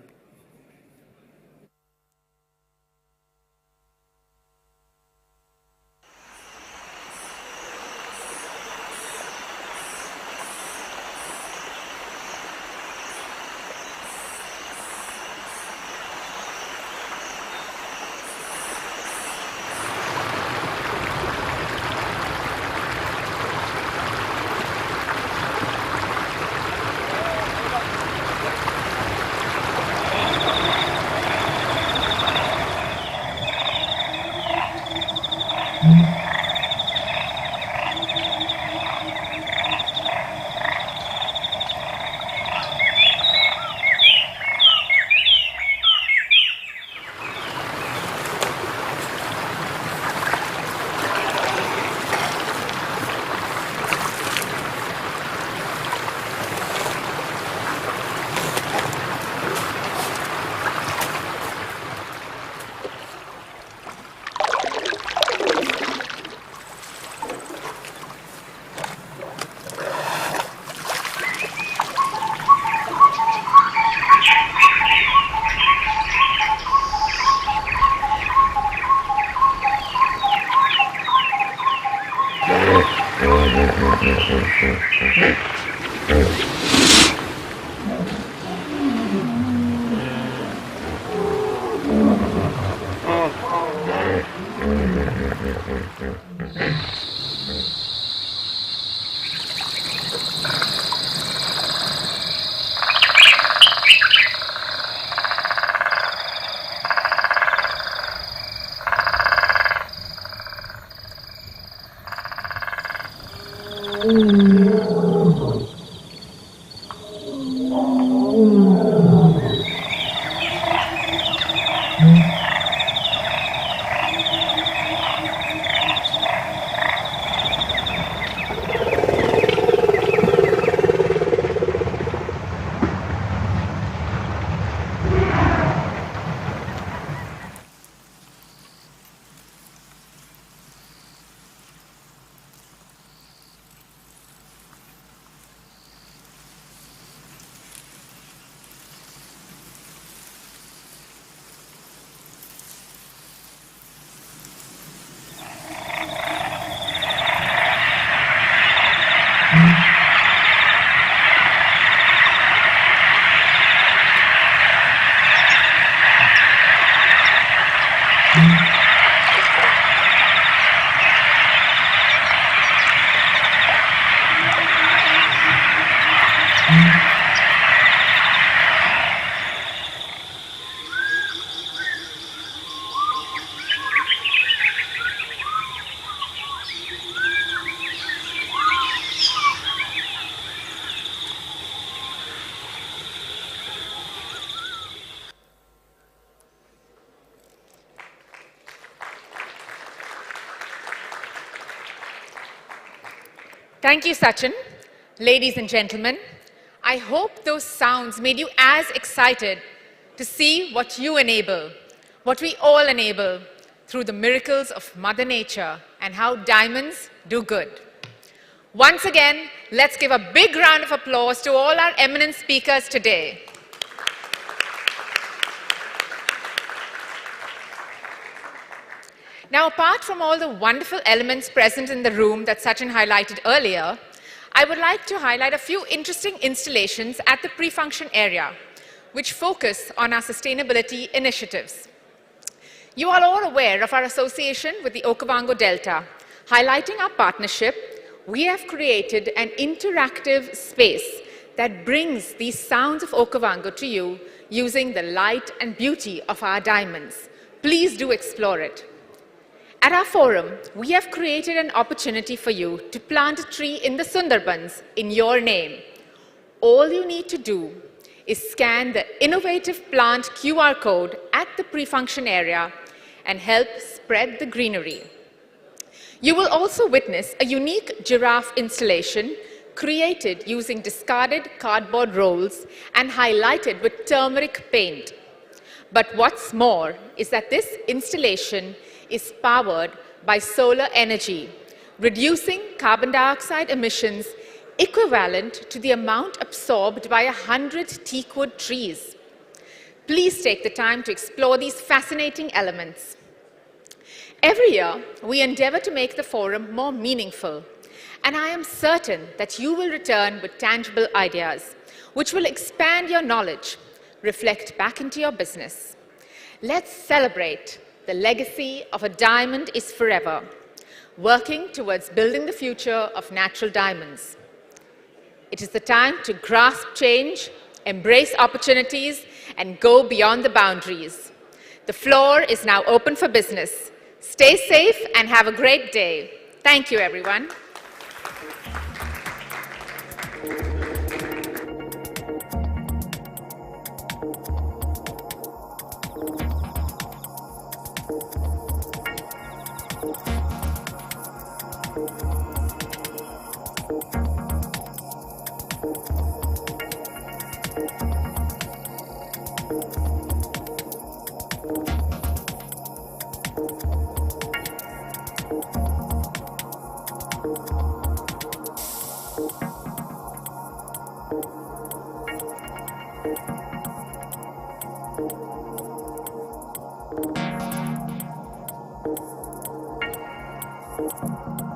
S6: Thank you, Sachin. Ladies and gentlemen, I hope those sounds made you as excited to see what you enable, what we all enable through the miracles of Mother Nature and how diamonds do good. Once again, let's give a big round of applause to all our eminent speakers today. Now, apart from all the wonderful elements present in the room that Sachin highlighted earlier, I would like to highlight a few interesting installations at the pre-function area, which focus on our sustainability initiatives. You are all aware of our association with the Okavango Delta. Highlighting our partnership, we have created an interactive space that brings these sounds of Okavango to you using the light and beauty of our diamonds. Please do explore it. At our forum, we have created an opportunity for you to plant a tree in the Sundarbans in your name. All you need to do is scan the innovative plant QR code at the pre-function area and help spread the greenery. You will also witness a unique giraffe installation created using discarded cardboard rolls and highlighted with turmeric paint. But what's more is that this installation is powered by solar energy, reducing carbon dioxide emissions equivalent to the amount absorbed by 100 teakwood trees. Please take the time to explore these fascinating elements. Every year, we endeavor to make the forum more meaningful, and I am certain that you will return with tangible ideas, which will expand your knowledge, reflect back into your business. Let's celebrate the legacy of a diamond is forever, working towards building the future of natural diamonds. It is the time to grasp change, embrace opportunities, and go beyond the boundaries. The floor is now open for business. Stay safe and have a great day. Thank you, everyone.
S13: Thank you.